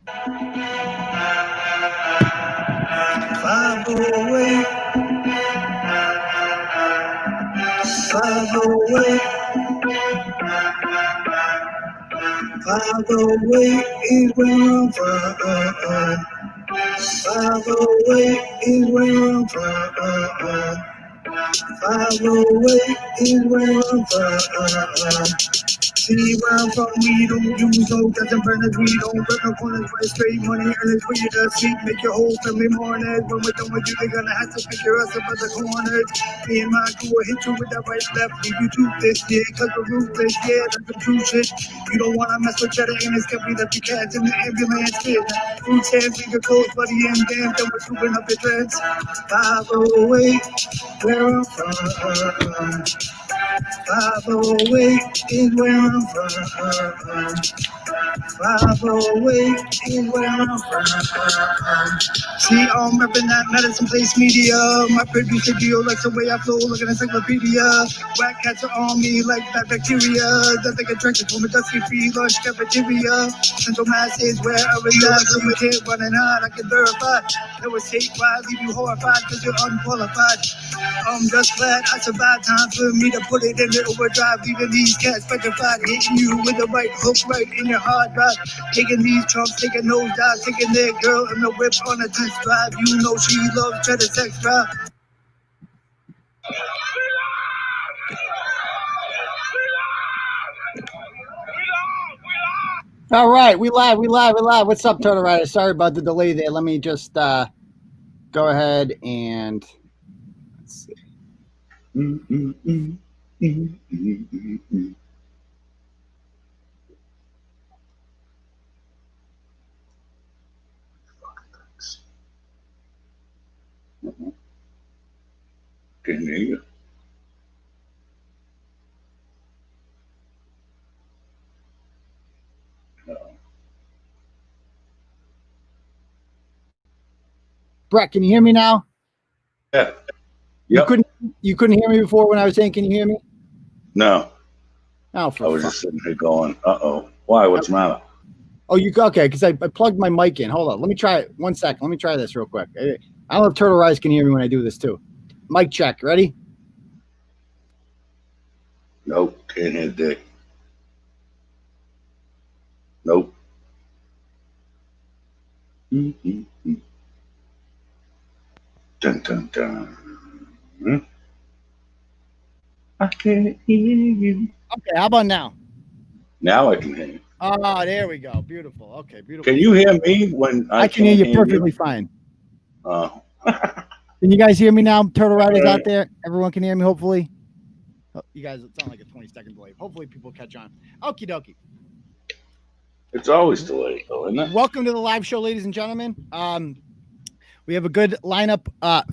508, 508, 508 is where I'm from. 508 is where I'm from. 508 is where I'm from. See where I'm from, we don't use no doesn't burn as we don't burn no corners, where straight money earners for you to see, make your whole family mourners. When we're done with you, they're gonna have to figure us up at the corners. Me and my crew will hit you with that right left, leave you toothless, yeah, cause we're ruthless, yeah, that's some true shit. You don't wanna mess with cheddar and it's gonna be left your cats in the ambulance, yeah. Food stamps, finger clothes, buddy, and damn, then we're scooping up your dreads. 508, where I'm from. 508 is where I'm from. 508 is where I'm from. See, I'm repping that medicine place media. My producer deal likes the way I flow like an encyclopedia. Whack cats are on me like bad bacteria. That they get drinking from a dusty free lunch cafeteria. Central Mass is where I reside. So you can't run and hide, I can verify. It was statewide, leave you horrified because you're unqualified. I'm just glad I survived. Time for me to put it in the overdrive, leaving these cats petrified, hitting you with the right hook right in your hard drive. Taking these trumps, taking those dives, taking their girl in the whip on a test drive. You know she loves cheddar sex drive. All right, we live. What's up, Turtle Rider? Sorry about the delay there. Let me just go ahead and let's see. Can hear you. Bret, can you hear me now? Yeah. Yep. You couldn't hear me before when I was saying, can you hear me? No. Oh, I was just sitting here going, uh-oh. Why? What's the matter? Oh, okay, because I plugged my mic in. Hold on. Let me try it. 1 second. Let me try this real quick. I don't know if Turtle Rise can hear me when I do this too. Mic check. Ready? Nope. Can't hear Dick. Nope. Dun, dun, dun. I can't hear you. Okay, how about now? Now I can hear you. Oh, there we go. Beautiful. Okay, beautiful. Can you hear me when I can hear you perfectly fine. Oh. Can you guys hear me now? Turtle Riders out there? Everyone can hear me, hopefully. Oh, you guys sound like a 20-second delay. Hopefully people catch on. Okie dokie. It's always delayed, though, isn't it? Welcome to the live show, ladies and gentlemen. We have a good lineup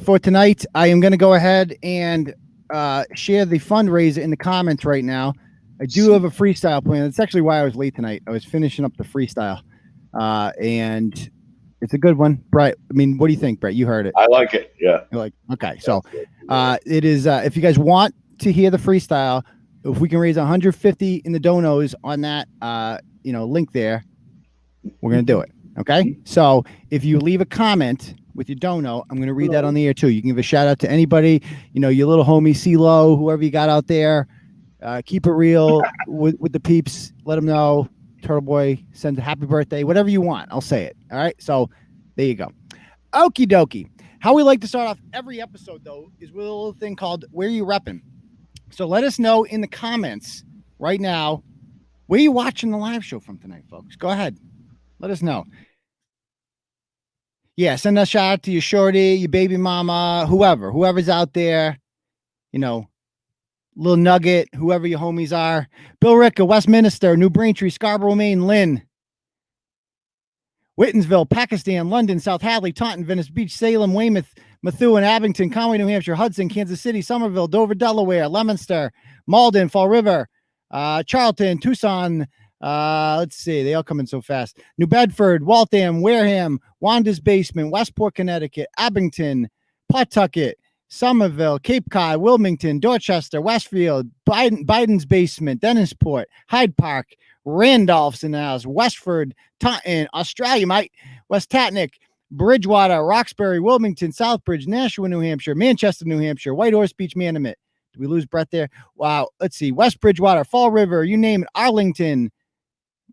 for tonight. I am going to go ahead and share the fundraiser in the comments right now. I do have a freestyle plan. That's actually why I was late tonight. I was finishing up the freestyle, and it's a good one. Bret, I mean, what do you think, Bret? You heard it. I like it. Yeah. You're like, okay. So it is, if you guys want to hear the freestyle, if we can raise 150 in the donos on that, link there, we're going to do it. Okay. So if you leave a comment with your dono, I'm going to read that on the air too. You can give a shout out to anybody, your little homie, CeeLo, whoever you got out there. Keep it real with the peeps. Let them know. Turtle Boy sends a happy birthday, whatever you want. I'll say it. All right. So there you go. Okie dokie. How we like to start off every episode, though, is with a little thing called Where You Reppin'. So let us know in the comments right now, where you watching the live show from tonight, folks. Go ahead. Let us know. Yeah, send a shout out to your shorty, your baby mama, whoever's out there, Little Nugget, whoever your homies are. Bill Ricka, Westminster, New Braintree, Scarborough, Maine, Lynn, Whitensville, Pakistan, London, South Hadley, Taunton, Venice Beach, Salem, Weymouth, Methuen, Abington, Conway, New Hampshire, Hudson, Kansas City, Somerville, Dover, Delaware, Leominster, Malden, Fall River, Charlton, Tucson. Let's see. They all come in so fast. New Bedford, Waltham, Wareham, Wanda's Basement, Westport, Connecticut, Abington, Pawtucket, Somerville, Cape Cod, Wilmington, Dorchester, Westfield, Biden's Basement, Dennisport, Hyde Park, Randolph's in the house. Westford, Taunton, Australia, mate. West Tatnick, Bridgewater, Roxbury, Wilmington, Southbridge, Nashua, New Hampshire, Manchester, New Hampshire, Whitehorse Beach, Manamit. Did we lose Bret there? Wow. Let's see. West Bridgewater, Fall River, you name it. Arlington,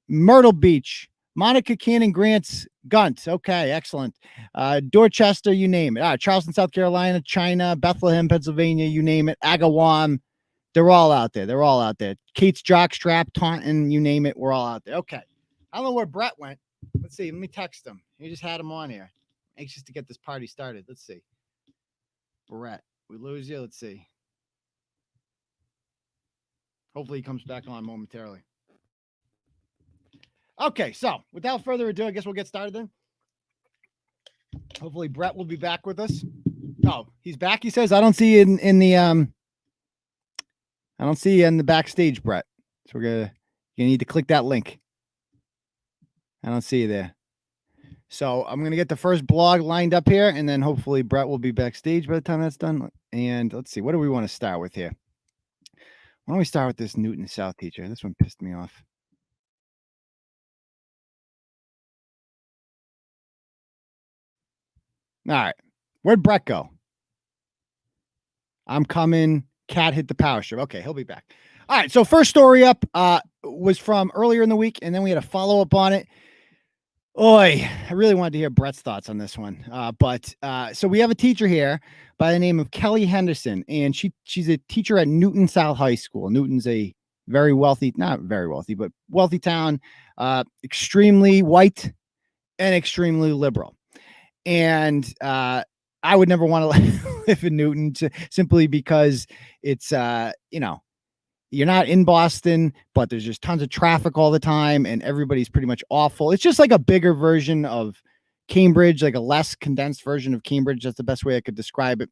Myrtle Beach, Monica Cannon, Grants, Gunt. Okay, excellent. Dorchester, you name it. Charleston, South Carolina, China, Bethlehem, Pennsylvania, you name it. Agawam. They're all out there. They're all out there. Kate's Jockstrap, Taunton, you name it. We're all out there. Okay. I don't know where Bret went. Let's see. Let me text him. You just had him on here. Anxious to get this party started. Let's see. Bret, we lose you. Let's see. Hopefully he comes back on momentarily. Okay, so without further ado, I guess we'll get started then. Hopefully Bret will be back with us. Oh, he's back, he says. I don't see you in the I don't see you in the backstage, Bret. So you need to click that link. I don't see you there. So I'm gonna get the first blog lined up here, and then hopefully Bret will be backstage by the time that's done. And let's see, what do we want to start with here? Why don't we start with this Newton South teacher? This one pissed me off. All right. Where'd Bret go? I'm coming. Cat hit the power strip. Okay, he'll be back. All right. So first story up was from earlier in the week, and then we had a follow-up on it. Oy, I really wanted to hear Bret's thoughts on this one. So we have a teacher here by the name of Kelly Henderson, and she's a teacher at Newton South High School. Newton's a very wealthy, not very wealthy, but wealthy town, extremely white and extremely liberal. And I would never want to live in Newton simply because it's, you're not in Boston, but there's just tons of traffic all the time and everybody's pretty much awful. It's just like a bigger version of Cambridge, like a less condensed version of Cambridge. That's the best way I could describe it.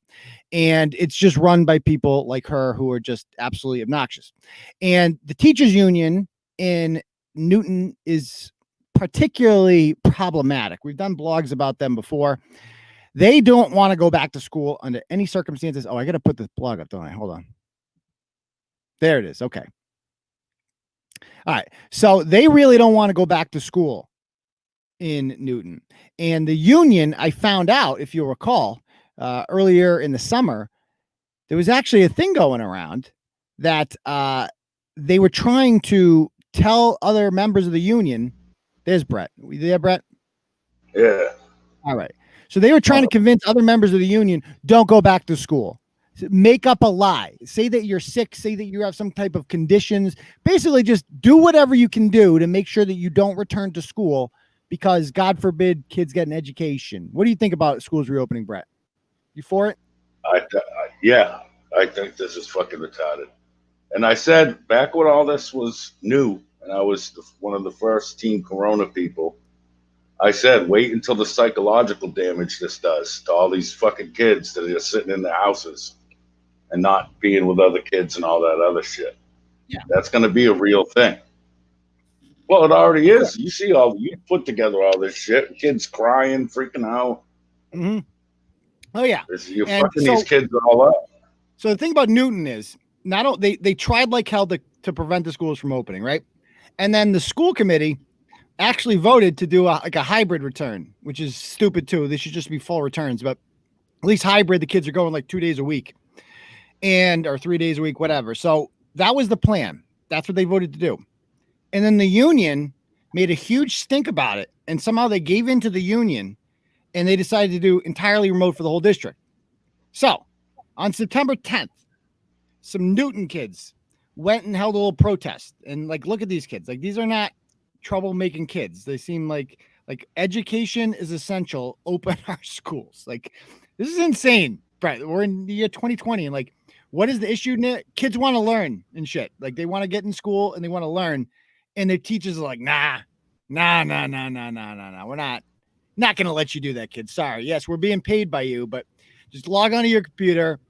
And it's just run by people like her who are just absolutely obnoxious. And the teachers union in Newton is particularly problematic. We've done blogs about them before. They don't want to go back to school under any circumstances. Oh, I got to put this blog up, don't I? Hold on. There it is. Okay. All right. So they really don't want to go back to school in Newton. And the union, I found out, if you'll recall, earlier in the summer, there was actually a thing going around that they were trying to tell other members of the union. There's Bret. We there, Bret? Yeah. All right. So they were trying to convince other members of the union, don't go back to school. Make up a lie. Say that you're sick. Say that you have some type of conditions. Basically, just do whatever you can do to make sure that you don't return to school because, God forbid, kids get an education. What do you think about schools reopening, Bret? You for it? Yeah. I think this is fucking retarded. And I said back when all this was new, and I was one of the first Team Corona people, I said, wait until the psychological damage this does to all these fucking kids that are just sitting in their houses and not being with other kids and all that other shit. Yeah. That's going to be a real thing. Well, it already is. You see you put together all this shit, kids crying, freaking out. Mm-hmm. Oh, yeah. You're fucking these kids all up. So the thing about Newton is, they tried like hell to prevent the schools from opening, right? And then the school committee actually voted to do a hybrid return, which is stupid too. They should just be full returns, but at least hybrid, the kids are going like 2 days a week or 3 days a week, whatever. So that was the plan. That's what they voted to do. And then the union made a huge stink about it. And somehow they gave in to the union and they decided to do entirely remote for the whole district. So on September 10th, some Newton kids went and held a little protest and like, look at these kids. Like these are not troublemaking kids. They seem like education is essential. Open our schools. Like this is insane, Bret. We're in the year 2020 and like, what is the issue? Kids want to learn and shit. Like they want to get in school and they want to learn. And their teachers are like, nah. We're not going to let you do that, kid. Sorry. Yes, we're being paid by you, but just log onto your computer.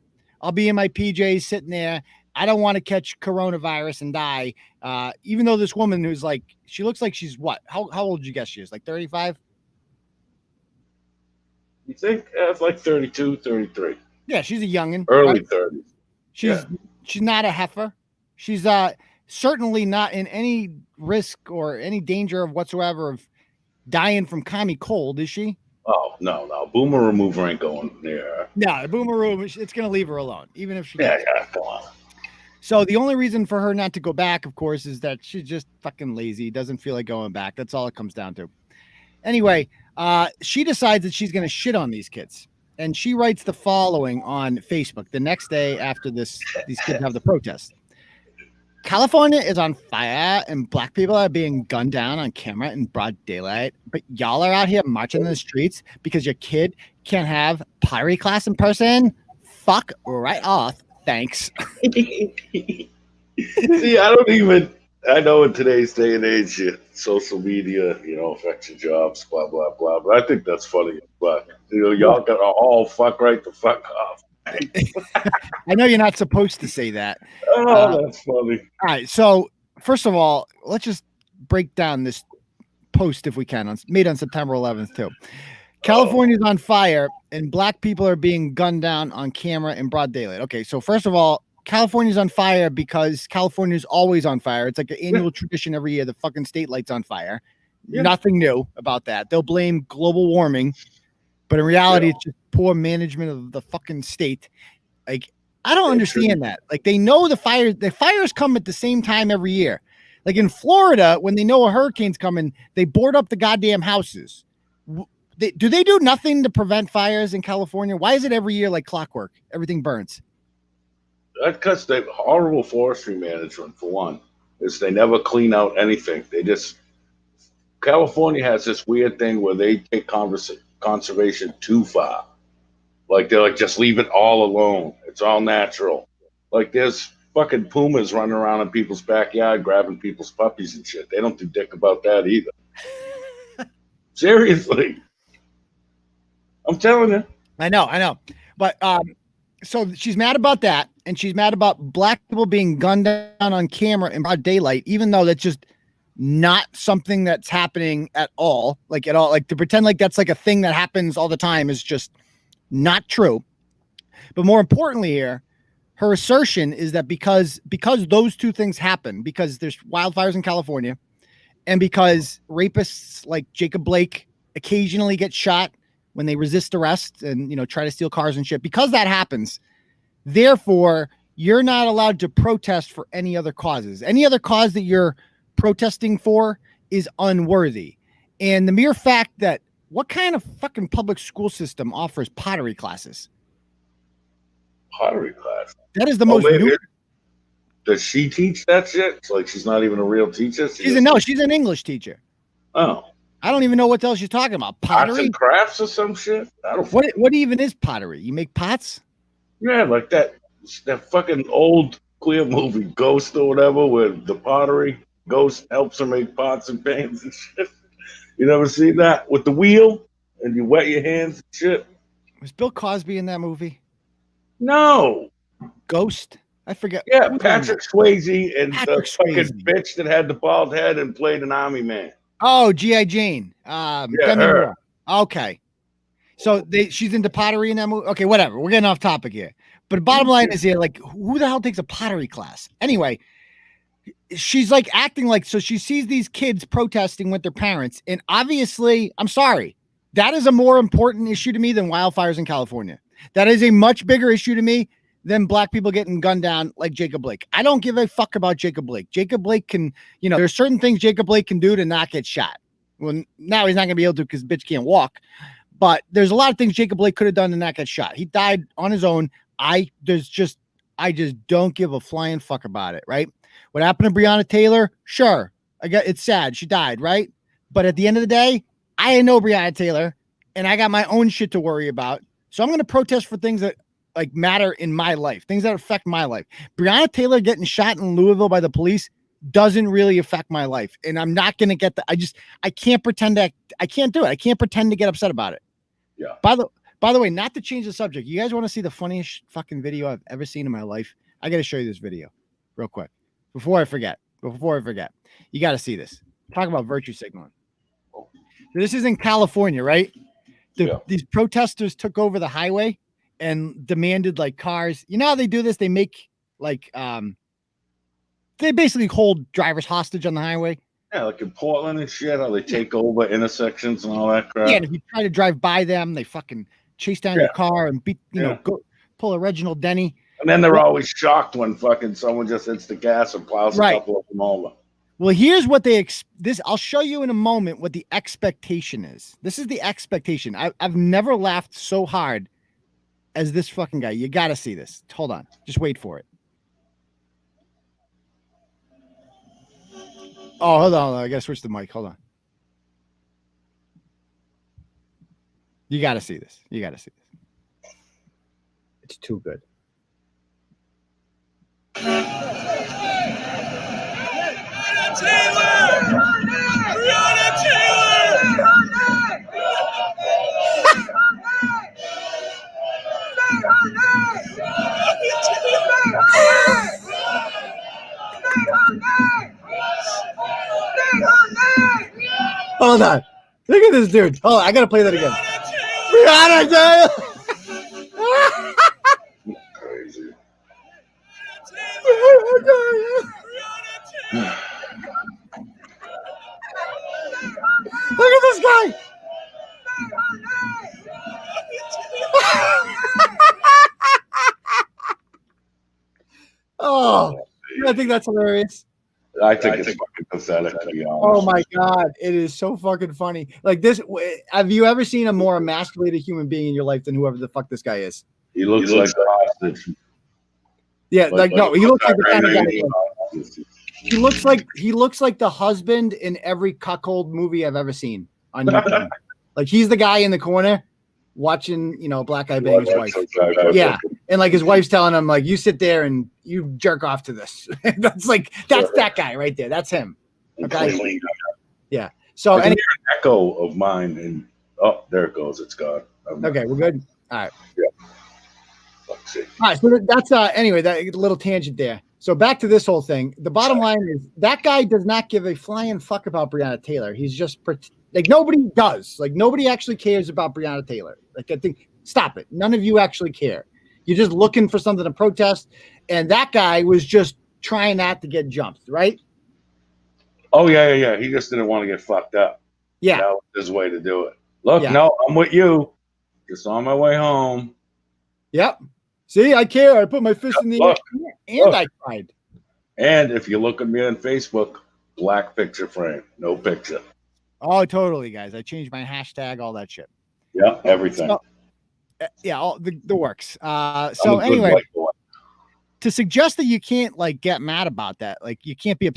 I'll be in my PJs sitting there. I don't want to catch coronavirus and die. Even though this woman who's like, she looks like she's what? How old did you guess she is? Like 35? You think? It's like 32, 33. Yeah, she's a youngin. Early right? 30s. She's not a heifer. She's certainly not in any risk or any danger of whatsoever of dying from commie cold, is she? Oh, no. Boomer remover ain't going near her. No, the boomeroo, it's going to leave her alone, even if she Yeah, gets yeah, come on. So the only reason for her not to go back, of course, is that she's just fucking lazy, doesn't feel like going back. That's all it comes down to. Anyway, she decides that she's going to shit on these kids. And she writes the following on Facebook the next day after these kids have the protest. California is on fire and black people are being gunned down on camera in broad daylight, but y'all are out here marching in the streets because your kid can't have pottery class in person? Fuck right off. Thanks. See, I know in today's day and age, social media, affects your jobs, blah, blah, blah. But I think that's funny. But, y'all got to all fuck right the fuck off. I know you're not supposed to say that. Oh, that's funny. All right. So, first of all, let's just break down this post if we can, made on September 11th, too. California's on fire and black people are being gunned down on camera in broad daylight. Okay. So, first of all, California's on fire because California's always on fire. It's like an annual tradition every year. The fucking state lights on fire. Yeah. Nothing new about that. They'll blame global warming, but in reality, it's just poor management of the fucking state. Like, I don't understand that. Like, they know the fires come at the same time every year. Like in Florida, when they know a hurricane's coming, they board up the goddamn houses. Do they do nothing to prevent fires in California? Why is it every year like clockwork? Everything burns. That's because they horrible forestry management, for one. Is they never clean out anything. California has this weird thing where they take conservation too far. Like they're like, just leave it all alone. It's all natural. Like there's fucking pumas running around in people's backyard grabbing people's puppies and shit. They don't do dick about that either. Seriously. I'm telling you. I know. But so she's mad about that, and she's mad about black people being gunned down on camera in broad daylight, even though that's just not something that's happening at all. Like at all. Like to pretend like that's like a thing that happens all the time is just not true. But more importantly here, her assertion is that because those two things happen, because there's wildfires in California, and because rapists like Jacob Blake occasionally get shot when they resist arrest and, try to steal cars and shit, because that happens, therefore, you're not allowed to protest for any other causes. Any other cause that you're protesting for is unworthy. And the mere fact that what kind of fucking public school system offers pottery classes? Pottery class? That is the most new. Does she teach that shit? It's like she's not even a real teacher? She's an English teacher. Oh. I don't even know what else you're talking about. Pottery? Arts and crafts or some shit? What even is pottery? You make pots? Yeah, like that fucking old clear movie, Ghost or whatever, where the pottery ghost helps her make pots and pans and shit. You never seen that? With the wheel and you wet your hands and shit? Was Bill Cosby in that movie? No. Ghost? I forget. Yeah, Patrick Swayze and the fucking bitch that had the bald head and played an army man. Oh, G.I. Jane. Her. Okay. So she's into pottery in that movie. Okay, whatever. We're getting off topic here. But the bottom line is here, like, who the hell takes a pottery class? Anyway, she's like acting like, so she sees these kids protesting with their parents. And obviously, I'm sorry, that is a more important issue to me than wildfires in California. That is a much bigger issue to me than black people getting gunned down like Jacob Blake. I don't give a fuck about Jacob Blake. Jacob Blake can, there's certain things Jacob Blake can do to not get shot. Well, now he's not going to be able to because bitch can't walk. But there's a lot of things Jacob Blake could have done to not get shot. He died on his own. I just don't give a flying fuck about it, right? What happened to Breonna Taylor? Sure. It's sad. She died, right? But at the end of the day, I know Breonna Taylor and I got my own shit to worry about. So I'm going to protest for things that like matter in my life, things that affect my life. Breonna Taylor getting shot in Louisville by the police doesn't really affect my life. And I'm not going to get that. I can't pretend that I can't do it. I can't pretend to get upset about it. Yeah. By the way, not to change the subject. You guys want to see the funniest fucking video I've ever seen in my life? I got to show you this video real quick before I forget. You got to see this. Talk about virtue signaling. So this is in California, right? These protesters took over the highway and demanded like cars. You know how they do this? They make like they basically hold drivers hostage on the highway. Yeah, like in Portland and shit, how they take over intersections and all that crap. Yeah, and if you try to drive by them, they fucking chase down your car and beat, go pull a Reginald Denny. And then they're always shocked when fucking someone just hits the gas and plows a couple of them over. Well, here's what they I'll show you in a moment what the expectation is. This is the expectation. I've never laughed so hard as this fucking guy. You got to see this. Hold on. Just wait for it. Oh, hold on. I got to switch the mic. Hold on. You got to see this. You got to see this. It's too good. Hold on. Look at this dude. Hold on. I got to play that again. Brianna Taylor. Crazy. Look at this guy. Oh, I think that's hilarious. I think it's fucking pathetic, to be honest. Oh my God. It is so fucking funny. Like this. Have you ever seen a more emasculated human being in your life than whoever the fuck this guy is? He looks like a hostage. Yeah. No, he looks like the kind of guy. He looks like the husband in every cuckold movie I've ever seen on YouTube. Like he's the guy in the corner watching, black guy bang his wife. Yeah. And like his wife's telling him, like, you sit there and you jerk off to this. That's that guy right there. That's him. Okay. Yeah. So an echo of mine, and there it goes. It's gone. Okay, we're good. All right. Yeah. All right. So that's anyway, that little tangent there. So back to this whole thing. The bottom line is that guy does not give a flying fuck about Breonna Taylor. He's just like nobody does. Like nobody actually cares about Breonna Taylor. Like I think stop it. None of you actually care. You're just looking for something to protest. And that guy was just trying not to get jumped, right? Oh, yeah. He just didn't want to get fucked up. Yeah. That was his way to do it. Look, no, I'm with you. Just on my way home. Yep. See, I care. I put my fist in the air and I cried. And if you look at me on Facebook, black picture frame, no picture. Oh, totally, guys. I changed my hashtag, all that shit. Yeah, everything. So, yeah, all the works. So anyway, to suggest that you can't like get mad about that, like you can't be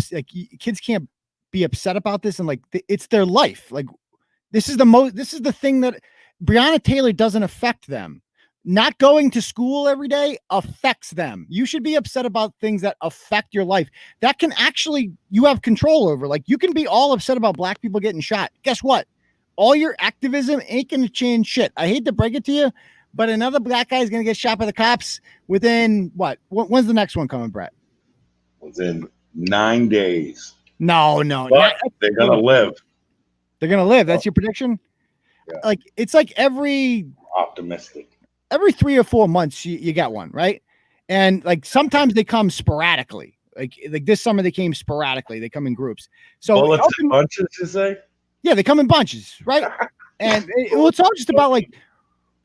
kids can't be upset about this, and like it's their life. Like this is the thing that Breonna Taylor doesn't affect them. Not going to school every day affects them. You should be upset about things that affect your life. That can actually, you have control over. Like you can be all upset about black people getting shot. Guess what? All your activism ain't going to change shit. I hate to break it to you, but another black guy is going to get shot by the cops within what? When's the next one coming, Brett? Within 9 days. No. They're going to live. They're going to live. That's your prediction? Yeah. Like, it's like every 3 or 4 months you get one, right? And like sometimes they come sporadically. Like this summer they came sporadically. They come in groups. So bullets in bunches, you say? Yeah, they come in bunches, right? And it's all just about like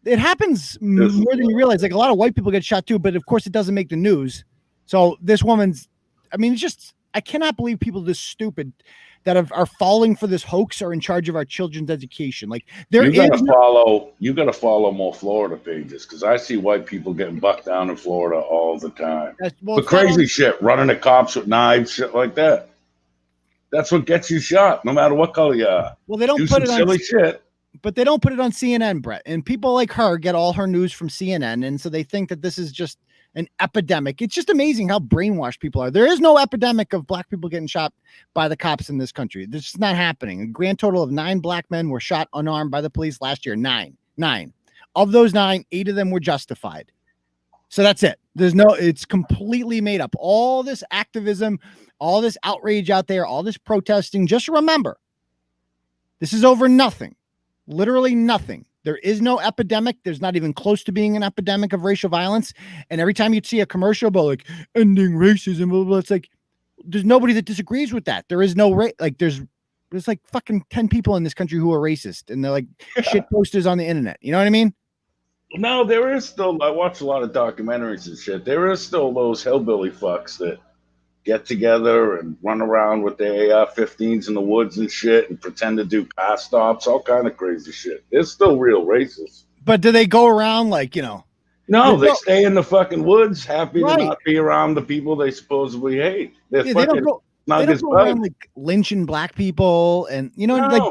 it happens more than you realize. Like a lot of white people get shot too, but of course it doesn't make the news. So this woman's, I mean, it's just I cannot believe people this stupid that are falling for this hoax are in charge of our children's education. Like you gotta follow more Florida pages because I see white people getting bucked down in Florida all the time. But crazy shit, running at cops with knives, shit like that. That's what gets you shot, no matter what color you are. Well, they don't do put it on silly shit. But they don't put it on CNN, Brett. And people like her get all her news from CNN, and so they think that this is just an epidemic. It's just amazing how brainwashed people are. There is no epidemic of black people getting shot by the cops in this country. This is not happening. A grand total of 9 black men were shot unarmed by the police last year. 9. Of those 9, 8 of them were justified. So that's it. It's completely made up. All this activism, all this outrage out there, all this protesting. Just remember, this is over nothing. Literally nothing. There is no epidemic. There's not even close to being an epidemic of racial violence. And every time you see a commercial about like ending racism, blah, blah, blah, it's like, there's nobody that disagrees with that. There is no like there's like fucking 10 people in this country who are racist, and they're like shit posters on the internet. You know what I mean? No, there is still. I watch a lot of documentaries and shit. There is still those hillbilly fucks that get together and run around with their AR-15s in the woods and shit, and pretend to do car stops, all kind of crazy shit. There's still real racists. But do they go around like, you know? No, they stay in the fucking woods, happy Right. to not be around the people they supposedly hate. They're Yeah, fucking they don't go around like lynching black people, and you know, like,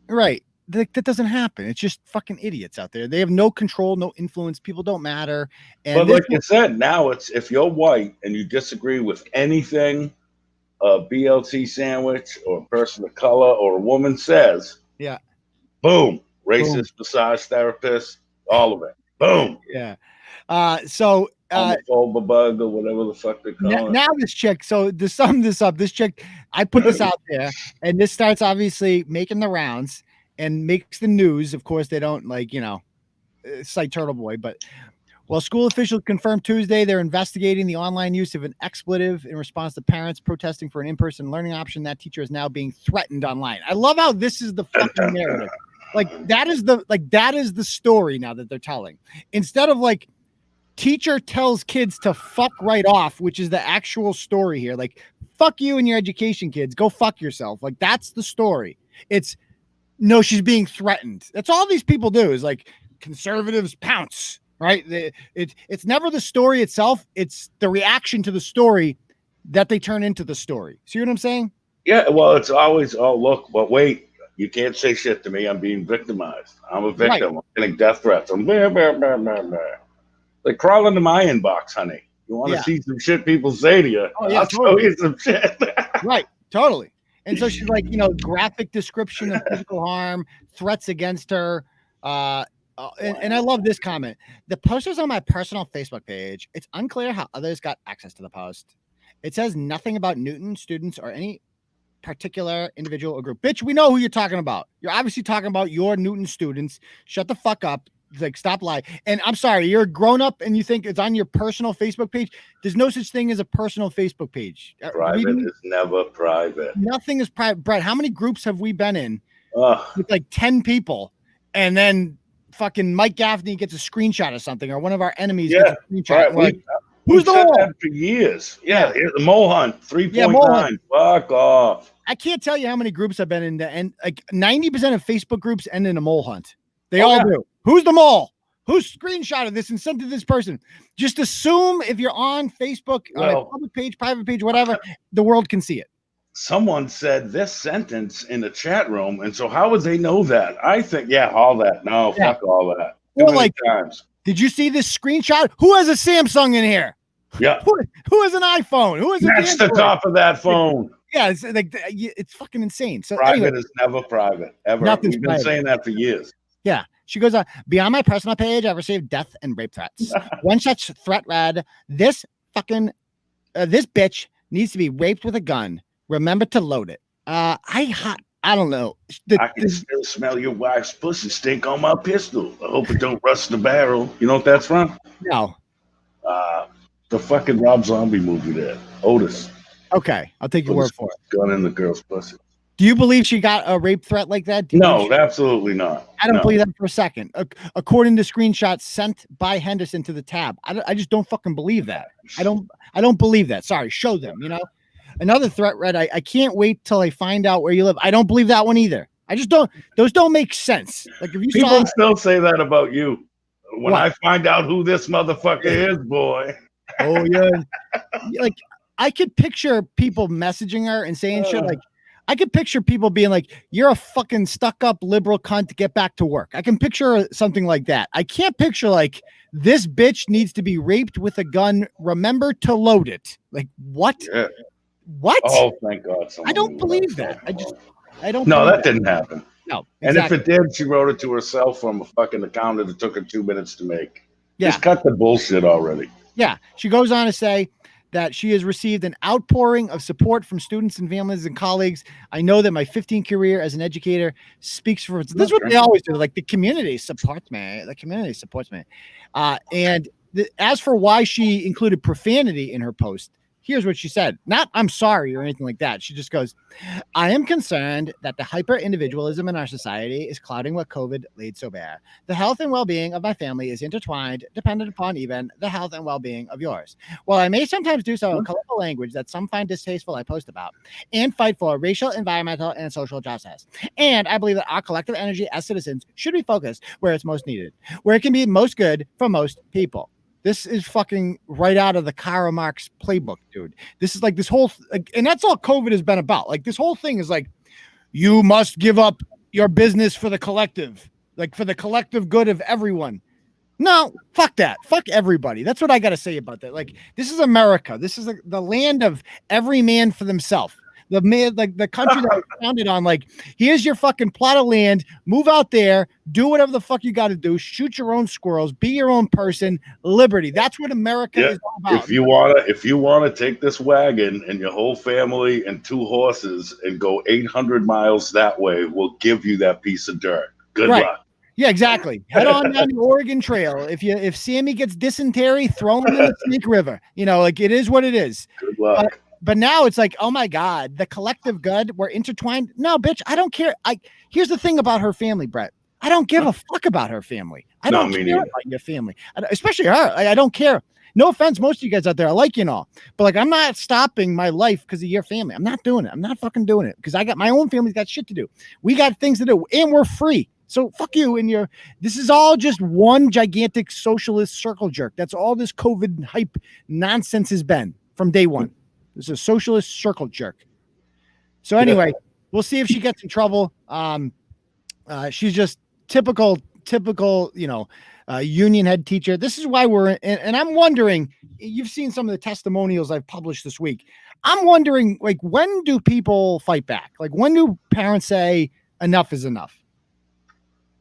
right? That doesn't happen. It's just fucking idiots out there. They have no control, no influence. People don't matter. And but like you said, now it's if you're white and you disagree with anything a BLT sandwich or a person of color or a woman says, yeah, boom, racist, massage therapist, all of it, boom, yeah. So homophobe bug or whatever the fuck they call it. Now this chick. So to sum this up, this chick, I put this out there, and this starts obviously making the rounds and makes the news. Of course, they don't like, you know, cite Turtle Boy, but well, school officials confirmed Tuesday they're investigating the online use of an expletive in response to parents protesting for an in-person learning option. That teacher is now being threatened online. I love how this is the fucking narrative. Like that is the story now that they're telling. Instead of like teacher tells kids to fuck right off, which is the actual story here. Like, fuck you and your education, kids. Go fuck yourself. Like, that's the story. It's no, she's being threatened. That's all these people do is like conservatives pounce, right? It's never the story itself. It's the reaction to the story that they turn into the story. See what I'm saying? Yeah. Well, it's always, oh, look, but wait, you can't say shit to me. I'm being victimized. I'm a victim. Right. I'm getting death threats. I'm blah, blah, blah, blah, blah. Like, crawl into my inbox, honey. You want to see some shit people say to you? Oh, yeah, I'll show you some shit. Right. Totally. And so she's like, you know, graphic description of physical harm, threats against her. And I love this comment. The post is on my personal Facebook page. It's unclear how others got access to the post. It says nothing about Newton students or any particular individual or group. Bitch, we know who you're talking about. You're obviously talking about your Newton students. Shut the fuck up. Like, stop lying. And I'm sorry, you're a grown up and you think it's on your personal Facebook page. There's no such thing as a personal Facebook page. Private is never private. Nothing is private. Brett, how many groups have we been in with like 10 people, and then fucking Mike Gaffney gets a screenshot of something, or one of our enemies gets a screenshot? Right. Who's the mole? For years. Yeah, the mole hunt 3.9. Fuck off. I can't tell you how many groups I've been in, and like 90% of Facebook groups end in a mole hunt. They all do. Who's the mole? Who screenshotted this and sent to this person? Just assume if you're on Facebook, on a public page, private page, whatever, the world can see it. Someone said this sentence in the chat room, and so how would they know that? I think, all that. No, fuck all that. Well, like, did you see this screenshot? Who has a Samsung in here? Yeah. Who has an iPhone? Who has That's the top of that phone. Yeah, it's like it's fucking insane. So private is never private, ever. We've been saying that for years. Yeah. She goes on, beyond my personal page, I've received death and rape threats. One such threat read, this bitch needs to be raped with a gun. Remember to load it. I don't know. I can still smell your wife's pussy stink on my pistol. I hope it don't rust the barrel. You know what that's from? No. The fucking Rob Zombie movie there. Otis. Okay. I'll take your word for it. Gun in the girl's pussy. Do you believe she got a rape threat like that? No, absolutely not. I don't believe that for a second. According to screenshots sent by Henderson to the tab, I just don't fucking believe that. I don't believe that. Sorry, show them. You know, another threat read, I can't wait till I find out where you live. I don't believe that one either. I just don't. Those don't make sense. Like if you people still say that about you. When I find out who this motherfucker is, boy. Oh yeah. Like I could picture people messaging her and saying shit like. I could picture people being like, you're a fucking stuck-up liberal cunt to get back to work. I can picture something like that. I can't picture like, this bitch needs to be raped with a gun. Remember to load it. Like, what? Yeah. What? Oh, thank God. I don't believe that. I don't. No, that didn't happen. No. Exactly. And if it did, she wrote it to herself from a fucking account that it took her 2 minutes to make. Yeah. Just cut the bullshit already. Yeah. She goes on to say, that she has received an outpouring of support from students and families and colleagues. I know that my 15 career as an educator speaks for this. Is what they always do. Like the community supports me. The community supports me. And as for why she included profanity in her post, Here's what she said. Not I'm sorry or anything like that. She just goes, I am concerned that the hyper individualism in our society is clouding what COVID laid so bare. The health and well-being of my family is intertwined, dependent upon even the health and well-being of yours. While I may sometimes do so in colorful language that some find distasteful, I post about and fight for racial, environmental, and social justice. And I believe that our collective energy as citizens should be focused where it's most needed, where it can be most good for most people. This is fucking right out of the Karl Marx playbook, dude. This is like this whole, and that's all COVID has been about. Like this whole thing is like, you must give up your business for the collective, like for the collective good of everyone. No, fuck that. Fuck everybody. That's what I got to say about that. Like, this is America. This is the land of every man for themselves. The man, like the country that was founded on, like, here's your fucking plot of land. Move out there, do whatever the fuck you got to do. Shoot your own squirrels. Be your own person. Liberty. That's what America is all about. If you wanna take this wagon and your whole family and 2 horses and go 800 miles that way, we'll give you that piece of dirt. Good luck. Yeah, exactly. Head on down the Oregon Trail. If Sammy gets dysentery, throw him in the Snake River. You know, like it is what it is. Good luck. But now it's like, oh my God, the collective good, we're intertwined. No, bitch, I don't care. Here's the thing about her family, Brett. I don't give a fuck about her family. I don't care about your family, especially her. I don't care. No offense, most of you guys out there, I like you and all, but like, I'm not stopping my life because of your family. I'm not doing it. I'm not fucking doing it because I got my own family's got shit to do. We got things to do and we're free. So fuck you and this is all just one gigantic socialist circle jerk. That's all this COVID hype nonsense has been from day one. This is a socialist circle jerk. So anyway, we'll see if she gets in trouble. She's just typical, union head teacher. This is why we're in, and I'm wondering, you've seen some of the testimonials I've published this week. I'm wondering, like, when do people fight back? Like, when do parents say enough is enough?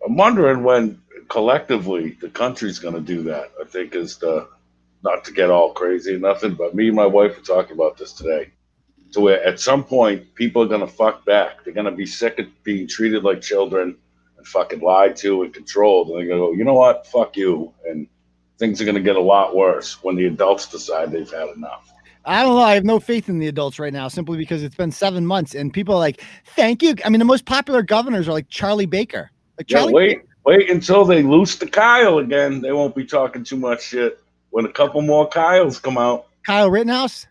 I'm wondering when collectively the country's going to do that. I think is not to get all crazy or nothing, but me and my wife were talking about this today. To where at some point people are going to fuck back. They're going to be sick of being treated like children and fucking lied to and controlled. And they're going to go, you know what? Fuck you. And things are going to get a lot worse when the adults decide they've had enough. I don't know. I have no faith in the adults right now, simply because it's been 7 months and people are like, thank you. I mean, the most popular governors are like Charlie Baker. Like wait until they loose the Kyle again. They won't be talking too much shit. When a couple more Kyles come out. Kyle Rittenhouse?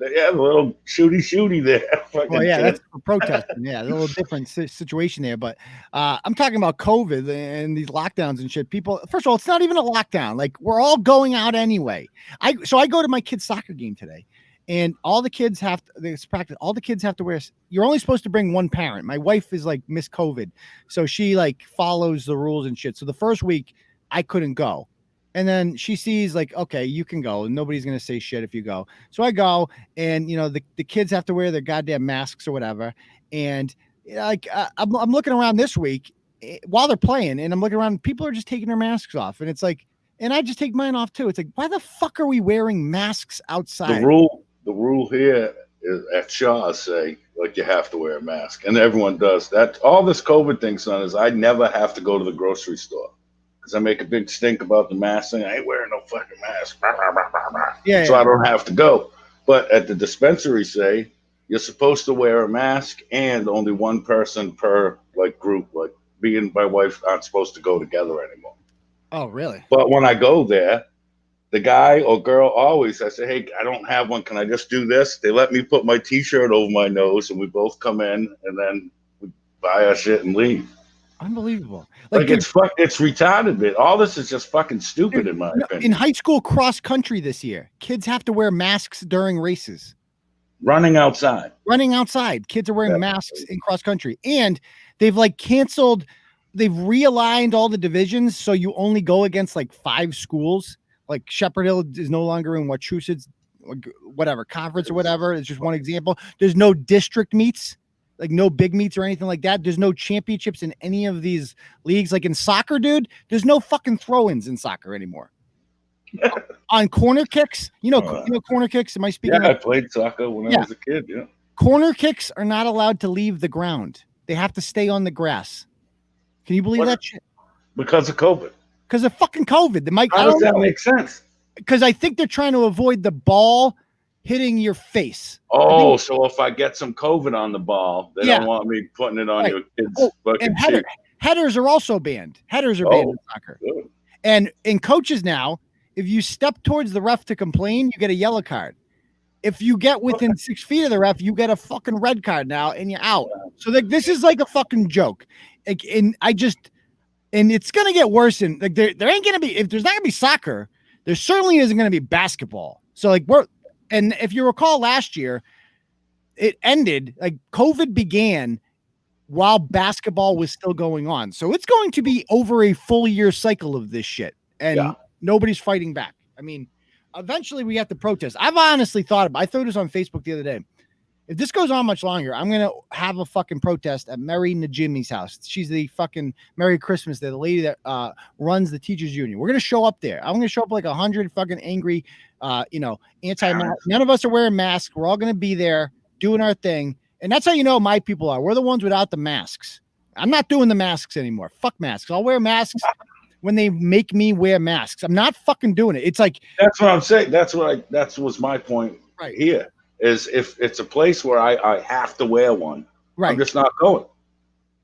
Yeah, the little shooty there. Well, yeah, that's for protesting. Yeah, a little different situation there. But I'm talking about COVID and these lockdowns and shit. People, first of all, it's not even a lockdown. Like, we're all going out anyway. So I go to my kid's soccer game today, and all the kids have to, practice. All the kids have to wear. You're only supposed to bring one parent. My wife is like Miss COVID, so she like follows the rules and shit. So the first week I couldn't go. And then she sees like, okay, you can go. Nobody's going to say shit if you go. So I go, and, the kids have to wear their goddamn masks or whatever. And like, I'm looking around this week while they're playing, and I'm looking around, people are just taking their masks off. And it's like, and I just take mine off too. It's like, why the fuck are we wearing masks outside? The rule here is at Shaw's say, like, you have to wear a mask, and everyone does that. All this COVID thing, son, is I never have to go to the grocery store. I make a big stink about the mask thing. I ain't wearing no fucking mask. So I don't have to go. But at the dispensary, say, you're supposed to wear a mask and only one person per like group. Like me and my wife aren't supposed to go together anymore. Oh, really? But when I go there, the guy or girl always, I say, hey, I don't have one. Can I just do this? They let me put my T-shirt over my nose, and we both come in, and then we buy our shit and leave. Unbelievable. Like it's retarded, man. All this is just fucking stupid, in my opinion. In high school cross country this year, kids have to wear masks during races. Running outside. Kids are wearing masks in cross country. And they've like canceled, they've realigned all the divisions. So you only go against like 5 schools. Like Shepherd Hill is no longer in Wachusett's, whatever, conference or whatever. It's just one example. There's no district meets. Like no big meets or anything like that. There's no championships in any of these leagues. Like in soccer, dude, there's no fucking throw-ins in soccer anymore. On corner kicks, corner kicks. Am I speaking? Yeah, I played soccer when I was a kid. Yeah. Corner kicks are not allowed to leave the ground. They have to stay on the grass. Can you believe that shit? Because of COVID. Because of fucking COVID. How does that make sense? Because I think they're trying to avoid the ball hitting your face. Oh, so if I get some COVID on the ball, they don't want me putting it on your kids' fucking cheek. Headers are also banned. Headers are banned in soccer. Good. And in coaches now, if you step towards the ref to complain, you get a yellow card. If you get within 6 feet of the ref, you get a fucking red card now, and you're out. So this is like a fucking joke. And it's gonna get worse. And like there ain't gonna be, if there's not gonna be soccer, there certainly isn't gonna be basketball. So like and if you recall last year, it ended, like COVID began while basketball was still going on. So it's going to be over a full year cycle of this shit. And nobody's fighting back. I mean, eventually we have to protest. I've honestly thought about, I threw this on Facebook the other day. If this goes on much longer, I'm going to have a fucking protest at Mary Najimi's house. She's the fucking Merry Christmas there, the lady that runs the teachers union. We're going to show up there. I'm going to show up like 100 fucking angry, anti-mask. None of us are wearing masks. We're all going to be there doing our thing. And that's how you know my people are. We're the ones without the masks. I'm not doing the masks anymore. Fuck masks. I'll wear masks when they make me wear masks. I'm not fucking doing it. It's like, that's what I'm saying. That was my point here. Is if it's a place where I have to wear one, I'm just not going.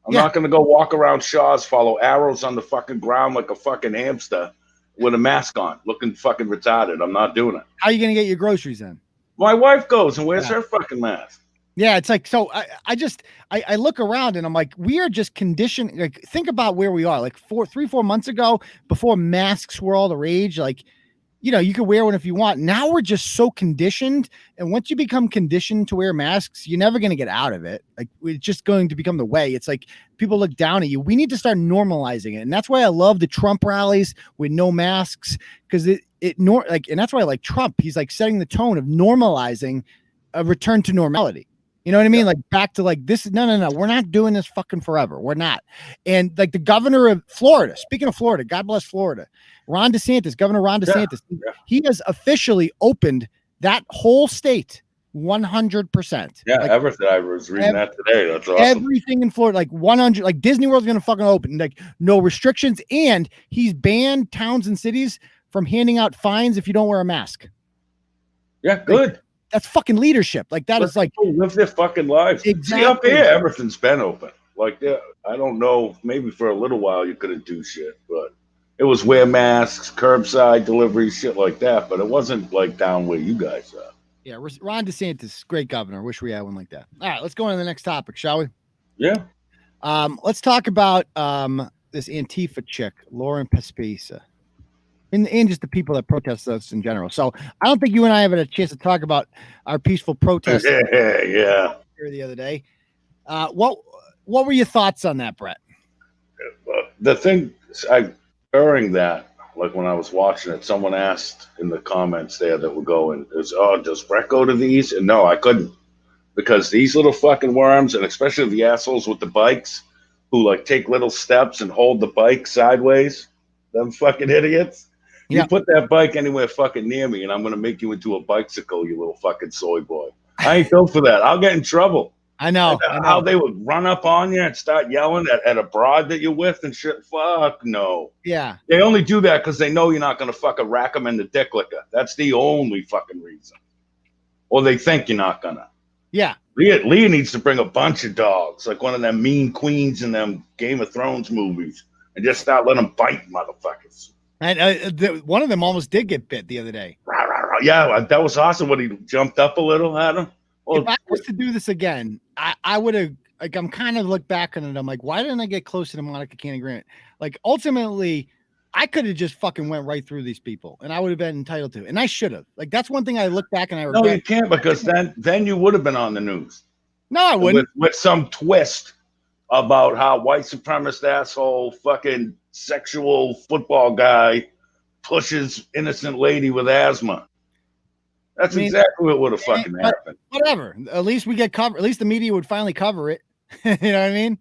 I'm not going to go walk around Shaw's, follow arrows on the fucking ground like a fucking hamster with a mask on, looking fucking retarded. I'm not doing it. How are you going to get your groceries then? My wife goes and wears her fucking mask. Yeah, it's like, so I look around and I'm like, we are just conditioned. Like, think about where we are. Like 3-4 months ago, before masks were all the rage, like, you could wear one if you want. Now we're just so conditioned. And once you become conditioned to wear masks, you're never going to get out of it. Like, it's just going to become the way. It's like people look down at you. We need to start normalizing it. And that's why I love the Trump rallies with no masks, because and that's why I like Trump. He's like setting the tone of normalizing a return to normality. You know what I mean? Like back to like this. No. We're not doing this fucking forever. We're not. And like the governor of Florida, speaking of Florida, God bless Florida, Governor Ron DeSantis, he has officially opened that whole state 100%. Yeah, like, everything. I was reading that today. That's awesome. Everything in Florida, like 100, like Disney World's going to fucking open, like no restrictions. And he's banned towns and cities from handing out fines if you don't wear a mask. Yeah, good. Like, that's fucking leadership. Like that is like live their fucking lives. Exactly. See, up here, everything's been open. Like I don't know, maybe for a little while you couldn't do shit, but it was wear masks, curbside delivery, shit like that. But it wasn't like down where you guys are. Yeah, Ron DeSantis, great governor. Wish we had one like that. All right, let's go on to the next topic, shall we? Yeah. Let's talk about this Antifa chick, Lauren Pespisa. And just the people that protest us in general. So I don't think you and I have had a chance to talk about our peaceful protest here the other day. What were your thoughts on that, Brett? The thing, during that, like when I was watching it, someone asked in the comments there that were going, does Brett go to these? And no, I couldn't. Because these little fucking worms, and especially the assholes with the bikes who like take little steps and hold the bike sideways, them fucking idiots. You put that bike anywhere fucking near me, and I'm going to make you into a bicycle, you little fucking soy boy. I ain't built for that. I'll get in trouble. I know. How they would run up on you and start yelling at a broad that you're with and shit. Fuck no. Yeah. They only do that because they know you're not going to fucking rack them in the dick liquor. That's the only fucking reason. Or they think you're not going to. Yeah. Leah needs to bring a bunch of dogs, like one of them mean queens in them Game of Thrones movies, and just start letting them bite motherfuckers. And one of them almost did get bit the other day. Yeah, that was awesome when he jumped up a little at him. Well, if I was to do this again, I would have, like, I'm kind of look back on it. I'm like, why didn't I get closer to Monica Cannon Grant? Like, ultimately, I could have just fucking went right through these people, and I would have been entitled to, and I should have. Like, that's one thing I look back and I regret. No, you can't, because then you would have been on the news. No, I wouldn't. With some twist about how white supremacist asshole fucking sexual football guy pushes innocent lady with asthma. That's exactly what would have fucking happened. Whatever. At least we get covered. At least the media would finally cover it. You know what I mean?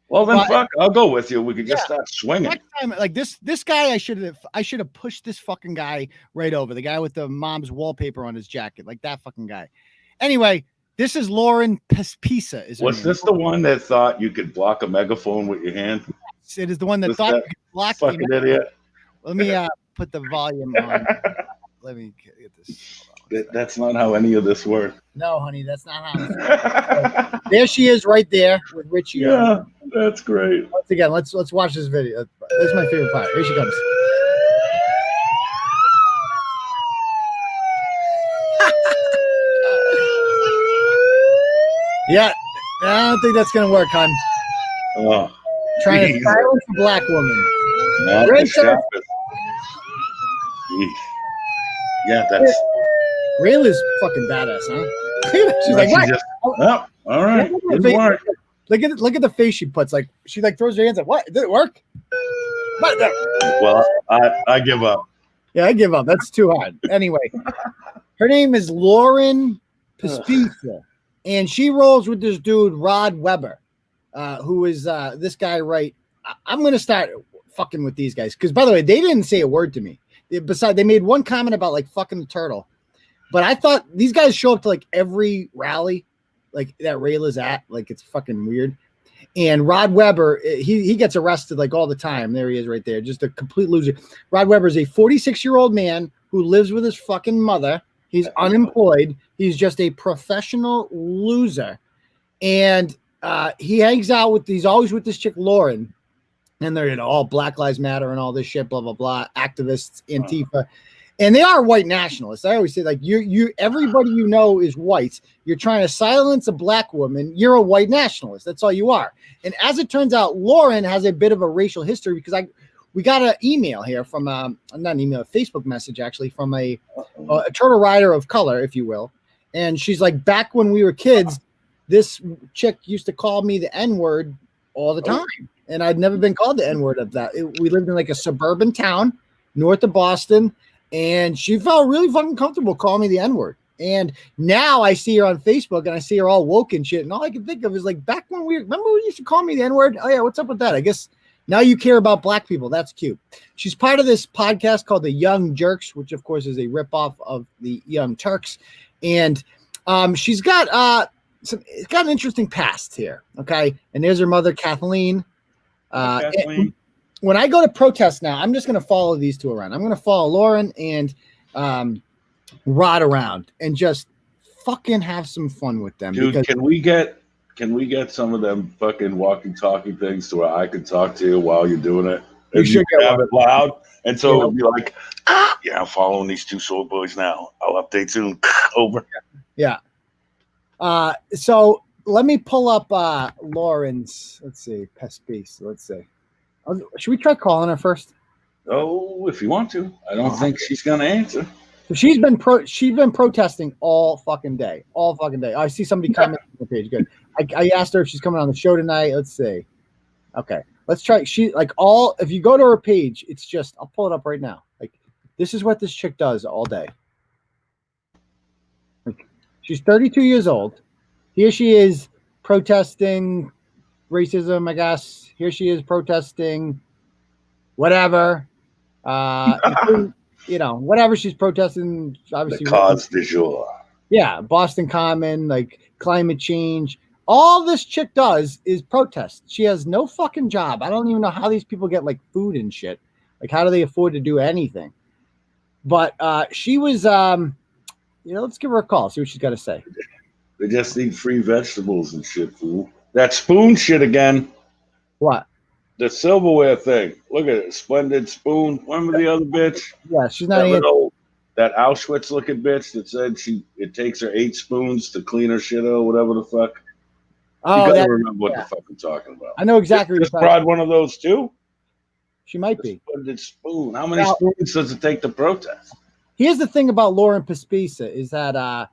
Well, then fuck, I'll go with you. We could just start swinging. Next time, like this guy, I should have pushed this fucking guy right over. The guy with the mom's wallpaper on his jacket, like that fucking guy. Anyway, this is Lauren Pespisa. Was this the one that thought you could block a megaphone with your hand? It is the one that thought you could block. Fucking idiot. Let me put the volume on. Let me get this. That's not how any of this works. No, honey, that's not how this works. There she is right there with Richie. Yeah, that's great. Once again, let's watch this video. This is my favorite part. Here she comes. Yeah, I don't think that's gonna work, hon. Oh, Trying to silence a black woman. not Right, the sir? sharpest. Yeah, that's. Rayla's fucking badass, huh? She's like, She what? just, oh, all right. Didn't work. Look at the face she puts. Like she like throws her hands up. What? Did it work? Well, I give up. Yeah, I give up. That's too hard. Anyway, her name is Lauren Pespisa, and she rolls with this dude Rod Weber, who is this guy. Right? I'm gonna start fucking with these guys because, by the way, they didn't say a word to me. Besides, they made one comment about like fucking the turtle, but I thought these guys show up to like every rally, like that Rayla's at. Like it's fucking weird. And Rod Weber, he gets arrested like all the time. There he is right there. Just a complete loser. Rod Weber is a 46-year-old man who lives with his fucking mother. He's unemployed. He's just a professional loser. And he hangs out with, he's always with this chick, Lauren. And they're all Black Lives Matter and all this shit, blah, blah, blah, activists, Antifa. And they are white nationalists. I always say, like, you everybody you know is white. You're trying to silence a black woman. You're a white nationalist. That's all you are. And as it turns out, Lauren has a bit of a racial history because we got an email here from not an email, a Facebook message actually from a turtle rider of color, if you will. And she's like, back when we were kids, this chick used to call me the N-word all the time. And I'd never been called the N-word of that. We lived in like a suburban town north of Boston. And she felt really fucking comfortable calling me the N-word. And now I see her on Facebook and I see her all woke and shit. And all I can think of is like back when remember when you used to call me the N-word? Oh yeah, what's up with that? I guess now you care about black people. That's cute. She's part of this podcast called The Young Jerks, which of course is a ripoff of the Young Turks. And she's got it's got an interesting past here. Okay. And there's her mother, Kathleen. Kathleen. When I go to protest now, I'm just going to follow these two around. I'm going to follow Lauren and Rod around and just fucking have some fun with them. Dude, can we get some of them fucking walkie-talkie things to where I can talk to you while you're doing it? You should have it loud, and so it'll be like, yeah, I'm following these two soul boys now. I'll update soon. Over. Yeah. So let me pull up Lauren's. Let's see, Pespisa. Let's see. Should we try calling her first? Oh, if you want to. I don't think she's gonna answer. So she's been protesting all fucking day. All fucking day. I see somebody commenting on the page. Good. I asked her if she's coming on the show tonight. Let's see. Okay. Let's try. She like all if you go to her page, it's just I'll pull it up right now. Like this is what this chick does all day. Like, she's 32 years old. Here she is protesting racism, I guess. Here she is protesting whatever. Whatever she's protesting, obviously. The cause du jour. Yeah, Boston Common, like climate change. All this chick does is protest. She has no fucking job. I don't even know how these people get like food and shit. Like, how do they afford to do anything? But she was, let's give her a call, see what she's got to say. They just need free vegetables and shit, fool. That spoon shit again. What? The silverware thing. Look at it. Splendid spoon. Remember the other bitch? Yeah, she's not even. That Auschwitz looking bitch that said it takes her 8 spoons to clean her shit or whatever the fuck. Oh, you gotta remember what the fuck I'm talking about. I know exactly. Just brought one of those too. She might be. Splendid spoon. How many spoons does it take to protest? Here's the thing about Lauren Pespisa is that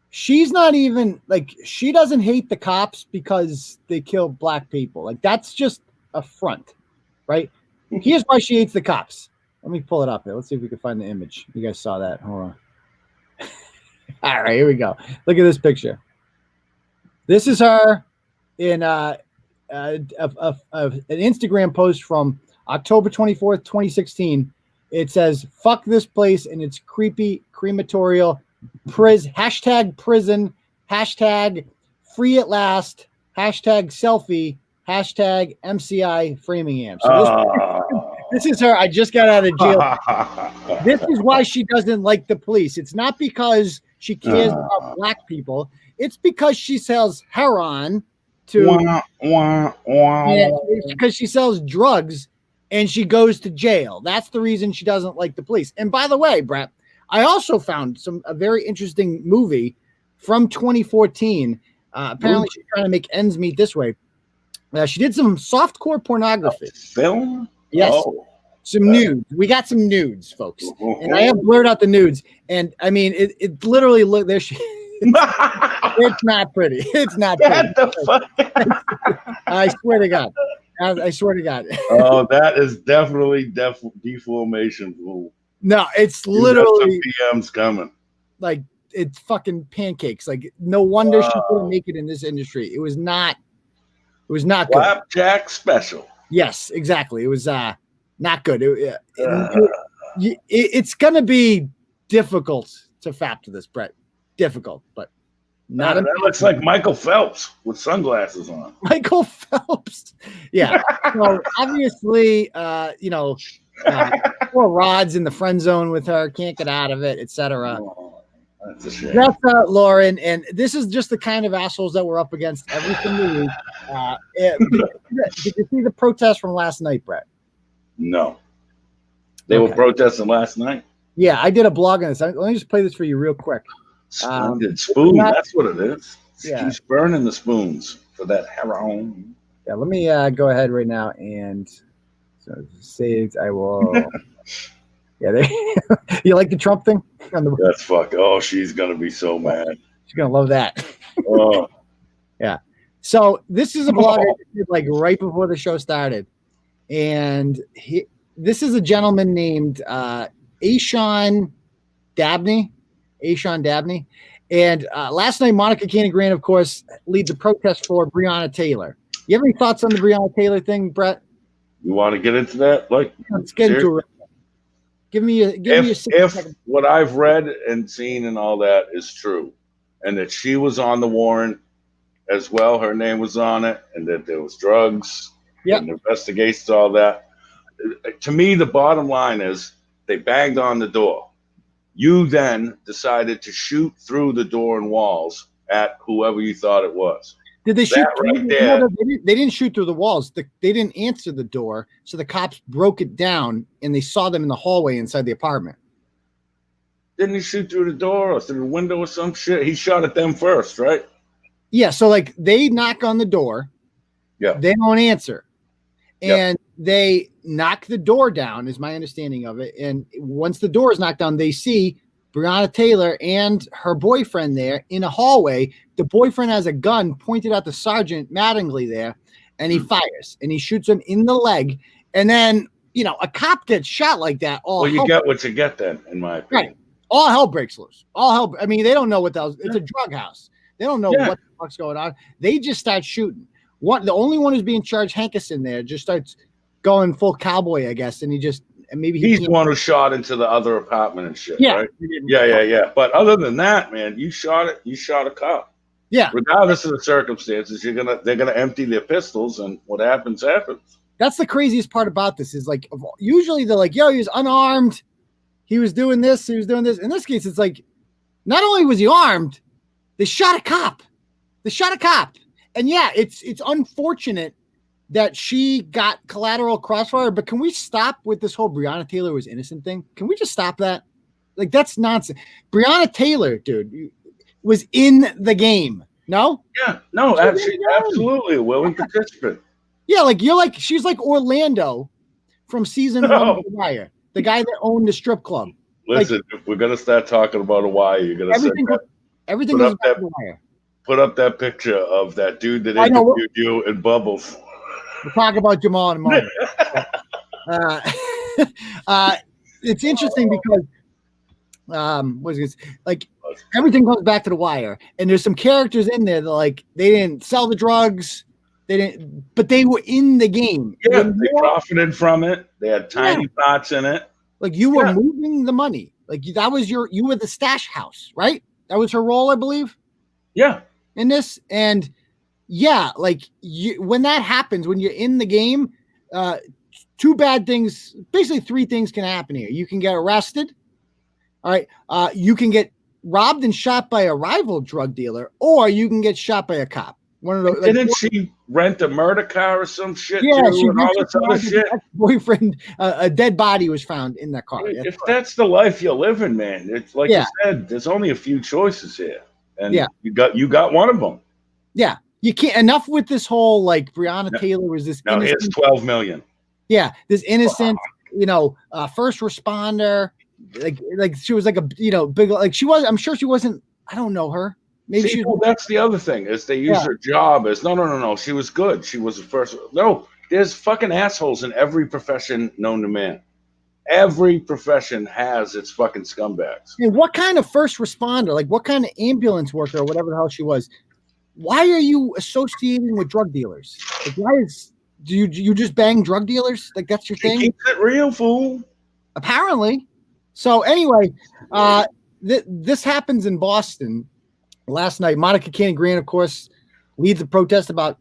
she's not even like she doesn't hate the cops because they kill black people. Like that's just a front, right? Here's why she hates the cops. Let me pull it up here. Let's see if we can find the image. You guys saw that. Hold on. All right, here we go. Look at this picture. This is her in an Instagram post from October 24th, 2016. It says, fuck this place and it's creepy, crematorial, hashtag prison, hashtag free at last, hashtag selfie, hashtag MCI framing amp. So This is her. I just got out of jail. This is why she doesn't like the police. It's not because she cares about black people. It's because she sells heroin because she sells drugs and she goes to jail. That's the reason she doesn't like the police. And by the way, Brett, I also found a very interesting movie from 2014. Apparently, she's trying to make ends meet this way. She did some softcore pornography. Film? Yes. Oh. Some nudes. We got some nudes, folks. And I have blurred out the nudes. And I mean, it literally look there. It's not pretty. It's not pretty. What the fuck? I swear to God. I swear to God. Oh, that is definitely deformation. Ooh. No, it's Dude, literally PM's coming. like it's fucking pancakes. Like no wonder she couldn't make it in this industry. It was not good. Flapjack special. Yes, exactly. It was not good. It's gonna be difficult to fap to this, Brett. Difficult, but not. That looks like Michael Phelps with sunglasses on. Michael Phelps. Yeah. So obviously, poor Rod's in the friend zone with her, can't get out of it, etc. Oh, that's a shame. That's Lauren, and this is just the kind of assholes that we're up against every single week. Did you see the protest from last night, Brett? No. They were protesting last night? Yeah, I did a blog on this. Let me just play this for you real quick. Splendid spoon, that's what it is. Yeah. He's burning the spoons for that heroin. Yeah, let me go ahead right now and so saved. I will. Yeah, you like the Trump thing? That's fuck. Oh, she's gonna be so mad. She's gonna love that. Oh. Yeah. So this is a blog I did like right before the show started, and this is a gentleman named Aidan Dabney. And last night, Monica Cannon-Grant, of course, leads the protest for Breonna Taylor. You have any thoughts on the Breonna Taylor thing, Brett? You want to get into that? Like, let's get into it. Give me a if what I've read and seen and all that is true, and that she was on the warrant as well, her name was on it, and that there was drugs, and investigations, all that. To me, the bottom line is they banged on the door. You then decided to shoot through the door and walls at whoever you thought it was. Did they shoot through? Right there. No, they didn't shoot through the walls. They didn't answer the door, so the cops broke it down, and they saw them in the hallway inside the apartment. Didn't he shoot through the door or through the window or some shit? He shot at them first, right? Yeah, so like they knock on the door. Yeah. They don't answer. And they knock the door down, is my understanding of it. And once the door is knocked down, they see Breonna Taylor and her boyfriend there in a hallway. The boyfriend has a gun pointed at the Sergeant Mattingly there, and he fires and he shoots him in the leg. And then, a cop gets shot like that. Well, you get what you get then, in my opinion. Right. All hell breaks loose. I mean, they don't know what it's a drug house. They don't know what the fuck's going on. They just start shooting. The only one who's being charged, Hankerson, there just starts going full cowboy, I guess, and he's the one who shot into the other apartment and shit. Yeah, right? Yeah. But other than that, man, you shot a cop. Yeah. Regardless of the circumstances, they're gonna empty their pistols, and what happens happens. That's the craziest part about this is like usually they're like, yo, he was unarmed, he was doing this, he was doing this. In this case, it's like not only was he armed, they shot a cop. And yeah, it's unfortunate that she got collateral crossfire, but can we stop with this whole Breonna Taylor was innocent thing? Can we just stop that? Like, that's nonsense. Breonna Taylor, dude, was in the game. No? Yeah, no, absolutely a willing participant. Yeah, she's like Orlando from season 1 of The Wire, the guy that owned the strip club. Listen, if we're gonna start talking about a Wire, you're gonna everything goes back to The Wire. Put up that picture of that dude that interviewed you in Bubbles. We'll talk about Jamal in a moment. It's interesting because everything comes back to The Wire, and there's some characters in there that they didn't sell the drugs, but they were in the game. Yeah, they profited from it. They had tiny pots in it. Like you were moving the money. Like that was you were the stash house, right? That was her role, I believe. Yeah. In this, and when that happens, when you're in the game, two bad things, basically three things can happen here. You can get arrested. All right. You can get robbed and shot by a rival drug dealer, or you can get shot by a cop. One of those. Like, didn't she rent a murder car or some shit? Yeah, too, she and all this other shit. Boyfriend, a dead body was found in that car. If that's the life you're living, man, it's like you said. There's only a few choices here, and you got one of them. Yeah, you can't. Enough with this whole like Breonna Taylor was this. No, here's 12 million. Yeah, this innocent, first responder. Like she was like a big like she was. I'm sure she wasn't. I don't know her. Maybe she. Well, that's the other thing is they use her job as no. She was good. She was the first. No, there's fucking assholes in every profession known to man. Every profession has its fucking scumbags. And what kind of first responder? Like what kind of ambulance worker or whatever the hell she was? Why are you associating with drug dealers? Like, do you just bang drug dealers? Like that's your thing? Keep it real, fool. Apparently. So anyway, this happens in Boston last night. Monica Cannon Grant, of course, leads the protest about,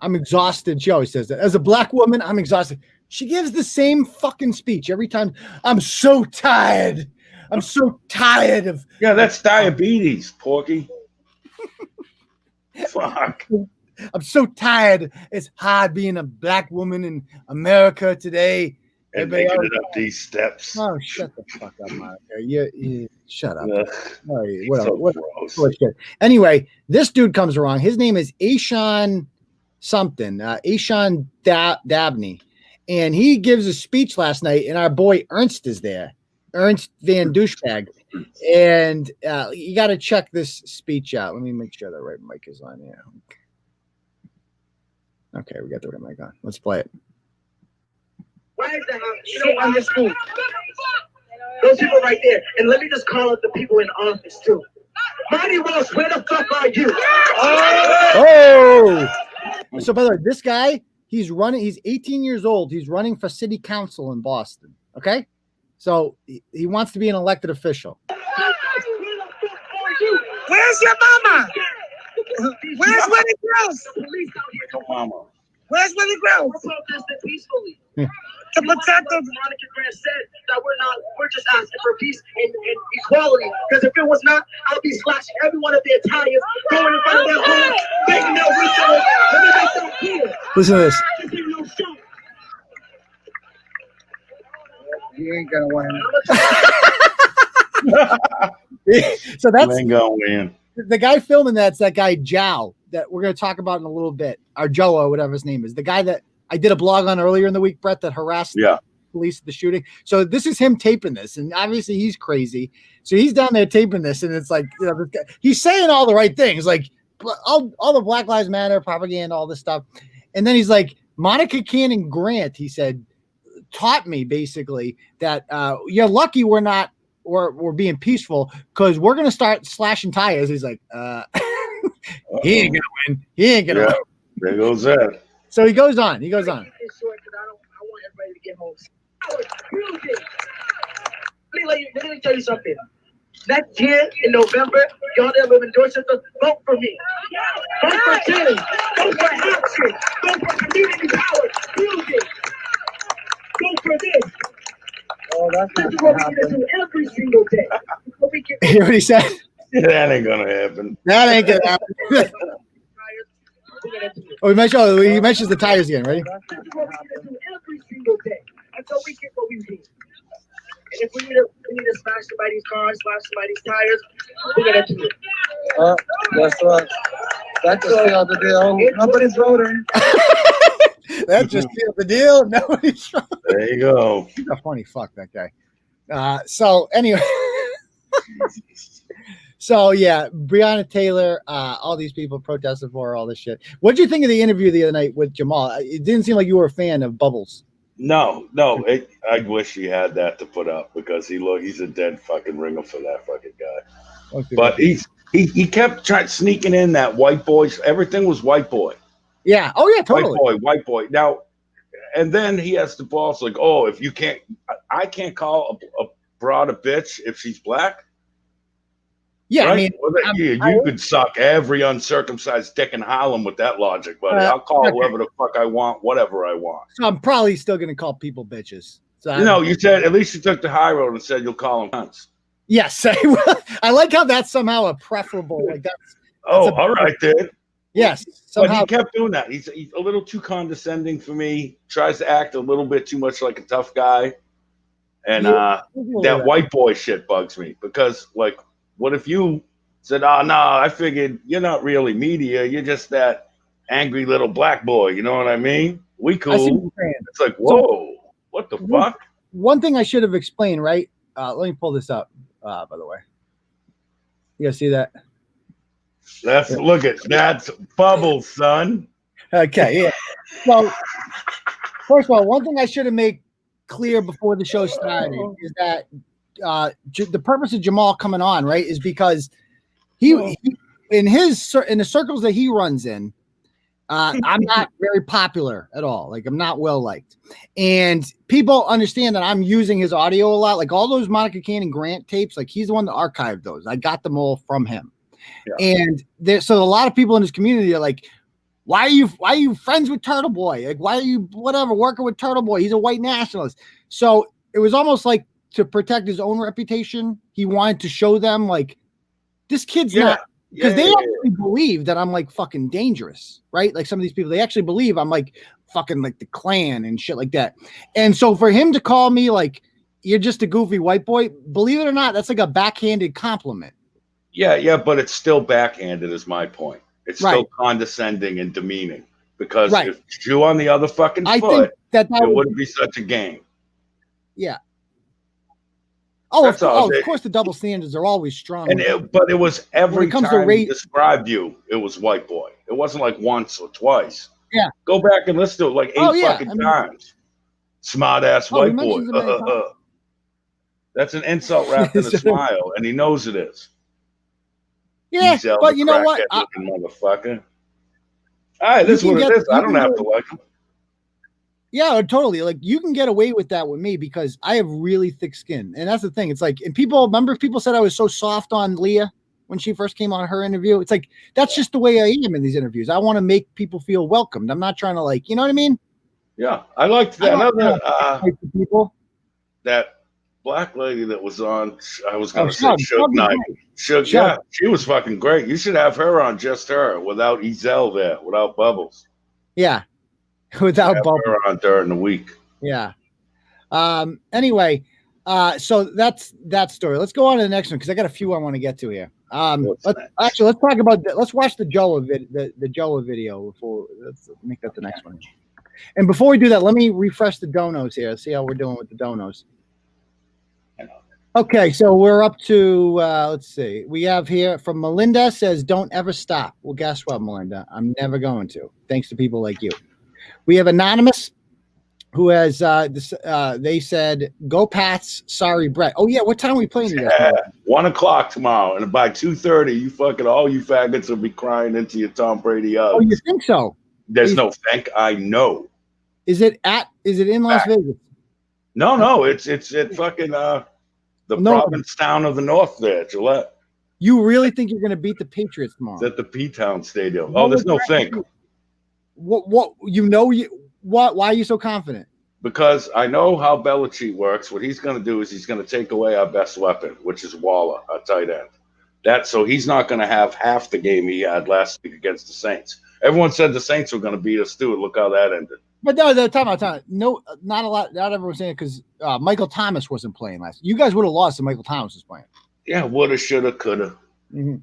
I'm exhausted. She always says that. As a black woman, I'm exhausted. She gives the same fucking speech every time. I'm so tired. I'm so tired of. Yeah, that's diabetes, Porky. Fuck. I'm so tired. It's hard being a black woman in America today. And making it up these steps. Oh, shut the fuck up, Monica. You shut up. All right, So anyway, this dude comes along. His name is Aidan something. Aidan Dabney. And he gives a speech last night, and our boy Ernst is there. Ernst Van Douchebag. And you got to check this speech out. Let me make sure the right mic is on here. Okay, we got the right mic on. Let's play it. Why is that shit on this school? Those people right there. And let me just call out the people in the office, too. Marty Walsh, where the fuck are you? Oh! So, by the way, this guy, he's 18 years old. He's running for city council in Boston. Okay? So, he wants to be an elected official. Where's your mama? Where's Willie Gross? Where's Willie Gross? We're protesting peacefully. To protect them. Monica Grant said that we're just asking for peace and equality. Because if it was not, I'll be slashing every one of their tires, going in front of their home, making their rituals, and then they don't care. Listen to this. He ain't gonna win. So that's ain't gonna win. The guy filming that's that guy Jow that we're going to talk about in a little bit, or Joe or whatever his name is, the guy that I did a blog on earlier in the week, Brett, that harassed the police at the shooting. So this is him taping this, and obviously he's crazy. So he's down there taping this, and it's like, he's saying all the right things, like all the Black Lives Matter propaganda, all this stuff. And then he's like, Monica Cannon Grant, he said, taught me basically that you're lucky we're being peaceful because we're going to start slashing tires. He's like, he ain't gonna win. He ain't gonna win. There goes that. So he goes on. I want everybody to get home. Let me tell you something. Next year in November, y'all that live in Dorchester, vote for me. Vote for change. Vote for action. Vote for community power. Music. Vote for this. Oh, that's not what we're gonna do every single day. You hear what he said? That ain't gonna happen. That ain't gonna happen. He mentions the tires again. Ready? Every single day until we get what we need. And if we need to smash somebody's cars, slash somebody's tires, we're gonna do it. That's right. That's just the other deal. Nobody's voting. That just sealed the deal. Nobody's voting. There you go. He's a funny fuck, that guy. So anyway. So yeah, Breonna Taylor, all these people protested for her, all this shit. What did you think of the interview the other night with Jamal? It didn't seem like you were a fan of Bubbles. No. I wish he had that to put up because he's a dead fucking ringer for that fucking guy. Okay. But he kept sneaking in that white boy. Everything was white boy. Yeah. Oh yeah, totally. White boy. Now, and then he has the balls like, oh, if you can't, I can't call a broad a bitch if she's black. Yeah, right? I mean, Well, you could suck every uncircumcised dick in Harlem with that logic, buddy. I'll call okay. whoever the fuck I want, whatever I want. So I'm probably still going to call people bitches. So You said at least you took the high road and said you'll call them cunts. Yes, I will. I like how that's somehow a preferable. Like that's all right, then. Yes, somehow. But he kept doing that. He's a little too condescending for me. Tries to act a little bit too much like a tough guy, and that white boy shit bugs me because, like, what if you said, "Oh no, I figured you're not really media. You're just that angry little black boy." You know what I mean? We cool. It's like, whoa, so, what the fuck? One thing I should have explained, right? Let me pull this up. By the way, you guys see that? Look at that's Bubbles, son. Okay, yeah. So, first of all, one thing I should have made clear before the show started is that the purpose of Jamal coming on, right, is because he in the circles that he runs in, I'm not very popular at all. Like, I'm not well liked, and people understand that I'm using his audio a lot. Like all those Monica Cannon Grant tapes, like he's the one that archived those. I got them all from him. Yeah. And so a lot of people in his community are like, why are you friends with Turtle Boy? Like, why are you working with Turtle Boy? He's a white nationalist. So it was almost like to protect his own reputation. He wanted to show them like this kid's not, because they actually believe that I'm like fucking dangerous, right? Like some of these people, they actually believe I'm like fucking like the Klan and shit like that. And so for him to call me like, you're just a goofy white boy, believe it or not, that's like a backhanded compliment. Yeah, but it's still backhanded is my point. It's still condescending and demeaning because if you on the other fucking foot, it wouldn't be such a game. Yeah. Of course, the double standards are always strong. But it was every time he described you, it was white boy. It wasn't like once or twice. Yeah. Go back and listen to it like 8 fucking times. Smart ass white boy. That's an insult wrapped in a smile, and he knows it is. Yeah, but you know what? Motherfucker. All right, this is what it is. I don't have to like him. Yeah, totally. Like you can get away with that with me because I have really thick skin. And that's the thing. It's like, and people said I was so soft on Leah when she first came on her interview. It's like, that's just the way I am in these interviews. I want to make people feel welcomed. I'm not trying to like, you know what I mean? Yeah. I liked that people. That black lady that was on, I was going to say Suge Knight. Yeah, she was fucking great. You should have her on, just her, without Ezel there, without Bubbles. Yeah. Without Bubbles on during the week. Yeah. Anyway, so that's that story. Let's go on to the next one because I got a few I want to get to here. Let's talk about let's watch the Joa video before let's make that the next one. And before we do that, let me refresh the donos here. See how we're doing with the donos. Okay, so we're up to let's see. We have here from Melinda says, "Don't ever stop." Well, guess what, Melinda? I'm never going to. Thanks to people like you. We have Anonymous, who has they said, "Go Pats, sorry Bret." Oh yeah, what time are we playing today? 1 o'clock tomorrow, and by 2:30, all you faggots will be crying into your Tom Brady hugs. Oh, you think so? There's no think. I know. Is it in Las Vegas? No, it's at fucking the Provincetown of the North there, Gillette. You really think you're going to beat the Patriots tomorrow? It's at the P-Town Stadium. There's no think. What why are you so confident? Because I know how Belichick works. What he's going to do is he's going to take away our best weapon, which is Waller, our tight end. So he's not going to have half the game he had last week against the Saints. Everyone said the Saints were going to beat us too. Look how that ended. But time out. No, not a lot. Not everyone saying it because Michael Thomas wasn't playing last. You guys would have lost if Michael Thomas was playing. Yeah, woulda, shoulda, coulda. Mm-hmm.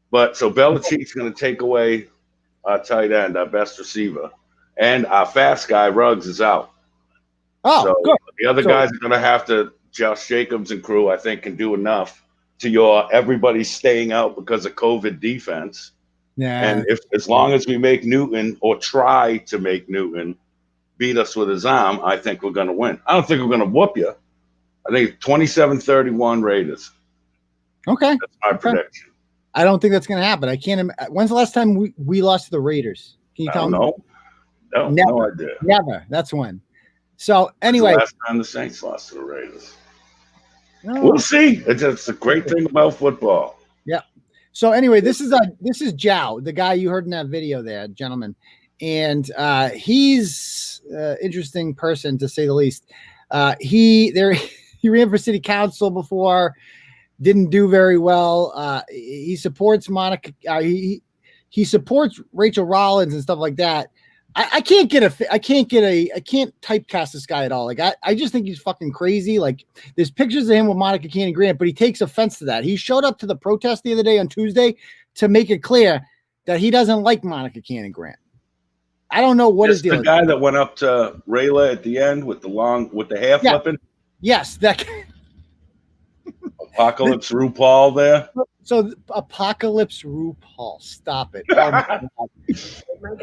But so Belichick's going to take away our tight end, our best receiver, and our fast guy Ruggs is out. Oh, so good. The other guys are going to have to. Josh Jacobs and crew, I think, can do enough to your everybody's staying out because of COVID defense. Yeah. And as long as we make Newton or try to make Newton beat us with his arm, I think we're going to win. I don't think we're going to whoop you. I think 27-31 Raiders. Okay. That's my prediction. I don't think that's going to happen. I can't. When's the last time we lost to the Raiders? Can you tell me? No, never. No idea. Never. That's when. So anyway. That's the last time the Saints lost to the Raiders. No. We'll see. It's a great thing about football. So anyway, this is Zhao, the guy you heard in that video there, gentlemen. And he's an interesting person to say the least. He ran for city council before, didn't do very well. He supports Monica. He supports Rachel Rollins and stuff like that. I can't typecast this guy at all. Like I just think he's fucking crazy. Like there's pictures of him with Monica Kearney Grant, but he takes offense to that. He showed up to the protest the other day on Tuesday to make it clear that he doesn't like Monica Kearney Grant. I don't know what his deal is. The guy that went up to Rayla at the end with the hair flipping. Yes, that Apocalypse RuPaul there. So Apocalypse RuPaul, stop it.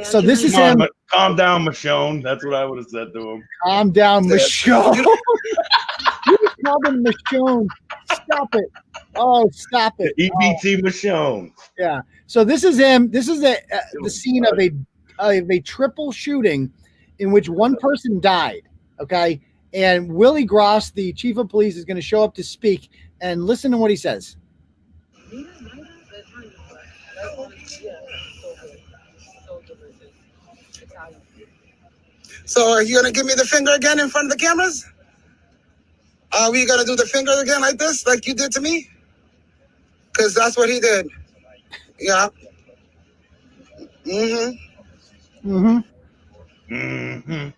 So this is him. Calm down, Michonne. That's what I would have said to him. Calm down, Michonne. You called him Michonne. Stop it. Oh, stop it. EBT Michonne. Yeah. So this is him. This is the scene of a triple shooting in which one person died. Okay. And Willie Gross, the chief of police, is going to show up to speak, and listen to what he says. So are you going to give me the finger again in front of the cameras? Are we going to do the finger again like this, like you did to me? Because that's what he did. Yeah. Mm-hmm. Mm-hmm. Mm-hmm.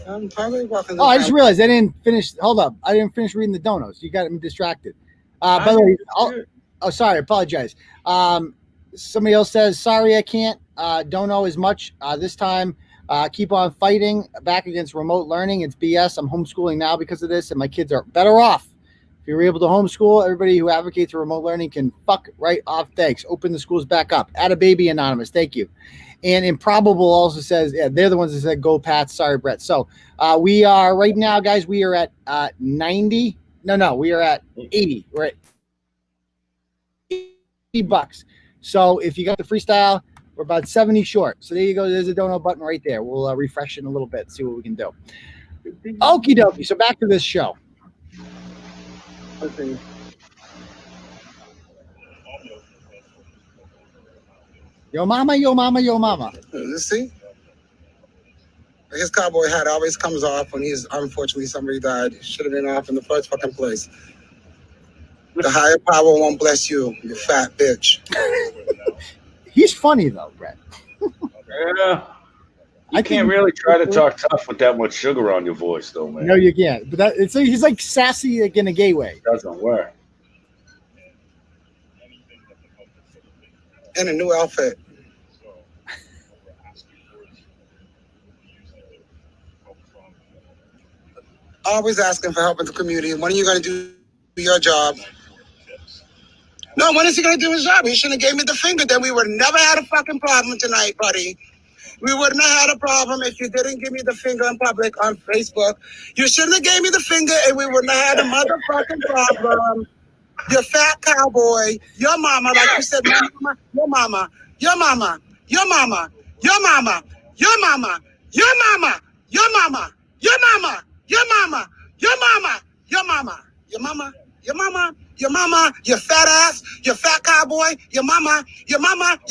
I'm probably walking. Oh, I just realized I didn't finish. Hold up. I didn't finish reading the donos. You got me distracted. By the way, sorry. I apologize. Somebody else says, sorry, I can't. Don't know as much this time. Keep on fighting back against remote learning. It's BS. I'm homeschooling now because of this, and my kids are better off. If you're able to homeschool, everybody who advocates for remote learning can fuck right off. Thanks. Open the schools back up. Add a baby anonymous. Thank you. And Improbable also says, yeah, they're the ones that said go Pats. Sorry, Brett. So we are right now, guys, we are at 90. No, we are at 80. We're at $80. So if you got the freestyle, we're about 70 short. So there you go. There's a dono button right there. We'll refresh it in a little bit, see what we can do. Okie dokie. So back to this show. Okay. Yo mama, yo mama, yo mama. Let's see. His cowboy hat always comes off when unfortunately somebody died. Should have been off in the first fucking place. The higher power won't bless you, you fat bitch. He's funny though, Brett. Yeah. I can't really try to talk tough with that much sugar on your voice, though, man. No, you can't. But he's like sassy, like in a gay way. It doesn't work. In a new outfit. Always asking for help in the community. When are you going to do your job? No, when is he going to do his job? He shouldn't have gave me the finger. Then we would have never had a fucking problem tonight, buddy. We wouldn't have had a problem if you didn't give me the finger in public on Facebook. You shouldn't have gave me the finger and we wouldn't have had a motherfucking problem. You fat cowboy. Your mama, like you said, mama, your mama, your mama, your mama, your mama, your mama, your mama, your mama, your mama, your mama, your mama, your mama, your mama, your mama, your mama, you fat ass, you fat cowboy, your mama, you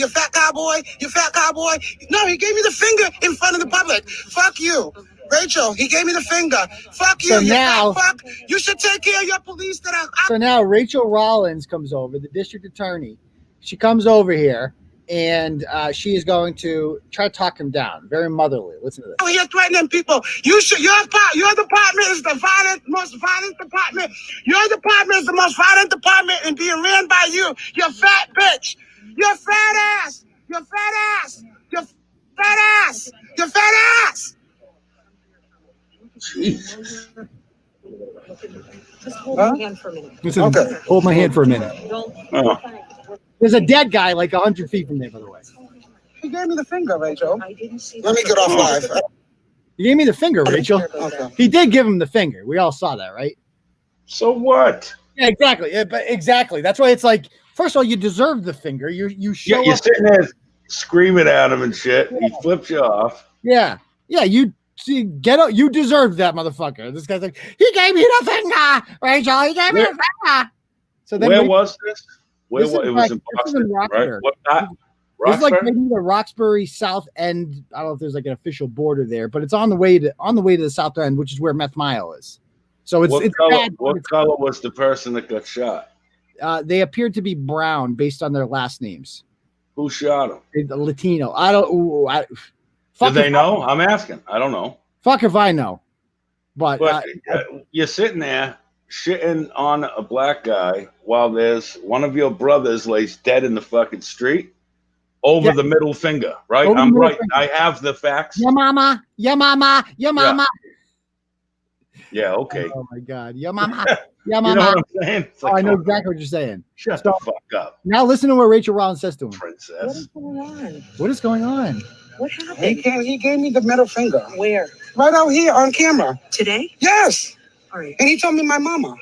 fat cowboy, you fat cowboy. No, he gave me the finger in front of the public. Fuck you. Rachel, he gave me the finger. Fuck you. So now, fuck. You should take care of your police that are. So now Rachel Rollins comes over, the district attorney. She comes over here and she is going to try to talk him down. Very motherly. Listen to this. Oh, you're threatening people. Your department is the most violent department. Your department is the most violent department and being ran by you. You fat bitch. You fat ass. You fat ass. You fat ass. You fat ass. Just hold my hand for a minute. Listen, okay. Hold my hand for a minute. Oh. There's a dead guy like 100 feet from there, by the way. He gave me the finger, Rachel. I didn't see. Let me get off live. You gave me the finger, Rachel. Okay. He did give him the finger. We all saw that, right? So what? Yeah, exactly. Yeah, but exactly. That's why it's like, first of all, you deserve the finger. You show Yeah, you're up. sitting there screaming at him and shit. He flips you off. Yeah. You get out. You deserve that, motherfucker. This guy's like, he gave me the finger, Rachel. He gave me the finger. So then Where was this? Where this was is it? like- Was in this is in Boston, right? Roxbury. What? It's like Roxbury? maybe the Roxbury South End. I don't know if there's like an official border there, but it's on the way to the South End, which is where Meth Mile is. So it's bad. What color was the person that got shot? They appeared to be brown based on their last names. Who shot him? Latino. I don't. Do they know? I'm asking. I don't know. Fuck if I know. But You're sitting there shitting on a black guy while there's one of your brothers lays dead in the fucking street over the middle finger, right? I'm right. Finger. I have the facts. Yeah, mama. Yeah, mama. Yeah, mama. Yeah, okay. Oh, my God. Yeah, mama. Yeah, mama. You know what I'm saying? Like, I know exactly what you're saying. Shut the fuck up. Now listen to what Rachel Rollins says to him. Princess. What is going on? What happened? He gave me the middle finger. Where? Right out here on camera. Today? Yes. All right. And he told me my mama.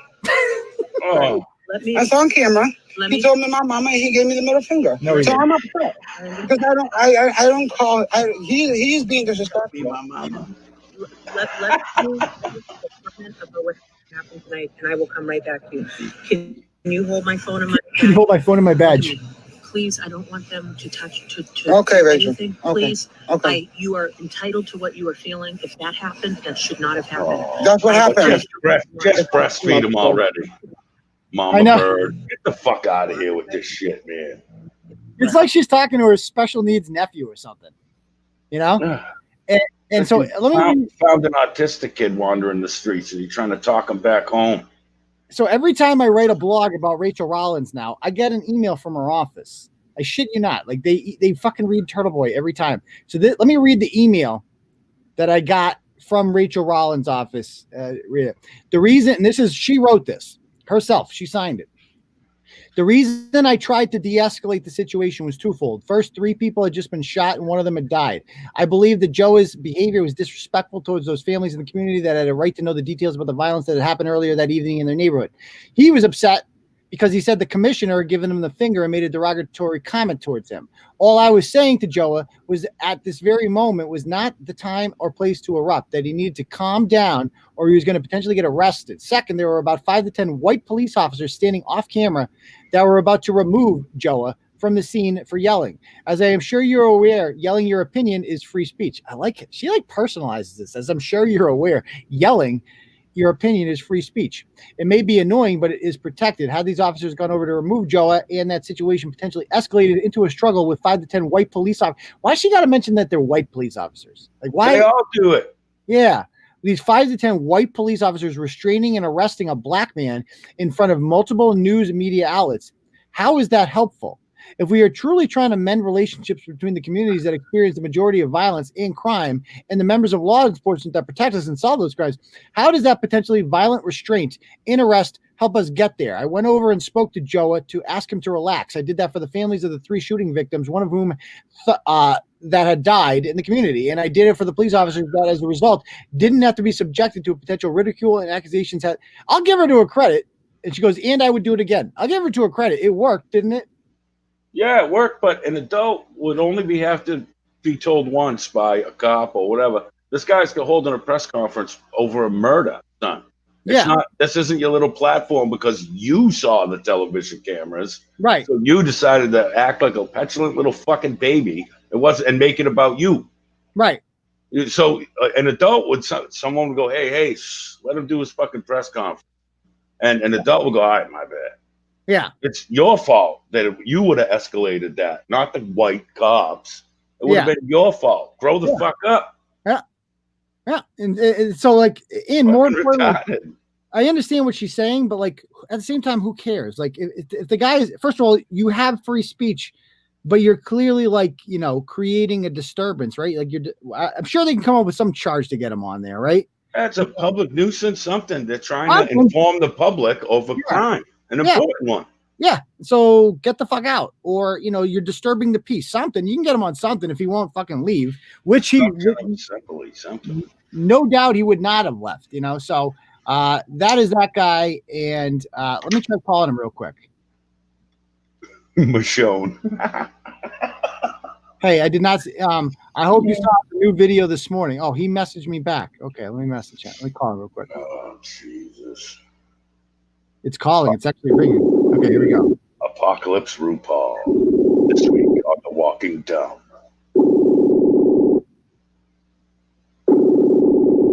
Oh. Let me. That's on camera. Let He me. told me my mama and he gave me the middle finger. No, he so didn't. I'm upset. Because I don't call he's being disrespectful. Let me comment about what happened tonight, and I will come right back to you. Can you hold my phone in my? Can you hold my phone in my badge? Please, I don't want them to touch to Okay, Rachel. anything. Okay. Please, Okay. you are entitled to what you are feeling. If that happened, that should not have happened. That's what happened. Just breastfeed him already. Mama I know. bird. Get the fuck out of here with this shit, man. It's like she's talking to her special needs nephew or something. You know? And so let me found an autistic kid wandering the streets and you're trying to talk him back home. So every time I write a blog about Rachel Rollins now, I get an email from her office. I shit you not. Like they fucking read Turtle Boy every time. So let me read the email that I got from Rachel Rollins' office. Read it. The reason, and she wrote this herself. She signed it. The reason I tried to de-escalate the situation was twofold. First, 3 people had just been shot and one of them had died. I believe that Joe's behavior was disrespectful towards those families in the community that had a right to know the details about the violence that had happened earlier that evening in their neighborhood. He was upset because he said the commissioner had given him the finger and made a derogatory comment towards him. All I was saying to Joe was at this very moment was not the time or place to erupt, that he needed to calm down or he was going to potentially get arrested. Second, there were about 5 to 10 white police officers standing off camera that were about to remove Joe from the scene for yelling. As I am sure you're aware, yelling your opinion is free speech. I like it. She personalizes this. As I'm sure you're aware, yelling your opinion is free speech. It may be annoying, but it is protected. Had these officers gone over to remove Joa and that situation potentially escalated into a struggle with 5 to 10 white police officers. Why she got to mention that they're white police officers? Like why? They all do it. Yeah. These 5 to 10 white police officers restraining and arresting a black man in front of multiple news and media outlets. How is that helpful? If we are truly trying to mend relationships between the communities that experience the majority of violence and crime and the members of law enforcement that protect us and solve those crimes, how does that potentially violent restraint in arrest help us get there? I went over and spoke to Joa to ask him to relax. I did that for the families of the 3 shooting victims, one of whom that had died in the community. And I did it for the police officers that, as a result, didn't have to be subjected to a potential ridicule and accusations. I'll give her to her credit. And she goes, and I would do it again. I'll give her to her credit. It worked, didn't it? Yeah, it worked, but an adult would only have to be told once by a cop or whatever. This guy's holding a press conference over a murder, son. This isn't your little platform because you saw the television cameras. Right. So you decided to act like a petulant little fucking baby. And make it about you. Right. So an adult would, someone would go, hey, let him do his fucking press conference. And an adult would go, all right, my bad. Yeah. It's your fault that you would have escalated that, not the white cops. It would have been your fault. Grow the fuck up. Yeah. Yeah. And so, like, more importantly, I understand what she's saying, but, like, at the same time, who cares? Like, if the guy is, first of all, you have free speech, but you're clearly, like, creating a disturbance, right? Like, I'm sure they can come up with some charge to get him on there, right? That's a public nuisance, something. They're trying to inform the public of a crime, an important one. Yeah. So get the fuck out. Or, you're disturbing the peace. Something. You can get him on something if he won't fucking leave, which he Simply. no doubt he would not have left, So That is that guy. And let me try calling him real quick. Michonne. Hey, I did not. I hope you saw the new video this morning. Oh, he messaged me back. Okay, let me message him. Let me call him real quick. Oh, Jesus. It's calling. It's actually ringing. Okay, here we go. Apocalypse RuPaul this week on The Walking Down.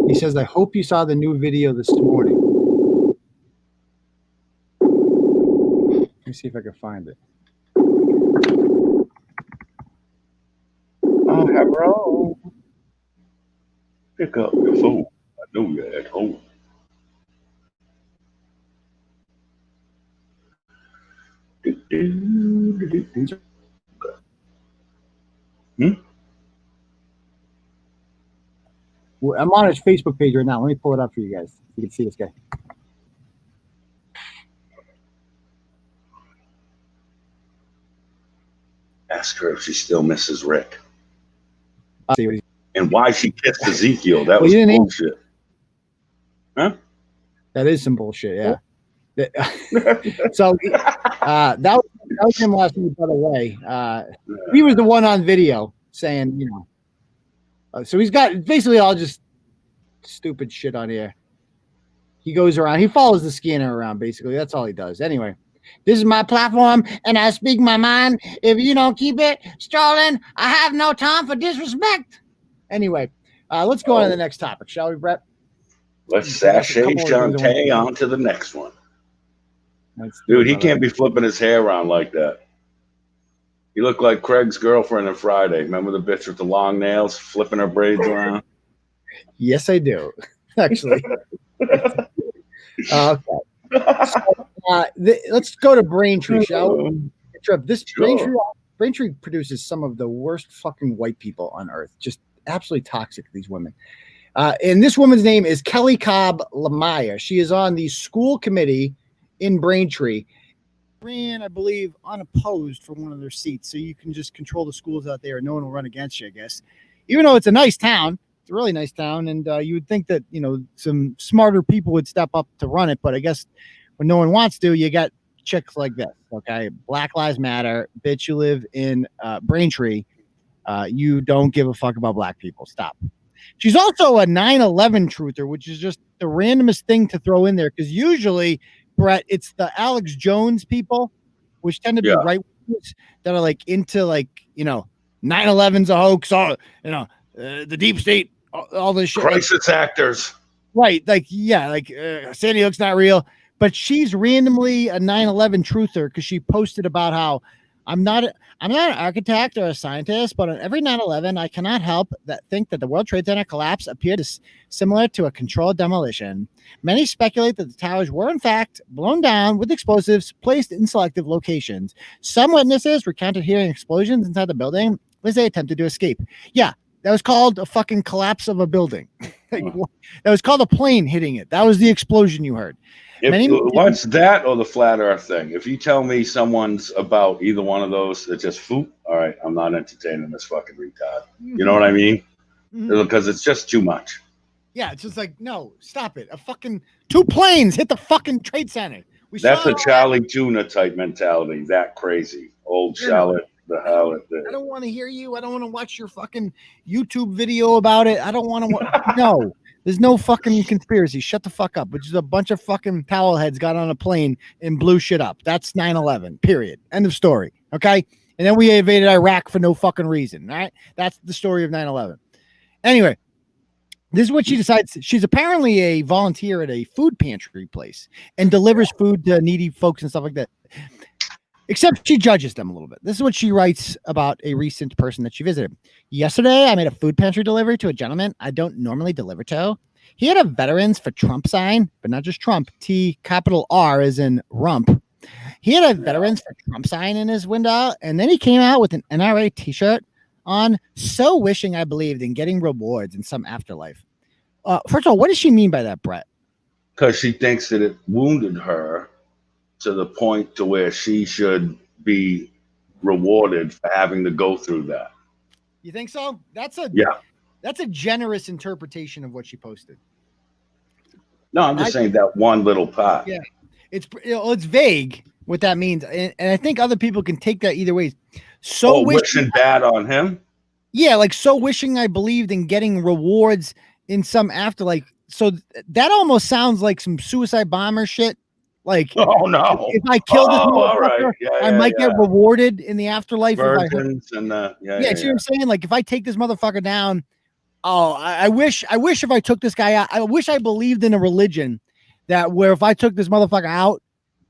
He says, I hope you saw the new video this morning. Let me see if I can find it. Oh, hello. Pick up your phone. I know you're at home. Well, I'm on his Facebook page right now. Let me pull it up for you guys. You can see this guy. Ask her if she still misses Rick. I'll see what And why she kissed Ezekiel. That was you didn't bullshit. Huh? that is some bullshit, yeah. So that was him last week, by the way. He was the one on video saying, you know, so he's got basically all just stupid shit on here. He goes around, he follows the scanner around, basically. That's all he does. Anyway, this is my platform, and I speak my mind. If you don't keep it strolling, I have no time for disrespect. Anyway, let's go on to the next topic, shall we, Brett? Let's sashay Shantae on to the next one. Dude, he can't be flipping his hair around like that. He looked like Craig's girlfriend on Friday. Remember the bitch with the long nails flipping her braids around? Yes, I do. Actually. Okay. So, let's go to Braintree, shall we? This Braintree produces some of the worst fucking white people on earth. Just absolutely toxic, these women. And this woman's name is Kelly Cobb Lamaya. She is on the school committee in Braintree. Ran, I believe, unopposed for one of their seats. So you can just control the schools out there and no one will run against you, I guess. Even though it's a nice town. It's a really nice town. And you would think that, you know, some smarter people would step up to run it. But I guess when no one wants to, you got chicks like this. Okay. Black Lives Matter. Bitch, you live in Braintree. You don't give a fuck about black people. Stop. She's also a 9/11 truther, which is just the randomest thing to throw in there. Because usually, Brett, it's the Alex Jones people, which tend to be right wingers that are like into like, you know, 9/11's a hoax, all, you know, the deep state, all this shit. Crisis actors. Right. Like, yeah, like Sandy Hook's not real. But she's randomly a 9/11 truther because she posted about how I'm not an architect or a scientist, but on every 9/11, I cannot help that think that the World Trade Center collapse appeared similar to a controlled demolition. Many speculate that the towers were in fact blown down with explosives placed in selective locations. Some witnesses recounted hearing explosions inside the building as they attempted to escape. Yeah, that was called a fucking collapse of a building. That was called a plane hitting it. That was the explosion you heard. What's that or the flat earth thing? If you tell me someone's about either one of those, it's just food. All right, I'm not entertaining this fucking retard. You know what I mean? Because it's just too much. Yeah, it's just like, no, stop it. A fucking 2 planes hit the fucking Trade Center. That's a Charlie Tuna type mentality. That crazy. Old Charlotte. The hell it did. I don't want to hear you. I don't want to watch your fucking YouTube video about it. I don't want to no. There's no fucking conspiracy. Shut the fuck up. Which is a bunch of fucking towel heads got on a plane and blew shit up. That's 9/11. Period. End of story. Okay. And then we invaded Iraq for no fucking reason. All right. That's the story of 9/11. Anyway, this is what she decides. She's apparently a volunteer at a food pantry place and delivers food to needy folks and stuff like that. Except she judges them a little bit. This is what she writes about a recent person that she visited. Yesterday, I made a food pantry delivery to a gentleman I don't normally deliver to. He had a Veterans for Trump sign, but not just Trump. T capital R as in rump. He had a Veterans for Trump sign in his window, and then he came out with an NRA t-shirt on, so wishing I believed in getting rewards in some afterlife. First of all, what does she mean by that, Brett? Because she thinks that it wounded her to the point to where she should be rewarded for having to go through that. You think so? That's a yeah. That's a generous interpretation of what she posted. No, I'm just saying that one little part. Yeah. It's vague what that means, and I think other people can take that either way. So wishing bad on him. Yeah, like so wishing I believed in getting rewards in some afterlife. So that almost sounds like some suicide bomber shit. Like, oh no, if I kill this motherfucker, I might get rewarded in the afterlife. Virgins and see what I'm saying? Like, if I take this motherfucker down, I wish if I took this guy out, I wish I believed in a religion that where if I took this motherfucker out,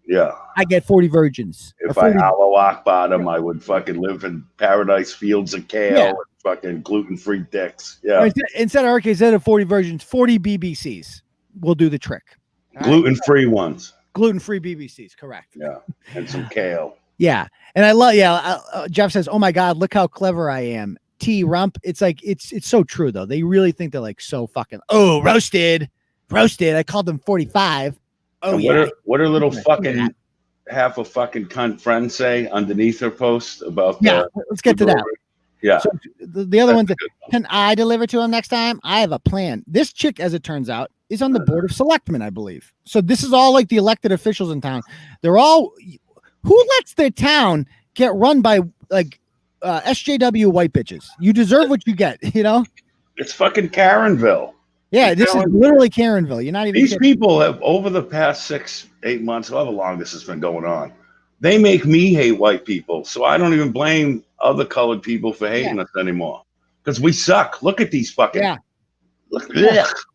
I get 40 virgins. If I hollow Akbar him, I would fucking live in paradise fields of kale and fucking gluten-free dicks. Yeah. Instead of 40 virgins, 40 BBCs will do the trick. Gluten-free ones. Gluten-free BBCs, correct. Yeah, and some kale. Yeah, and I love. Jeff says, "Oh my God, look how clever I am." Rump. It's like it's so true though. They really think they're like so fucking. Oh, roasted. I called them 45. Oh, and what are little fucking half a fucking cunt friends say underneath her post about? Let's get to that. Yeah. So the other one, can I deliver to him next time? I have a plan. This chick, as it turns out, is on the board of selectmen, I believe. So this is all like the elected officials in town. They're all who lets their town get run by like SJW white bitches. You deserve what you get, you know? It's fucking Karenville. Yeah, this is literally Karenville. You're not even these people have over the past 6-8 months, however long this has been going on, they make me hate white people. So I don't even blame other colored people for hating us anymore. Because we suck. Look at these fucking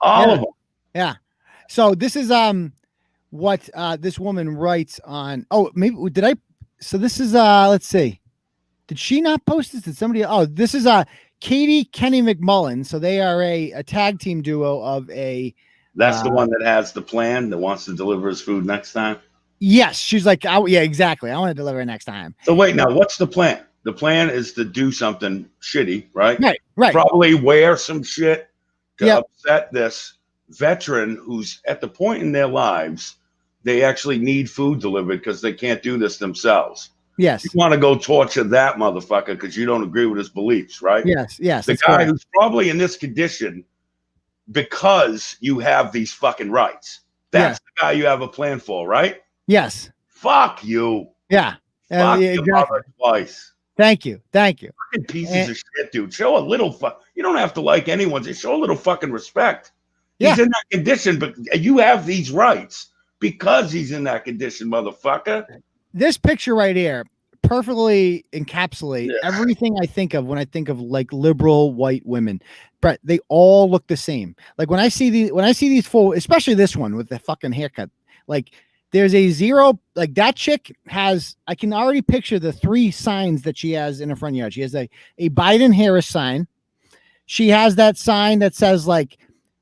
all of them. Yeah. So this is what this woman writes on. Oh, maybe did I? So this is let's see. Did she not post this? Did somebody? Oh, this is Katie Kenny McMullen. So they are a tag team duo of a. That's the one that has the plan that wants to deliver his food next time. Yes, she's like, yeah, exactly. I want to deliver it next time. So wait, now what's the plan? The plan is to do something shitty, right? Right. Probably wear some shit to upset this veteran who's at the point in their lives they actually need food delivered because they can't do this themselves. Yes. You want to go torture that motherfucker because you don't agree with his beliefs, right? Yes. The guy who's probably in this condition because you have these fucking rights. That's the guy you have a plan for, right? Yes. Fuck you. Yeah. Fuck your mother twice. Thank you. Fucking pieces of shit, dude. Show a little you don't have to like anyone. Just show a little fucking respect. He's in that condition, but you have these rights because he's in that condition, motherfucker. This picture right here perfectly encapsulates everything I think of when I think of like liberal white women. Brett, they all look the same. Like when I see these four, especially this one with the fucking haircut, like there's a zero, like that chick has, I can already picture the 3 signs that she has in her front yard. She has a Biden Harris sign. She has that sign that says like,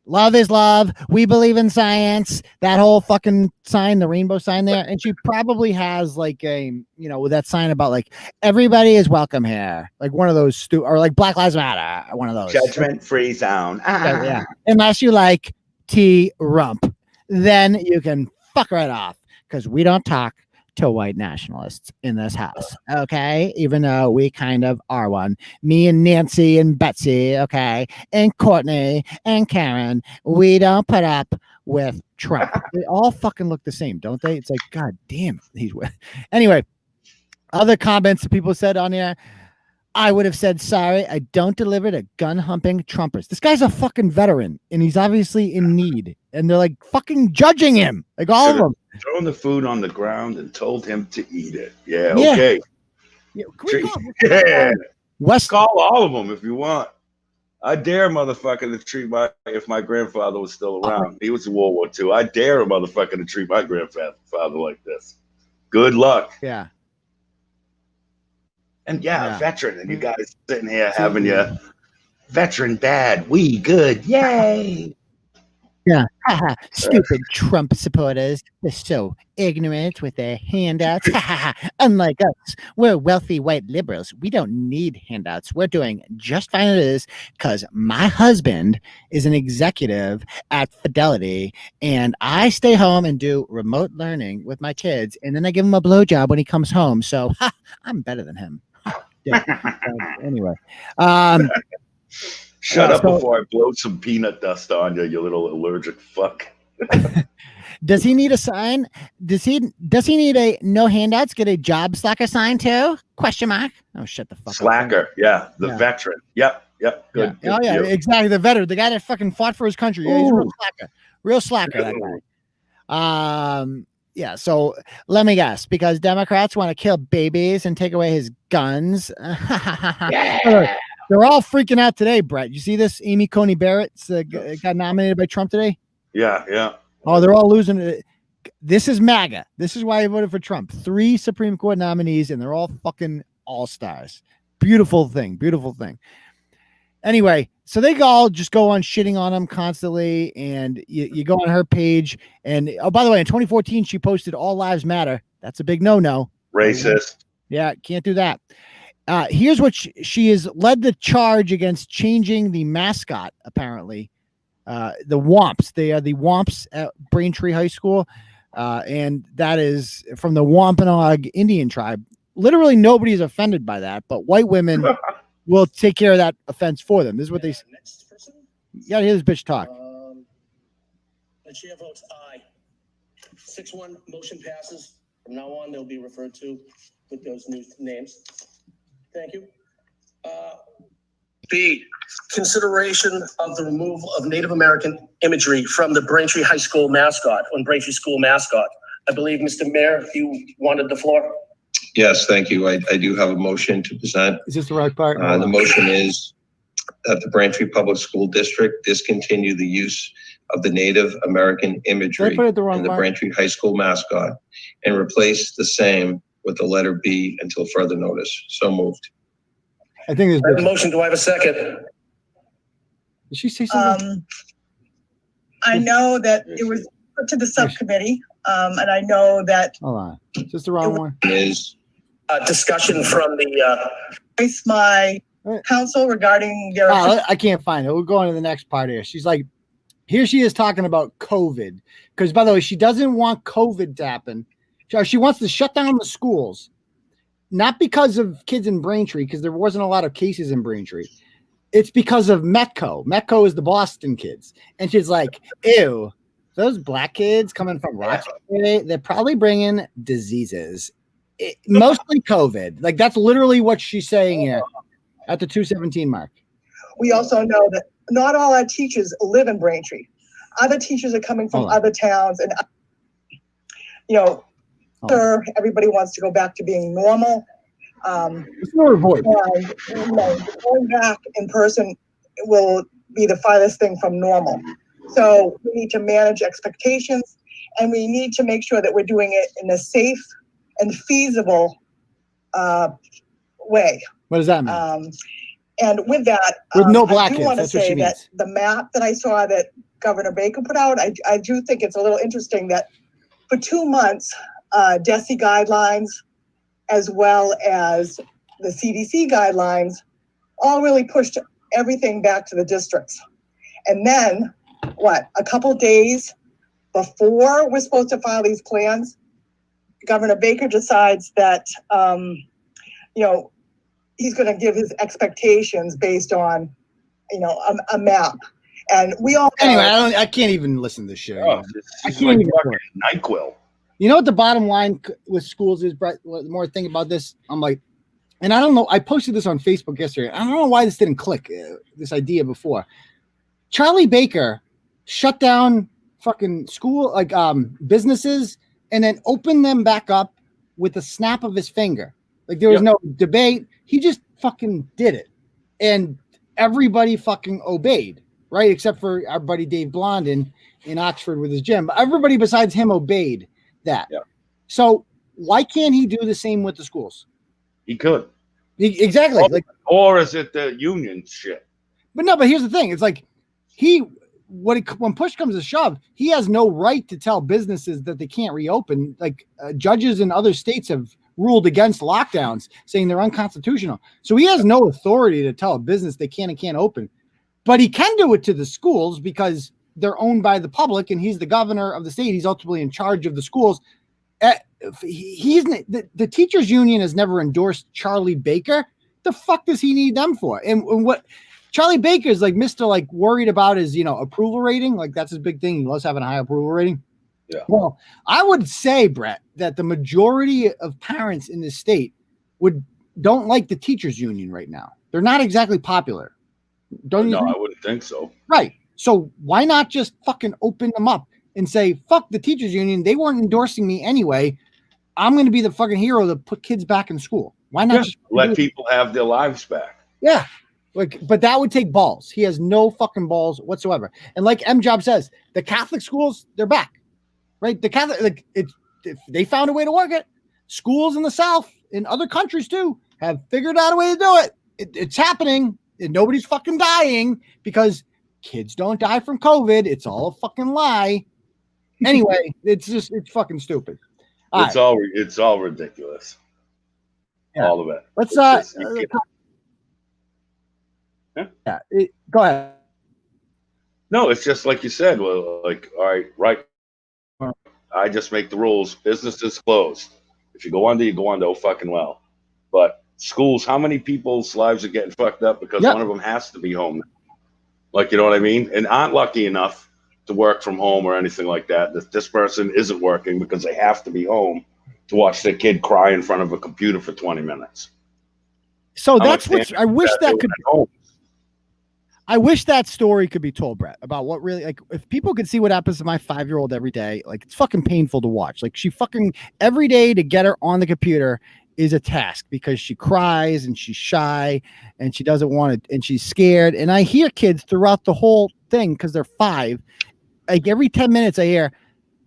love is love. We believe in science. That whole fucking sign, the rainbow sign there. And she probably has like with that sign about like everybody is welcome here. Like one of those or like Black Lives Matter. One of those. Judgment-free zone. Yeah. Unless you like Rump, then you can fuck right off because we don't talk to white nationalists in this house. Okay. Even though we kind of are one. Me and Nancy and Betsy. Okay. And Courtney and Karen. We don't put up with Trump. They all fucking look the same, don't they? It's like, God damn. Anyway, other comments people said on here. I would have said, sorry, I don't deliver to gun-humping Trumpers. This guy's a fucking veteran, and he's obviously in need. And they're like fucking judging him. Like all of them. Thrown the food on the ground and told him to eat it. Yeah, okay. Call all of them if you want. I dare a motherfucker to treat if my grandfather was still around. He was in World War II. I dare a motherfucker to treat my grandfather like this. Good luck. Yeah. And veteran, and you guys sitting here having your veteran bad, we good, yay! Yeah, stupid Trump supporters. They're so ignorant with their handouts. Unlike us, we're wealthy white liberals. We don't need handouts. We're doing just fine as it is because my husband is an executive at Fidelity, and I stay home and do remote learning with my kids, and then I give him a blowjob when he comes home. So I'm better than him. Anyway, shut up before I blow some peanut dust on you, you little allergic fuck. Does he need a sign? Does he need a no handouts, get a job slacker sign too? Question mark. Oh, shut the fuck up. Slacker. Yeah. The Yeah. veteran. Yep. Good. Yeah. Oh, yeah, view. exactly. The veteran, the guy that fucking fought for his country. Yeah, he's a real slacker. Real slacker, that guy. Yeah, so let me guess, because Democrats want to kill babies and take away his guns. Yeah. They're all freaking out today, Brett. You see this? Amy Coney Barrett got nominated by Trump today. Yeah. Oh, they're all losing it. This is MAGA. This is why I voted for Trump. 3 Supreme Court nominees, and they're all fucking all-stars. Beautiful thing. Anyway, so they all just go on shitting on him constantly, and you go on her page, and oh, by the way, in 2014, she posted All Lives Matter. That's a big no-no. Racist. Yeah, can't do that. Here's what she has led the charge against changing the mascot, apparently. The Womps. They are the Womps at Braintree High School, and that is from the Wampanoag Indian tribe. Literally nobody is offended by that, but white women will take care of that offense for them. This is what they. Next person. You gotta hear this bitch talk. The chair votes aye. 6-1 motion passes. From now on, they'll be referred to with those new names. Thank you. B, consideration of the removal of Native American imagery from the Braintree High School mascot, on Braintree School mascot. I believe, Mr. Mayor, you wanted the floor. Yes, thank you. I do have a motion to present. Is this the right part? The motion is that the Braintree Public School District discontinue the use of the Native American imagery put it the wrong in the part? Braintree High School mascot and replace the same with the letter B until further notice. So moved. I think I have a there's. motion. Do I have a second? Did she say something? I know that it was put to the subcommittee, and I know that Hold on. Is this the wrong one? Is Discussion from the, it's my counsel regarding their. Oh, I can't find it. We'll go on to the next part here. She's like, here she is talking about COVID. Because, by the way, she doesn't want COVID to happen. She wants to shut down the schools. Not because of kids in Braintree, because there wasn't a lot of cases in Braintree. It's because of Metco. Metco is the Boston kids. And she's like, ew, those black kids coming from Rochester, they're probably bringing diseases. Mostly COVID. Like, that's literally what she's saying here at the 217 mark. We also know that not all our teachers live in Braintree. Other teachers are coming from other towns, and sure, everybody wants to go back to being normal. It's no voice. And, going back in person will be the farthest thing from normal. So we need to manage expectations, and we need to make sure that we're doing it in a safe and feasible way. What does that mean? And with that, With no black I do kids, want to that's what she say that means. the map that I saw that Governor Baker put out, I do think it's a little interesting that for 2 months, DESI guidelines, as well as the CDC guidelines, all really pushed everything back to the districts. And then, a couple days before we're supposed to file these plans, Governor Baker decides that, he's going to give his expectations based on, a map. And we all Anyway, I can't even listen to this shit. Oh, I it's can't like even fucking NyQuil. You know what the bottom line with schools is, Brett? The more I think about this, I'm like, and I don't know, I posted this on Facebook yesterday. I don't know why this didn't click, this idea before. Charlie Baker shut down fucking school, businesses, and then opened them back up with the snap of his finger. Like, there was no debate. He just fucking did it. And everybody fucking obeyed, right? Except for our buddy Dave Blond in Oxford with his gym. But everybody besides him obeyed that. Yeah. So why can't he do the same with the schools? He could. Exactly. Or is it the union shit? But here's the thing. It's like when push comes to shove, he has no right to tell businesses that they can't reopen. Like, judges in other states have ruled against lockdowns, saying they're unconstitutional. So he has no authority to tell a business they can and can't open. But he can do it to the schools because they're owned by the public, and he's the governor of the state. He's ultimately in charge of the schools. The teachers union has never endorsed Charlie Baker. The fuck does he need them for? And what Charlie Baker's like Mr. like worried about his, approval rating. Like that's his big thing. He loves having a high approval rating. Yeah. Well, I would say, Brett, that the majority of parents in this state don't like the teachers union right now. They're not exactly popular. Don't you? No, think? I wouldn't think so. Right. So why not just fucking open them up and say, fuck the teachers union. They weren't endorsing me anyway. I'm going to be the fucking hero to put kids back in school. Why not just let people have their lives back? Yeah. But that would take balls. He has no fucking balls whatsoever. And like M Job says, the Catholic schools, they're back. Right? The Catholic, if they found a way to work it. Schools in the South, in other countries too, have figured out a way to do it. It's happening. And nobody's fucking dying because kids don't die from COVID. It's all a fucking lie. Anyway, it's fucking stupid. It's all ridiculous. Yeah. All of it. Let's go ahead. No, it's just like you said. Well, like, all right, right. I just make the rules. Business is closed. If you go under, you go under. Oh, fucking well. But schools, how many people's lives are getting fucked up because one of them has to be home? Like, you know what I mean? And aren't lucky enough to work from home or anything like that. This person isn't working because they have to be home to watch their kid cry in front of a computer for 20 minutes. So that's what I wish that could. I wish that story could be told, Brett, about what really, like, if people could see what happens to my 5-year-old every day, like, it's fucking painful to watch. Like, she fucking every day to get her on the computer is a task because she cries and she's shy and she doesn't want it and she's scared. And I hear kids throughout the whole thing because they're 5. Like every 10 minutes I hear,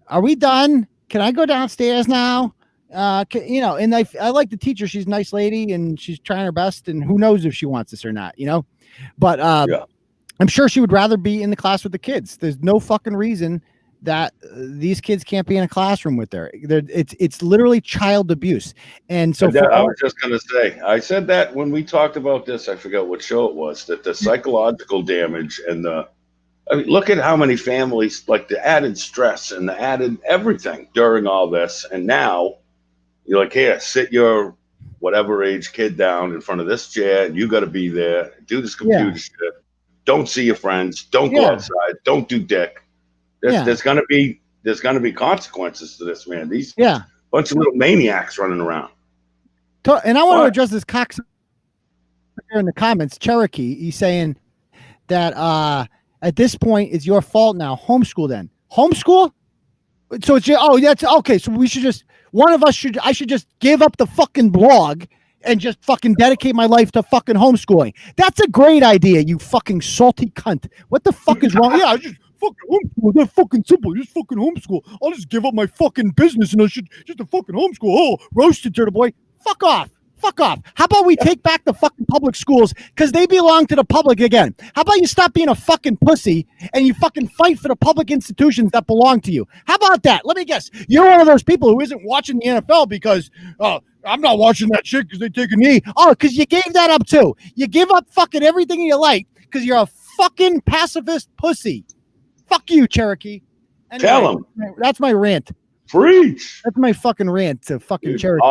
"Are we done? Can I go downstairs now?" And I like the teacher. She's a nice lady and she's trying her best. And who knows if she wants this or not, But I'm sure she would rather be in the class with the kids. There's no fucking reason that these kids can't be in a classroom with her. It's literally child abuse. And so I was just going to say, I said that when we talked about this, I forgot what show it was, that the psychological damage and look at how many families, like the added stress and the added everything during all this. And now you're like, here, sit your whatever age kid down in front of this chair and you got to be there, do this computer shit. Don't see your friends. Don't go outside. Don't do dick. There's gonna be consequences to this, man. These bunch of little maniacs running around. And I want to address this cock in the comments. Cherokee, he's saying that at this point it's your fault now. Homeschool then. Homeschool? So it's that's okay. So we should I should just give up the fucking blog and just fucking dedicate my life to fucking homeschooling. That's a great idea, you fucking salty cunt. What the fuck is wrong? I just fucking homeschool. That's fucking simple. Just fucking homeschool. I'll just give up my fucking business and I should just a fucking homeschool. Oh, roasted, Turtle Boy. Fuck off. Fuck off. How about we take back the fucking public schools because they belong to the public again? How about you stop being a fucking pussy and you fucking fight for the public institutions that belong to you? How about that? Let me guess. You're one of those people who isn't watching the NFL because, I'm not watching that shit because they take a knee. Oh, because you gave that up too. You give up fucking everything you like because you're a fucking pacifist pussy. Fuck you, Cherokee. Anyway, tell him. That's my rant. Preach. That's my fucking rant to fucking Cherokee.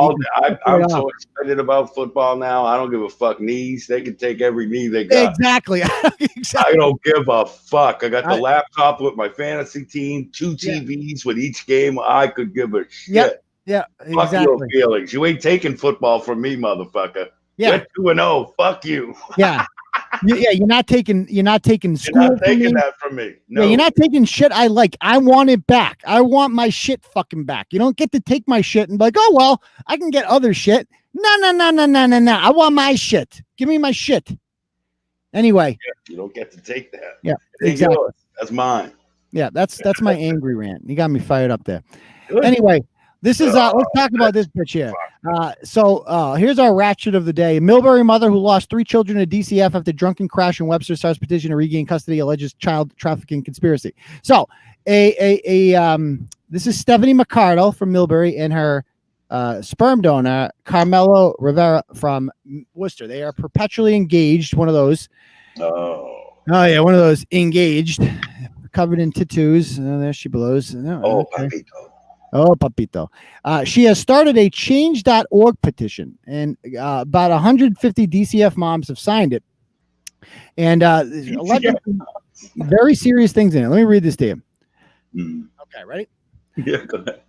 I'm so excited about football now. I don't give a fuck knees. They can take every knee they got. Exactly. I don't give a fuck. I got the laptop with my fantasy team, 2 TVs with each game. I could give a shit. Yeah, fuck exactly. your feelings. You ain't taking football from me, motherfucker. Yeah. You're 2-0. Fuck you. Yeah. You're not taking school. You're not taking that from me. No. Yeah, you're not taking shit I like. I want it back. I want my shit fucking back. You don't get to take my shit and be like, oh well, I can get other shit. No. I want my shit. Give me my shit. Anyway. You don't get to take that. Yeah, exactly. Yours. That's mine. Yeah, that's my angry rant. You got me fired up there. Good. Anyway, this is let's talk about this bitch here. So here's our ratchet of the day. Milbury mother who lost 3 children to DCF after drunken crash in Webster starts petition to regain custody, alleges child trafficking conspiracy. So this is Stephanie McCardle from Milbury and her sperm donor Carmelo Rivera from Worcester. They are perpetually engaged. One of those. Oh yeah, one of those engaged, covered in tattoos. There she blows. Okay. Oh, papito. She has started a change.org petition, and about 150 DCF moms have signed it. And allegedly, very serious things in it. Let me read this to you. Okay, ready? Yeah, go ahead.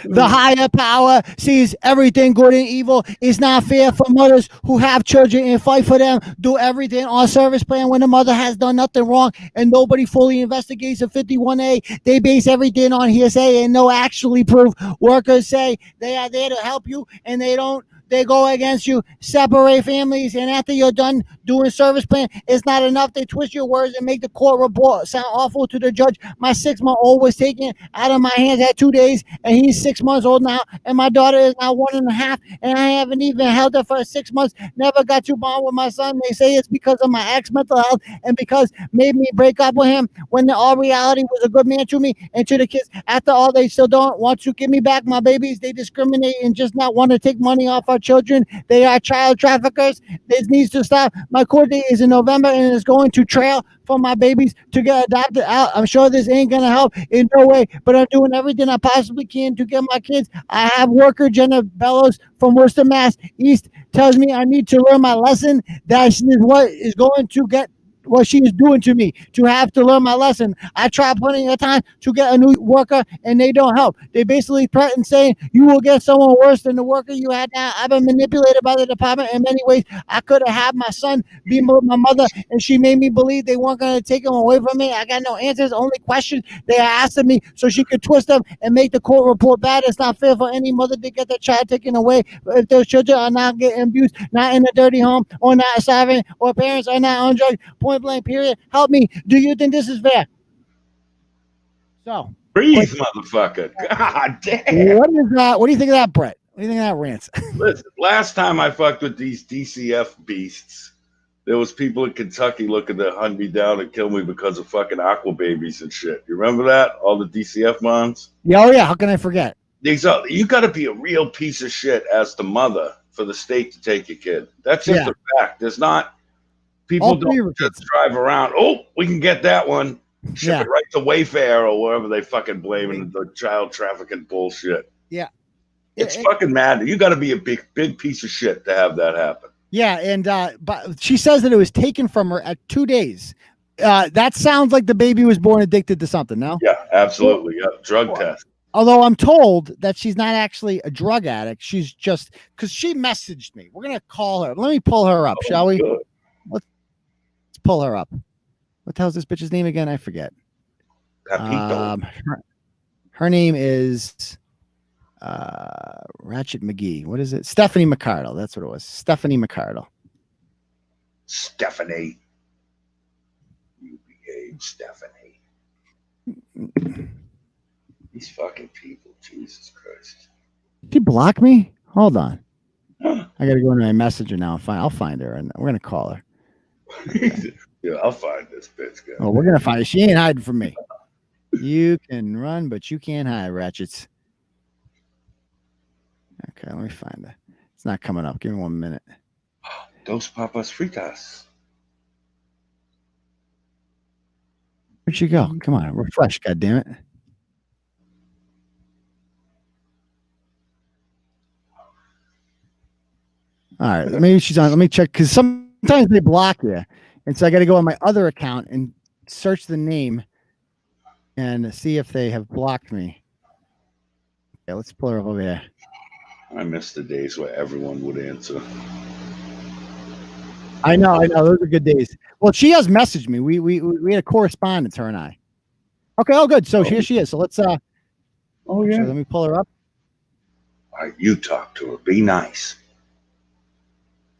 The higher power sees everything good and evil. It's not fair for mothers who have children and fight for them, do everything on service plan when the mother has done nothing wrong and nobody fully investigates a 51A. They base everything on hearsay and no actually proof. Workers say they are there to help you and they don't. They go against you, separate families, and after you're done doing service plan, it's not enough. They twist your words and make the court report sound awful to the judge. My 6-month-old was taken out of my hands at 2 days, and he's 6 months old now, and my daughter is now 1.5, and I haven't even held her for 6 months. Never got to bond with my son. They say it's because of my ex mental health and because made me break up with him when in all reality was a good man to me and to the kids. After all, they still don't want to give me back my babies. They discriminate and just not want to take money off our children. They are child traffickers. This needs to stop. My court date is in November and it's going to trail for my babies to get adopted out. I'm sure this ain't going to help in no way, but I'm doing everything I possibly can to get my kids. I have worker Jenna Bellows from Worcester, Mass. East tells me I need to learn my lesson. That is what is going to get what she is doing to me, to have to learn my lesson. I tried plenty of time to get a new worker and they don't help. They basically threaten saying you will get someone worse than the worker you had now. I've been manipulated by the department in many ways. I could have had my son be with my mother and she made me believe they weren't going to take him away from me. I got no answers, only questions they are asking me so she could twist them and make the court report bad. It's not fair for any mother to get their child taken away if those children are not getting abused, not in a dirty home, or not starving, or parents are not on drugs. Point blank, period. Help me. Do you think this is fair? So, Breathe, motherfucker. God damn. what is that? What do you think of that, Brett? What do you think of that rant? Listen, last time I fucked with these DCF beasts, there was people in Kentucky looking to hunt me down and kill me because of fucking aqua babies and shit. You remember that? All the DCF moms? Yeah, oh yeah. How can I forget? Exactly. You got to be a real piece of shit as the mother for the state to take your kid. That's just a fact. There's not. People don't just drive around. Oh, we can get that one. Ship it right to Wayfair or wherever they fucking blaming the child trafficking bullshit. Yeah, it's fucking mad. You got to be a big piece of shit to have that happen. Yeah, and but she says that it was taken from her at 2 days. That sounds like the baby was born addicted to something. No. Yeah, absolutely. Yeah, drug test. Although I'm told that she's not actually a drug addict. She's just because she messaged me. We're gonna call her. Let me pull her up, shall we? Good. Let's pull her up. What the hell's this bitch's name again? I forget. Her name is Ratchet McGee. What is it? Stephanie McCardle. That's what it was. Stephanie McCardle. Stephanie. You behave, Stephanie. These fucking people. Jesus Christ. Did she block me? Hold on. I got to go into my messenger now. I'll find her and we're going to call her. Okay. Yeah, I'll find this bitch. Guy. Oh, we're gonna find her. She ain't hiding from me. You can run, but you can't hide, Ratchets. Okay, let me find her. It's not coming up. Give me 1 minute. Dos papas fritas. Where'd she go? Come on, refresh. God damn it. All right, maybe she's on. Let me check because sometimes they block you. And so I got to go on my other account and search the name and see if they have blocked me. Okay, let's pull her up over here. I miss the days where everyone would answer. I know. Those are good days. Well, she has messaged me. We had a correspondence, her and I. Okay, oh, good. So here she is. So let's. Oh yeah. So let me pull her up. All right, you talk to her. Be nice.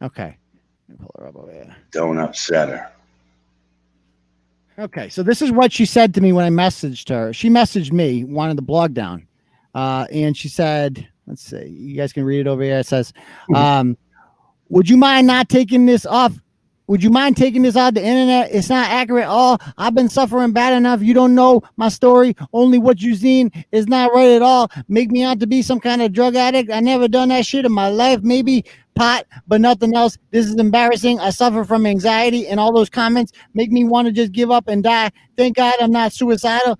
Okay. Pull her up over here. Don't upset her. Okay, so this is what she said to me when I messaged her. She messaged me, wanted the blog down, and she said, "Let's see, you guys can read it over here." It says, "Would you mind not taking this off? Would you mind taking this off the internet? It's not accurate at all. I've been suffering bad enough. You don't know my story. Only what you've seen is not right at all. Make me out to be some kind of drug addict. I never done that shit in my life. Maybe pot, but nothing else. This is embarrassing. I suffer from anxiety, and all those comments make me want to just give up and die. Thank God I'm not suicidal,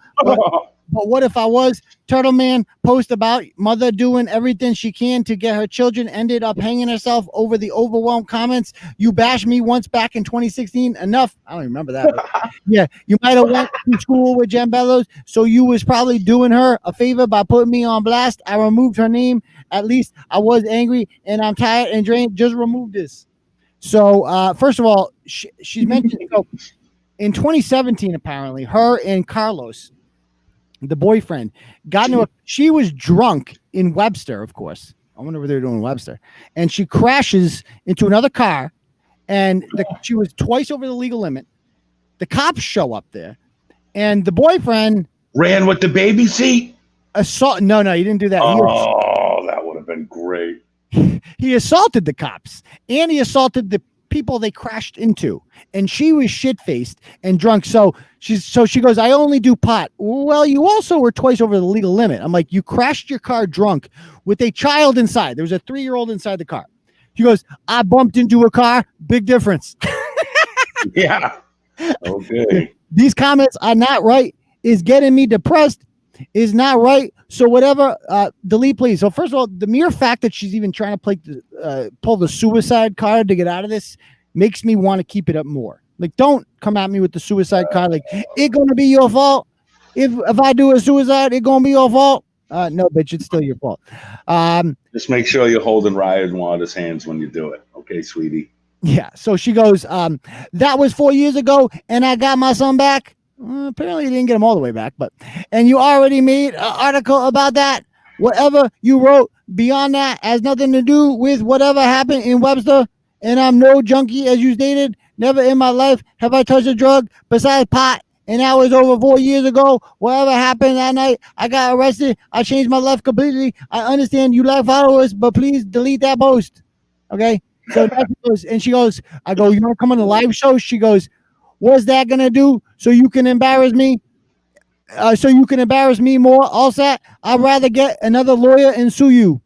But what if I was? Turtle Man post about mother doing everything she can to get her children, ended up hanging herself over the overwhelmed comments. You bashed me once back in 2016. Enough. I don't even remember that. Yeah, you might have went to school with Jen Bellows, so you was probably doing her a favor by putting me on blast. I removed her name. At least I was angry, and I'm tired and drained. Just remove this. So first of all, she's mentioned in 2017, apparently, her and Carlos, the boyfriend, got into she was drunk in Webster, of course. I wonder what they're doing in Webster. And she crashes into another car, and she was twice over the legal limit. The cops show up there, and the boyfriend ran with the baby seat. No, he didn't do that. Oh, that would have been great. He assaulted the cops, and he assaulted the people they crashed into, and she was shit-faced and drunk. So she goes, I only do pot. Well, you also were twice over the legal limit. I'm like, you crashed your car drunk with a child inside. There was a 3-year-old inside the car. She goes, I bumped into a car. Big difference. Yeah. Okay. These comments are not right. Is getting me depressed. Is not right. So whatever, delete, please. So first of all, the mere fact that she's even trying to pull the suicide card to get out of this makes me want to keep it up more. Like, don't come at me with the suicide card. Like, it gonna be your fault. If I do a suicide, it gonna be your fault. No, bitch, it's still your fault. Just make sure you're holding Ryan Water's hands when you do it. Okay, sweetie. Yeah. So she goes, that was 4 years ago, and I got my son back. Apparently you didn't get him all the way back, and you already made an article about that. Whatever you wrote beyond that has nothing to do with whatever happened in Webster, and I'm no junkie, as you stated. Never in my life have I touched a drug besides pot, and that was over 4 years ago. Whatever happened that night, I got arrested. I changed my life completely. I understand you like followers, but please delete that post. Okay? So she goes, I go, you want to come on the live show? She goes, what's that gonna do? So you can embarrass me? So you can embarrass me more? All set. I'd rather get another lawyer and sue you.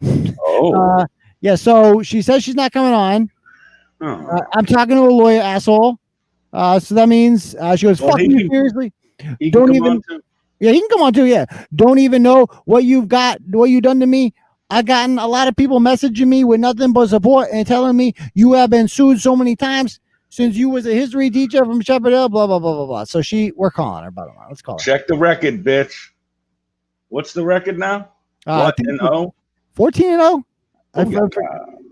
Oh. Yeah. So she says she's not coming on. I'm talking to a lawyer, asshole. So that means she goes, fuck you, seriously. Don't even. Yeah, he can come on too. Yeah. Don't even know what you've got, what you done to me. I've gotten a lot of people messaging me with nothing but support and telling me you have been sued so many times since you was a history teacher from Shepherd Hill, blah, blah, blah, blah, blah. So we're calling her, bottom line. Let's call her. Check the record, bitch. What's the record now? 14-0? 14-0?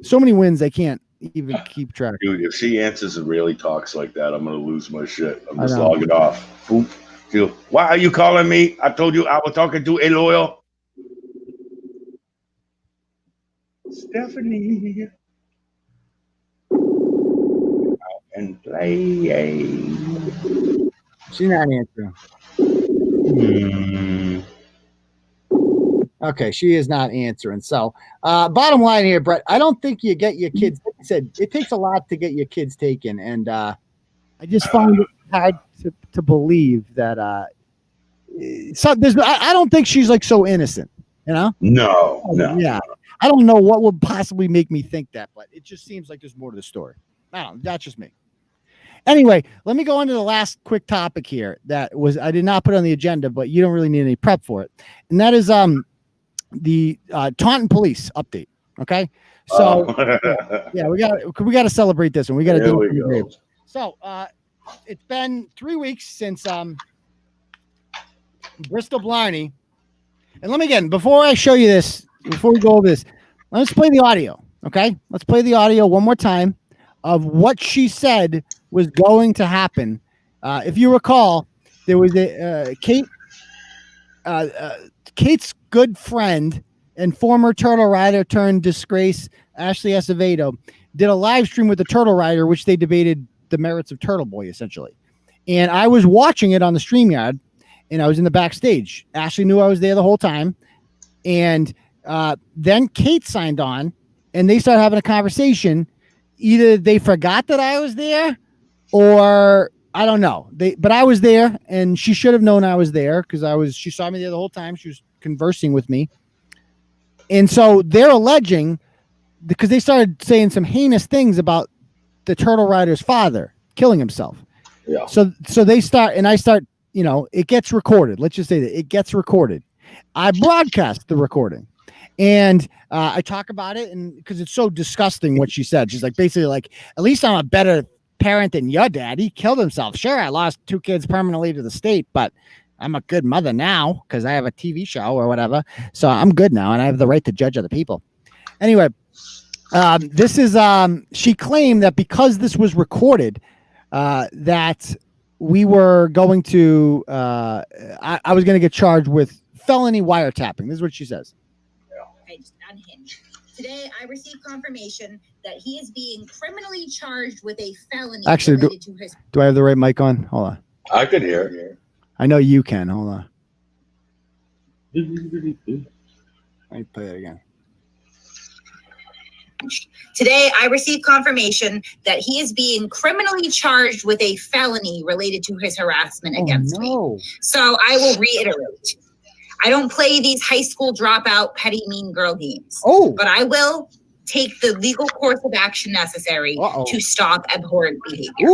So many wins, I can't even keep track. Dude, if she answers and really talks like that, I'm going to lose my shit. I'm just logging off. Boop. Why are you calling me? I told you I was talking to a lawyer. Stephanie. And play. She's not answering. Okay, she is not answering. So, bottom line here, Brett, I don't think you get your kids. Like I said, it takes a lot to get your kids taken, and I just find it hard to believe that. I don't think she's like so innocent. You know? No. Yeah, I don't know what would possibly make me think that, but it just seems like there's more to the story. I don't know. That's just me. Anyway, let me go into the last quick topic here that was I did not put on the agenda, but you don't really need any prep for it, and that is the Tauton Police update. Okay, so yeah, we got to celebrate this one. We got to do it. So it's been 3 weeks since Bristol Blarney, and let me again before I show you this, before we go over this, let's play the audio. Okay, let's play the audio one more time of what she said was going to happen. If you recall, there was a Kate's good friend and former turtle rider turned disgrace, Ashley Acevedo, did a live stream with the Turtle Rider, which they debated the merits of Turtle Boy, essentially. And I was watching it on the StreamYard, and I was in the backstage. Ashley knew I was there the whole time. And then Kate signed on, and they started having a conversation. Either they forgot that I was there, or I don't know. But I was there, and she should have known I was there because she saw me there the whole time. She was conversing with me. And so they're alleging, because they started saying some heinous things about the Turtle Rider's father killing himself. Yeah. So they start, and I start it gets recorded. Let's just say that it gets recorded. I broadcast the recording, and I talk about it, and because it's so disgusting what she said. She's like, basically like, at least I'm a better parent than your dad. He killed himself. Sure, I lost 2 kids permanently to the state, but I'm a good mother now because I have a TV show or whatever. So I'm good now, and I have the right to judge other people. Anyway, this is she claimed that because this was recorded, that we were going to I was going to get charged with felony wiretapping. This is what she says. Unhinged. Today, I received confirmation that he is being criminally charged with a felony. Actually, related to his. Do I have the right mic on? Hold on. I could hear it. I know you can. Hold on. Let me play it again. Today, I received confirmation that he is being criminally charged with a felony related to his harassment against me. So I will reiterate. I don't play these high school dropout, petty, mean girl games. But I will take the legal course of action necessary to stop abhorrent behavior.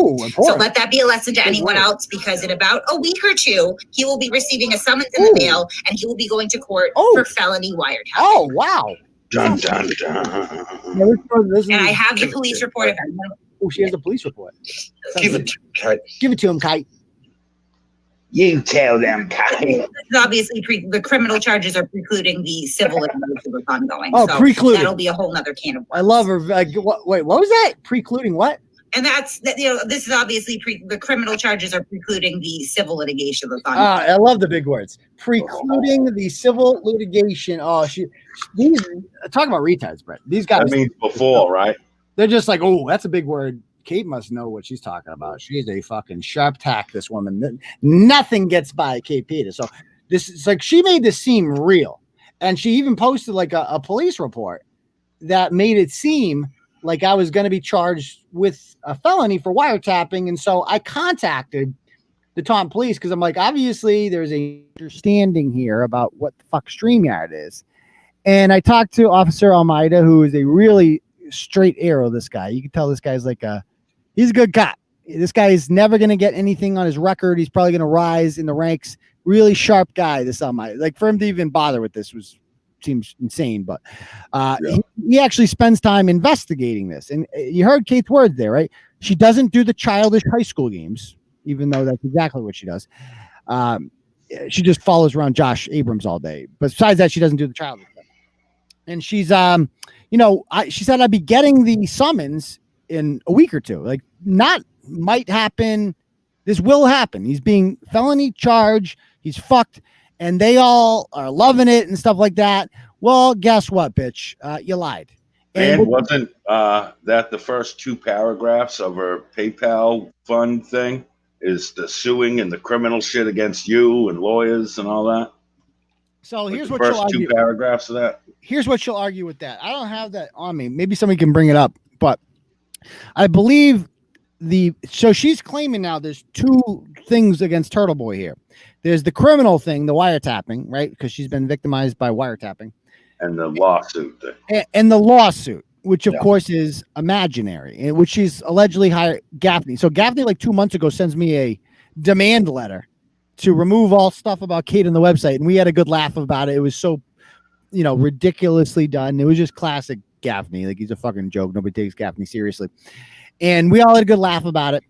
So let that be a lesson to anyone else, because in about a week or 2, he will be receiving a summons in the mail, and he will be going to court for felony wiretapping. Oh, wow. Dun, dun, dun. And I have the police report. Oh, she has a police report. Give it to Kite. Give it to him, Kite. You tell them, Kite. Obviously, the criminal charges are precluding the civil litigation that's ongoing. Oh, so precluding. That'll be a whole nother can of worms. I love her. Like, wait, what was that? Precluding what? And that's, this is obviously the criminal charges are precluding the civil litigation that's ongoing. I love the big words. Precluding the civil litigation. Oh, these talk about retards, Brett. These guys. That means before, right? They're just like, oh, that's a big word. Kate must know what she's talking about. She's a fucking sharp tack, this woman. Nothing gets by Kate Peters. So this is like, she made this seem real. And she even posted like a police report that made it seem like I was going to be charged with a felony for wiretapping. And so I contacted the Tauton Police because I'm like, obviously there's a understanding here about what the fuck StreamYard is. And I talked to Officer Almeida, who is a really straight arrow, this guy. You can tell this guy's like he's a good cop. This guy is never going to get anything on his record. He's probably going to rise in the ranks. Really sharp guy, this Almeida. Like, for him to even bother with this seems insane, but he actually spends time investigating this. And you heard Kate's words there, right? She doesn't do the childish high school games, even though that's exactly what she does. She just follows around Josh Abrams all day. But besides that, she doesn't do the childish stuff. And she's, she said I'd be getting the summons in a week or 2. Like, not might happen. This will happen. He's being felony charged. He's fucked. And they all are loving it and stuff like that. Well, guess what, bitch? You lied. And wasn't that the first 2 paragraphs of her PayPal fund thing is the suing and the criminal shit against you and lawyers and all that? So here's the what first she'll argue. 2 paragraphs of that. Here's what she'll argue with that. I don't have that on me. Maybe somebody can bring it up, but I believe so she's claiming now there's 2 things against Turtle Boy here. There's the criminal thing, the wiretapping, right? Because she's been victimized by wiretapping. And the lawsuit thing. And the lawsuit, which of course is imaginary, which she's allegedly hired Gaffney. So Gaffney, like 2 months ago, sends me a demand letter to remove all stuff about Kate on the website. And we had a good laugh about it. It was so, ridiculously done. It was just classic Gaffney. Like, he's a fucking joke. Nobody takes Gaffney seriously. And we all had a good laugh about it.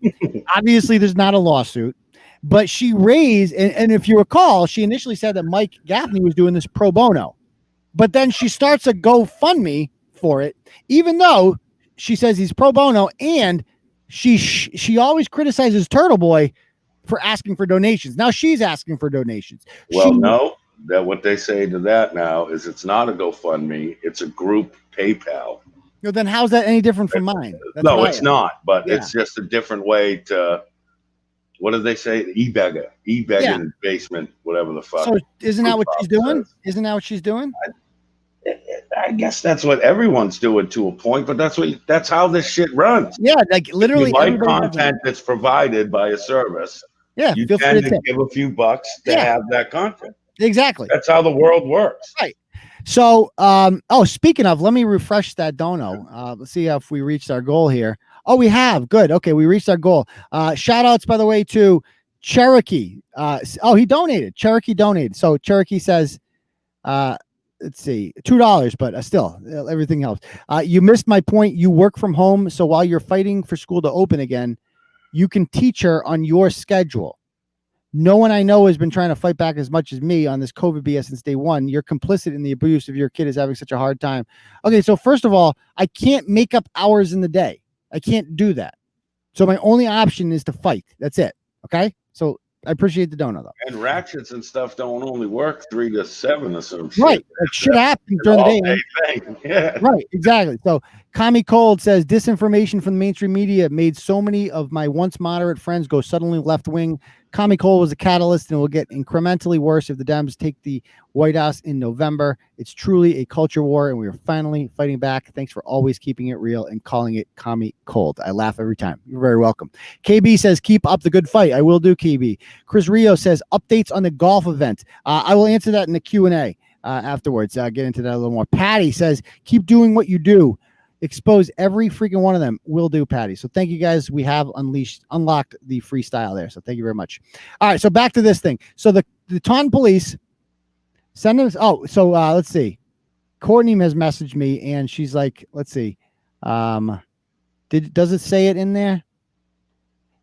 Obviously, there's not a lawsuit. But she raised, and if you recall, she initially said that Mike Gaffney was doing this pro bono. But then she starts a GoFundMe for it, even though she says he's pro bono, and she always criticizes Turtle Boy for asking for donations. Now she's asking for donations. Well, no, that what they say to that now is it's not a GoFundMe, it's a group PayPal. Then how's that any different from mine? That's no, it's not, but it's just a different way to, what do they say? E-beggar in the basement, whatever the fuck. So isn't that what she's doing? Isn't that what she's doing? I guess that's what everyone's doing to a point, but that's how this shit runs. Yeah, like literally. You like content that's provided by a service. Yeah, you tend to give a few bucks to have that content. Exactly. That's how the world works. Right. So, speaking of, let me refresh that dono. Let's see if we reached our goal here. Oh, we have. Good. Okay, we reached our goal. Shout outs, by the way, to Cherokee. He donated. Cherokee donated. So Cherokee says, let's see, $2, but still, everything helps. You missed my point. You work from home, so while you're fighting for school to open again, you can teach her on your schedule. No one I know has been trying to fight back as much as me on this COVID BS since day one. You're complicit in the abuse of your kid is having such a hard time. Okay, so first of all, I can't make up hours in the day. I can't do that. So my only option is to fight. That's it. Okay? So I appreciate the donut, though. And ratchets and stuff don't only work 3 to 7 or some shit. Right. It should happen during the day. Yeah. Right, exactly. So Kami Cold says, disinformation from the mainstream media made so many of my once moderate friends go suddenly left wing. Kami Cold was a catalyst and will get incrementally worse if the Dems take the White House in November. It's truly a culture war, and we are finally fighting back. Thanks for always keeping it real and calling it Kami Cold. I laugh every time. You're very welcome. KB says, keep up the good fight. I will do, KB. Chris Rio says, updates on the golf event. I will answer that in the Q&A afterwards. Get into that a little more. Patty says, keep doing what you do. Expose every freaking one of them. Will do, Patty. So thank you guys. We have unlocked the freestyle there. So thank you very much. All right. So back to this thing. So the Tauton Police send us. Let's see. Courtney has messaged me and she's like, let's see. Does it say it in there?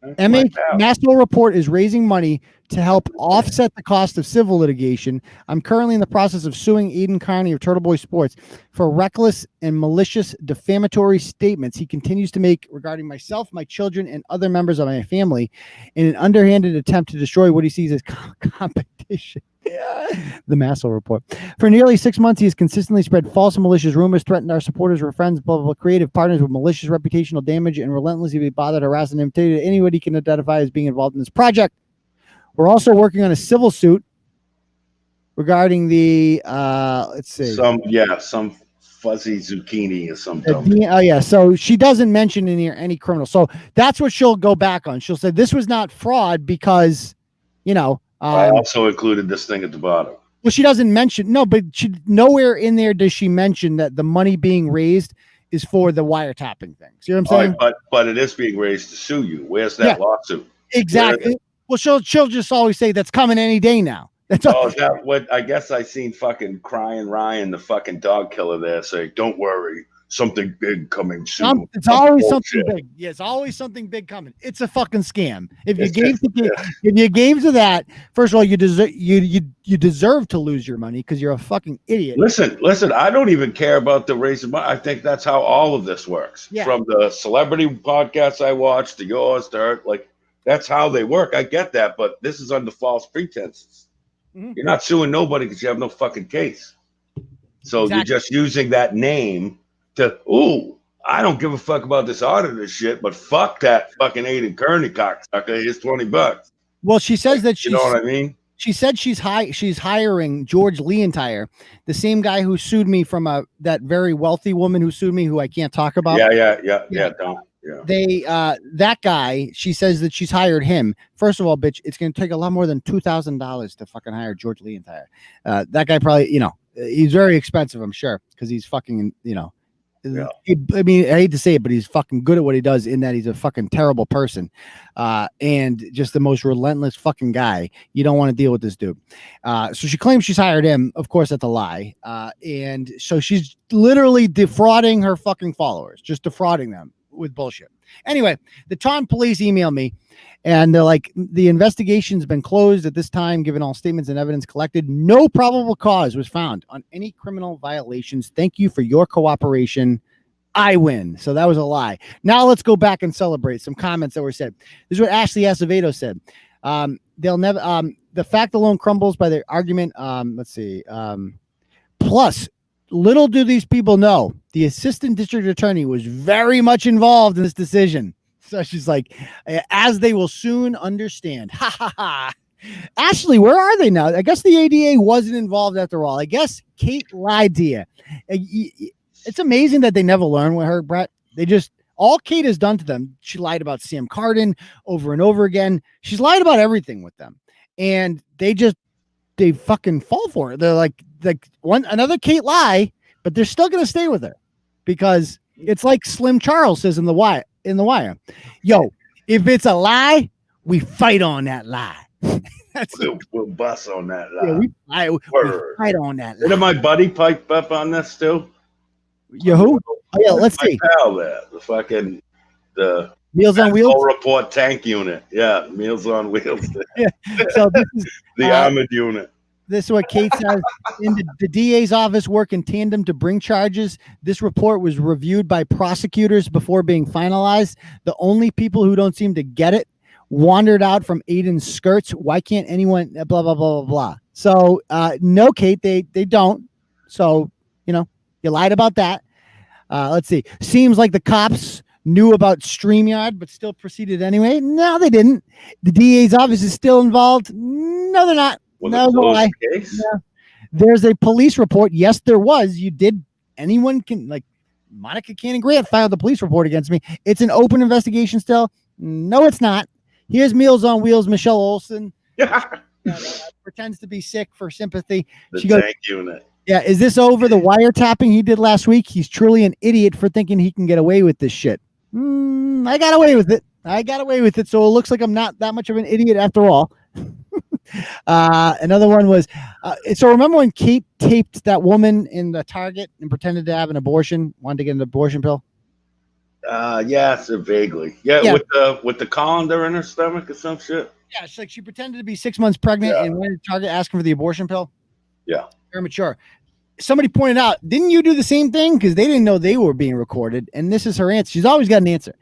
MH National Report is raising money to help offset the cost of civil litigation. I'm currently in the process of suing Aidan Kearney of Turtleboy Sports for reckless and malicious defamatory statements he continues to make regarding myself, my children, and other members of my family in an underhanded attempt to destroy what he sees as competition. The Massel Report. For nearly 6 months, he has consistently spread false and malicious rumors, threatened our supporters or friends, blah, blah, blah, creative partners with malicious reputational damage, and relentlessly bothered, harassing, and intimidated anybody he can identify as being involved in this project. We're also working on a civil suit regarding the, let's see. Some fuzzy zucchini or something. So she doesn't mention in here any criminal. So that's what she'll go back on. She'll say this was not fraud because, I also included this thing at the bottom. Well, she doesn't mention, but nowhere in there does she mention that the money being raised is for the wiretapping thing. See what I'm saying? Right, but it is being raised to sue you. Where's that lawsuit? Exactly. Well, she'll just always say that's coming any day now. That's all. Is that what? I guess I seen fucking Crying Ryan, the fucking dog killer there, say, "Don't worry, something big coming soon." It's always something big. Yeah, it's always something big coming. It's a fucking scam. If you gave to that, first of all, you deserve to lose your money because you're a fucking idiot. Listen. I don't even care about the raising money. I think that's how all of this works. Yeah. From the celebrity podcasts I watch to yours, to that's how they work. I get that, but this is under false pretenses. Mm-hmm. You're not suing nobody because you have no fucking case. So You're just using that name to, I don't give a fuck about this auditor shit, but fuck that fucking Aidan Kearney cocksucker. Here's $20. Well, she says that you know what I mean? She said she's hiring George Leontire, the same guy who sued me from that very wealthy woman who sued me, who I can't talk about. Yeah. That guy, she says that she's hired him. First of all, bitch, it's going to take a lot more than $2,000 to fucking hire George Leontire. That guy probably, he's very expensive, I'm sure, because he's fucking, I mean, I hate to say it, but he's fucking good at what he does in that he's a fucking terrible person and just the most relentless fucking guy. You don't want to deal with this dude. So she claims she's hired him. Of course, that's a lie. And so she's literally defrauding her fucking followers, just defrauding them with bullshit. Anyway, the Tauton Police emailed me and they're like, the investigation's been closed at this time, given all statements and evidence collected. No probable cause was found on any criminal violations. Thank you for your cooperation. I win. So that was a lie. Now let's go back and celebrate some comments that were said. This is what Ashley Acevedo said. They'll never, the fact alone crumbles by their argument. Let's see. Plus, little do these people know, the assistant district attorney was very much involved in this decision. So she's like, as they will soon understand. Ha ha ha. Ashley, where are they now? I guess the ADA wasn't involved after all. I guess Kate lied to you. It's amazing that they never learn with her, Brett. All Kate has done to them, she lied about Sam Cardin over and over again. She's lied about everything with them. And they fucking fall for it. They're like another Kate lie, but they're still going to stay with her because it's like Slim Charles says in the Wire. Yo, if it's a lie, we fight on that lie. We'll bust on that Yeah, lie. we fight on that lie. Did my buddy pipe up on this too? You who? Oh, yeah, let's my see. pal there, the Meals on Wheels. Full report tank unit. Yeah, Meals on Wheels. Yeah. So this is the armored unit. This is what Kate says. In the DA's office work in tandem to bring charges. This report was reviewed by prosecutors before being finalized. The only people who don't seem to get it wandered out from Aidan's skirts. Why can't anyone blah, blah, blah, blah, blah. So no, Kate, they don't. So, you lied about that. Let's see. Seems like the cops knew about StreamYard, but still proceeded anyway. No, they didn't. The DA's office is still involved. No, they're not. No, lie. No. There's a police report. Yes, there was. You did. Anyone can, like Monica Cannon Grant filed the police report against me. It's an open investigation still. No, it's not. Here's Meals on Wheels, Michelle Olsen. Pretends to be sick for sympathy. She goes, tank unit. Yeah, is this over the wiretapping he did last week? He's truly an idiot for thinking he can get away with this shit. I got away with it. So it looks like I'm not that much of an idiot after all. Another one was, so remember when Kate taped that woman in the Target and pretended to have an abortion, wanted to get an abortion pill? Yes, vaguely. Yeah, with the colander in her stomach or some shit. Yeah, she pretended to be 6 months pregnant and went to Target asking for the abortion pill. Yeah. Very mature. Somebody pointed out, didn't you do the same thing? Because they didn't know they were being recorded. And this is her answer. She's always got an answer.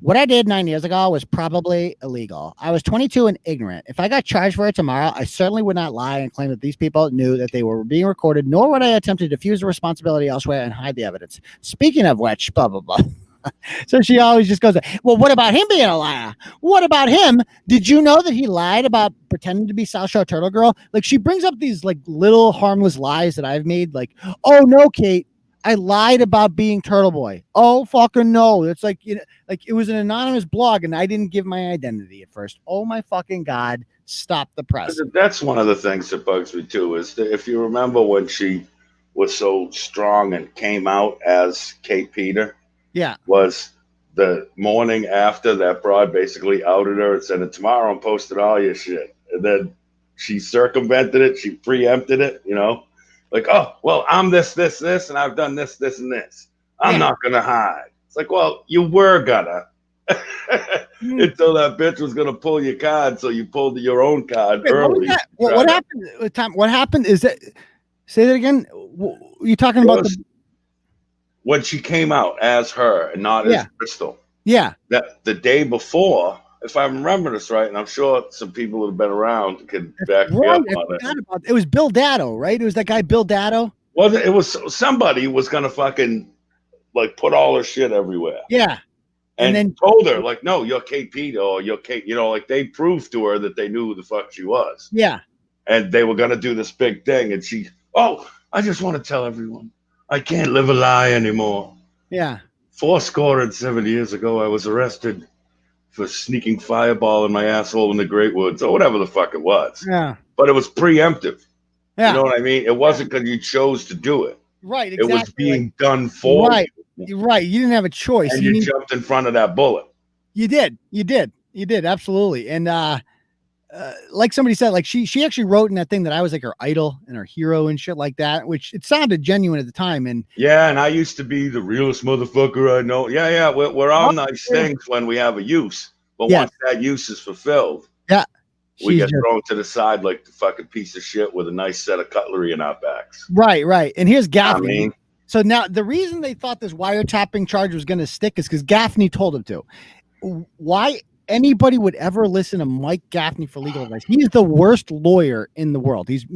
What I did 9 years ago was probably illegal. I was 22 and ignorant. If I got charged for it tomorrow, I certainly would not lie and claim that these people knew that they were being recorded, nor would I attempt to diffuse the responsibility elsewhere and hide the evidence. Speaking of which, blah, blah, blah. So she always just goes, well, what about him being a liar? What about him? Did you know that he lied about pretending to be South Shore Turtle Girl? Like, she brings up these like little harmless lies that I've made. Like, oh no, Kate, I lied about being Turtle Boy. Oh fucking no. It's like, like it was an anonymous blog and I didn't give my identity at first. Oh my fucking God. Stop the press. That's one of the things that bugs me too, is that if you remember when she was so strong and came out as Kate Peter. Yeah. Was the morning after that broad basically outed her and said, tomorrow I'm posting all your shit. And then she circumvented it. She preempted it, like, oh, well, I'm this, and I've done this, and this. I'm not going to hide. It's like, well, you were gonna until that bitch was going to pull your card. So you pulled your own card early. What happened? Tom, what happened is that, say that again. You're talking about when she came out as her and not as Crystal. Yeah. That the day before, if I remember this right, and I'm sure some people who have been around can back me up on it. It was Bill Datto, right? It was that guy Bill Datto. Well, it was somebody was gonna fucking like put all her shit everywhere. Yeah. And then told her, like, no, you're Kate Peter, or you're Kate, like they proved to her that they knew who the fuck she was. Yeah. And they were gonna do this big thing, and I just want to tell everyone. I can't live a lie anymore. Yeah. 7 years ago, I was arrested for sneaking fireball in my asshole in the Great Woods, or whatever the fuck it was. Yeah. But it was preemptive. Yeah. You know what I mean? It wasn't because you chose to do it. Right. Exactly. It was being done for you. Right. You didn't have a choice. And you jumped in front of that bullet. You did. Absolutely. And like somebody said, like she actually wrote in that thing that I was like her idol and her hero and shit like that, which it sounded genuine at the time. And and I used to be the realest motherfucker I know. Yeah. We're all nice things when we have a use, but once that use is fulfilled, we get thrown to the side like the fucking piece of shit with a nice set of cutlery in our backs. Right. And here's Gaffney. So now the reason they thought this wiretapping charge was going to stick is because Gaffney told him to. Why anybody would ever listen to Mike Gaffney for legal advice? He's the worst lawyer in the world. He's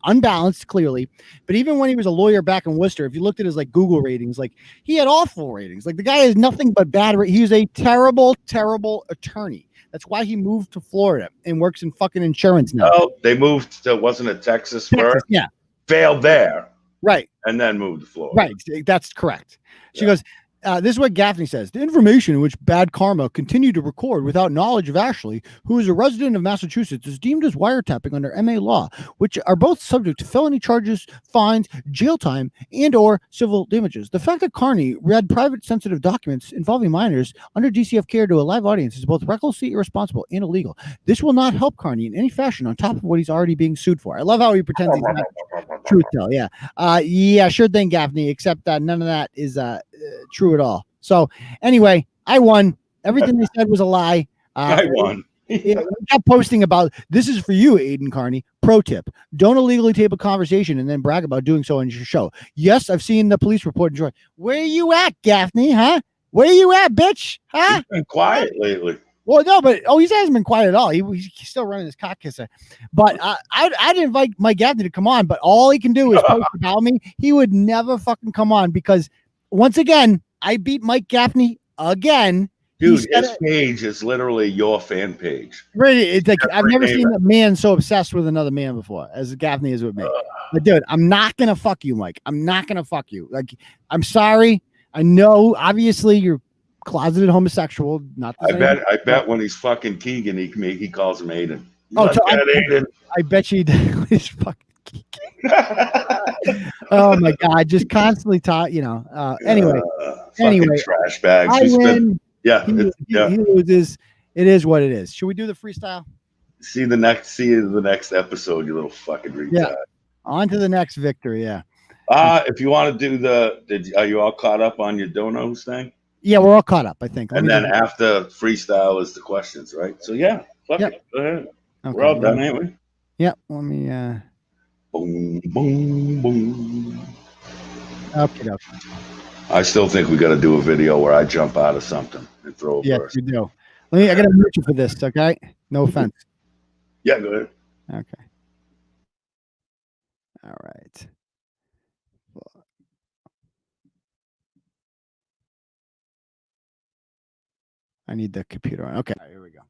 unbalanced, clearly. But even when he was a lawyer back in Worcester, if you looked at his like Google ratings, like he had awful ratings. Like the guy has nothing but bad. He was a terrible, terrible attorney. That's why he moved to Florida and works in fucking insurance now. Oh, they moved to, wasn't it Texas first? Yeah. Failed there. Right. And then moved to Florida. Right. That's correct. She goes, This is what Gaffney says. The information in which Bad Karma continued to record without knowledge of Ashley, who is a resident of Massachusetts, is deemed as wiretapping under MA law, which are both subject to felony charges, fines, jail time, and or civil damages. The fact that Kearney read private sensitive documents involving minors under DCF care to a live audience is both recklessly irresponsible and illegal. This will not help Kearney in any fashion on top of what he's already being sued for. I love how he pretends he's not truth tell. Yeah. Yeah, sure thing, Gaffney, except none of that is true at all. So anyway, I won. Everything they said was a lie. I won. We kept posting about this is for you, Aidan Kearney. Pro tip: don't illegally tape a conversation and then brag about doing so on your show. Yes, I've seen the police report. Where you at, Gaffney? Huh? Where you at, bitch? Huh? He's been quiet lately. Well, no, but he hasn't been quiet at all. He's still running his cock kisser. But I'd invite Mike Gaffney to come on, but all he can do is post about me. He would never fucking come on because once again, I beat Mike Gaffney again. Dude, his page is literally your fan page. Really, it's like I've never seen a man so obsessed with another man before as Gaffney is with me. But dude, I'm not gonna fuck you, Mike. I'm not gonna fuck you. Like, I'm sorry. I know, obviously, you're closeted homosexual. Not. I bet when he's fucking Keegan, he calls him Aidan. Aidan. I bet you he's fucking Keegan. Oh my god, just constantly talk. Anyway, trash bags. I win. He loses. It is what it is. Should we do the freestyle? See the next episode, you little fucking retard. Yeah. On to the next victory. Yeah. If you want to do are you all caught up on your donos thing? Yeah, we're all caught up, I think. And then after freestyle is the questions, right? So yeah, fuck it. Go ahead. Okay, we're all done, ain't we? Yeah. Let me. Boom, boom, boom. Okay. I still think we got to do a video where I jump out of something and throw a burst. You do. I got to mute you for this, okay? No offense. Yeah, go ahead. Okay. All right. I need the computer on. Okay, here we go.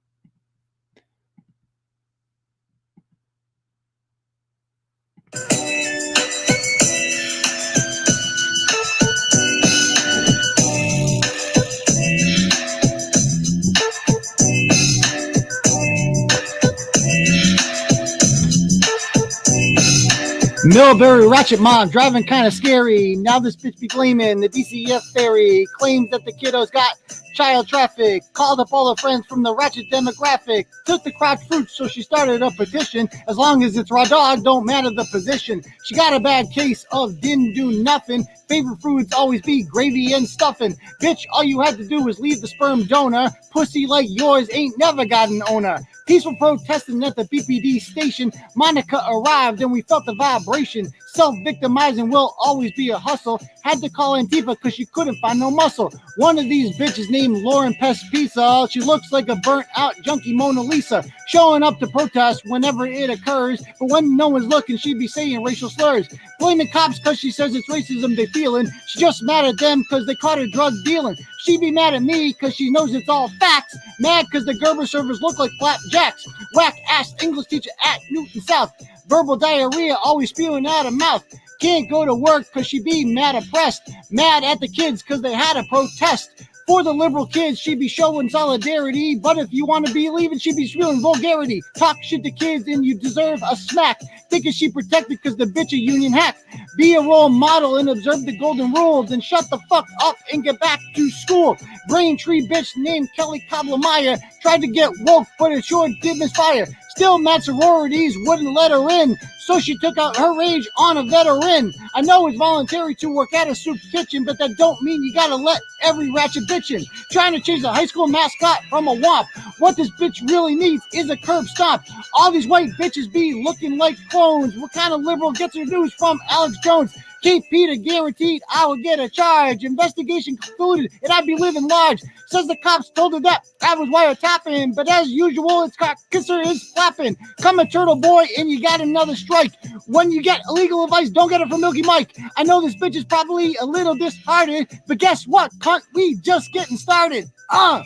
Milbury ratchet mom driving kind of scary. Now this bitch be claiming the DCF ferry claims that the kiddos got child traffic. Called up all her friends from the ratchet demographic. Took the crowd fruit, so she started a petition. As long as it's raw dog, don't matter the position. She got a bad case of didn't do nothing. Favorite foods always be gravy and stuffing. Bitch, all you had to do was leave the sperm donor. Pussy like yours ain't never got an owner. Peaceful protesting at the BPD station. Monica arrived and we felt the vibration. Self-victimizing will always be a hustle. Had to call Antifa because she couldn't find no muscle. One of these bitches named Lauren Pespisa. She looks like a burnt-out junkie Mona Lisa. Showing up to protest whenever it occurs. But when no one's looking, she'd be saying racial slurs. Blaming cops because she says it's racism they feeling. She's just mad at them because they caught her drug dealing. She'd be mad at me because she knows it's all facts. Mad because the Gerber servers look like flapjacks. Whack-ass English teacher at Newton South. Verbal diarrhea always spewing out of mouth. Can't go to work because she be mad oppressed. Mad at the kids because they had a protest. For the liberal kids, she'd be showing solidarity. But if you want to be leaving, she'd be spewing vulgarity. Talk shit to kids and you deserve a smack. Thinking she protected because the bitch a union hack. Be a role model and observe the golden rule. Then shut the fuck up and get back to school. Braintree bitch named Kelly Cobblemire tried to get woke, but it sure did misfire. Still, mad sororities wouldn't let her in, so she took out her rage on a veteran. I know it's voluntary to work at a soup kitchen, but that don't mean you gotta let every ratchet bitch in. Trying to change the high school mascot from a womp. What this bitch really needs is a curb stomp. All these white bitches be looking like clones. What kind of liberal gets her news from Alex Jones? Kate Peter guaranteed I would get a charge. Investigation concluded and I'd be living large. Says the cops told her that I was wiretapping, but as usual, its cock kisser is flapping. Come a turtle boy and you got another strike. When you get illegal advice, don't get it from Milky Mike. I know this bitch is probably a little disheartened, but guess what, cunt? We just getting started. Woo!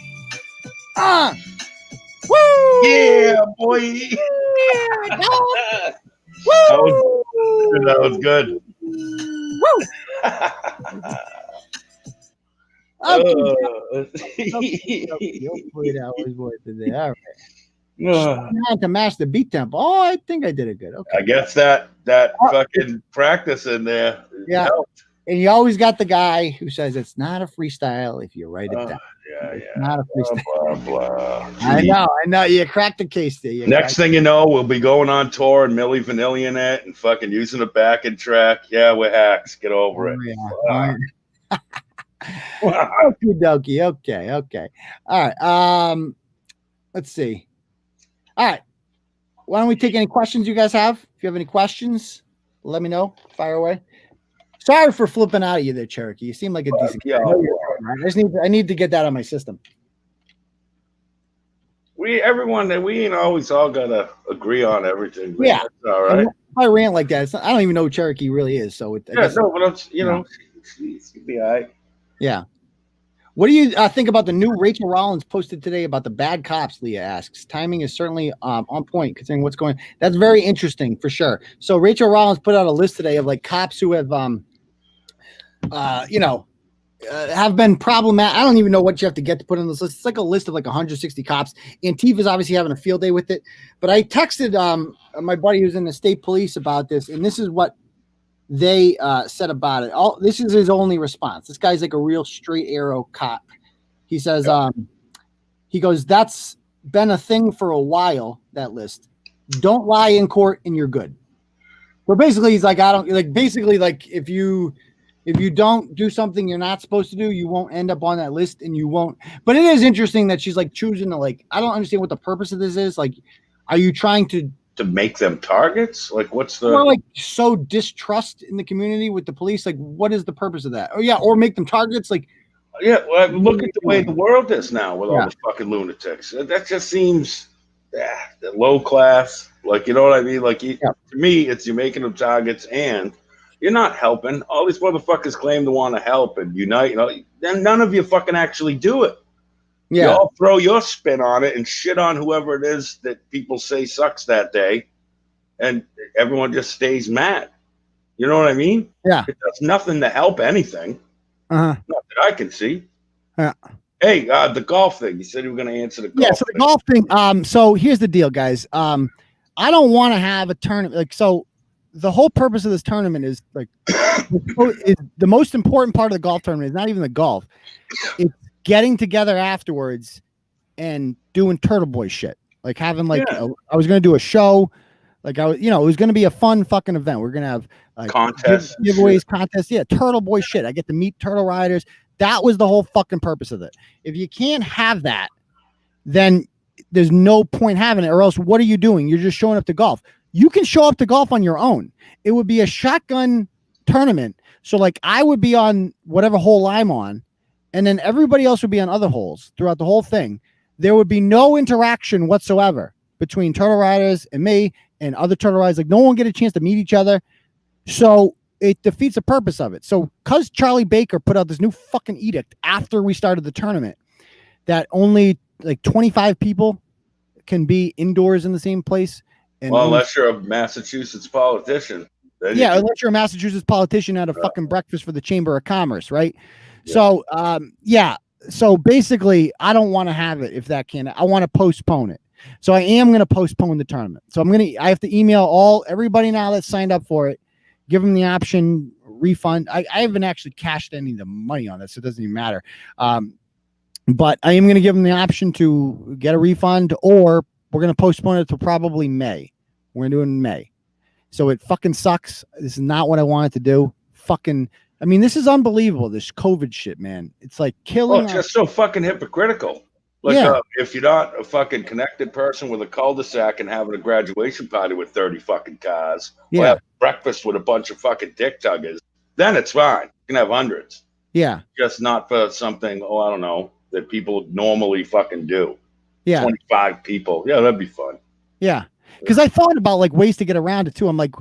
Yeah, boy. Yeah, That was good. Woo! Hopefully that was worth it there. All right. Not to match the beat tempo. Oh, I think I did it good. Okay. I guess that fucking practice in there. Yeah. Helped. And you always got the guy who says it's not a freestyle if you write it down. Yeah. Not a freestyle. Blah, blah. I know. You cracked the case there. Next thing you know, we'll be going on tour and Milli Vanilli-ing it and fucking using the backing track. Yeah, we're hacks. Get over it. Yeah. Okie dokie. Okay. All right. Let's see. All right. Why don't we take any questions you guys have? If you have any questions, let me know. Fire away. Sorry for flipping out at you there, Cherokee. You seem like a decent guy. I need to get that on my system. We ain't always all gotta agree on everything. Yeah. That's all right. If I rant like that, I don't even know who Cherokee really is. So but she'll be all right. Yeah. What do you think about the new Rachel Rollins posted today about the bad cops? Leah asks. Timing is certainly on point considering what's going on. That's very interesting for sure. So Rachel Rollins put out a list today of like cops who have, have been problematic. I don't even know what you have to get to put on this list. It's like a list of like 160 cops. Antifa's obviously having a field day with it. But I texted my buddy who's in the state police about this, and this is what they said about it. This is his only response. This guy's like a real straight arrow cop. He says, he goes, that's been a thing for a while, that list. Don't lie in court and you're good. But basically he's like, if you don't do something you're not supposed to do, you won't end up on that list and you won't. But it is interesting that she's like choosing to I don't understand what the purpose of this is. Like, are you trying to make them targets? Like, what's the or sow distrust in the community with the police? Like, what is the purpose of that? Or make them targets? Like, well, look at the way the world is now with all the fucking lunatics. That just seems low class. Like, you know what I mean? Like, to me, it's you're making them targets and you're not helping. All these motherfuckers claim to want to help and unite. Then none of you fucking actually do it. Yeah. You all throw your spin on it and shit on whoever it is that people say sucks that day, and everyone just stays mad. You know what I mean? Yeah. It does nothing to help anything. Not that I can see. Yeah. Hey, the golf thing. You said you were going to answer the golf thing. The golf thing. So here's the deal, guys. I don't want to have a tournament. So the whole purpose of this tournament is is the most important part of the golf tournament is not even the golf. It's getting together afterwards and doing Turtle Boy shit. Like having I was going to do a show. Like it was going to be a fun fucking event. We're going to have contests, giveaways, contests. Yeah. Turtle Boy shit. I get to meet turtle riders. That was the whole fucking purpose of it. If you can't have that, then there's no point having it, or else what are you doing? You're just showing up to golf. You can show up to golf on your own. It would be a shotgun tournament. So I would be on whatever hole I'm on, and then everybody else would be on other holes throughout the whole thing. There would be no interaction whatsoever between turtle riders and me and other turtle riders. No one get a chance to meet each other. So it defeats the purpose of it. So because Charlie Baker put out this new fucking edict after we started the tournament that only 25 people can be indoors in the same place. And unless you're a Massachusetts politician. Unless you're a Massachusetts politician at a fucking breakfast for the Chamber of Commerce, right? Yeah. So, so basically, I don't want to have it if that can't. I want to postpone it. So I am going to postpone the tournament. So I have to email everybody now that signed up for it, give them the option, refund. I haven't actually cashed any of the money on this, so it doesn't even matter. But I am going to give them the option to get a refund, or we're going to postpone it to probably May. We're going to do it in May. So it fucking sucks. This is not what I wanted to do. This is unbelievable. This COVID shit, man. It's like killing. It's just so fucking hypocritical. If you're not a fucking connected person with a cul-de-sac and having a graduation party with 30 fucking cars, or have breakfast with a bunch of fucking dick tuggers, then it's fine. You can have hundreds. Yeah. Just not for something, I don't know, that people normally fucking do. Yeah. 25 people. Yeah, that'd be fun. Yeah. Because I thought about ways to get around it too. I'm like,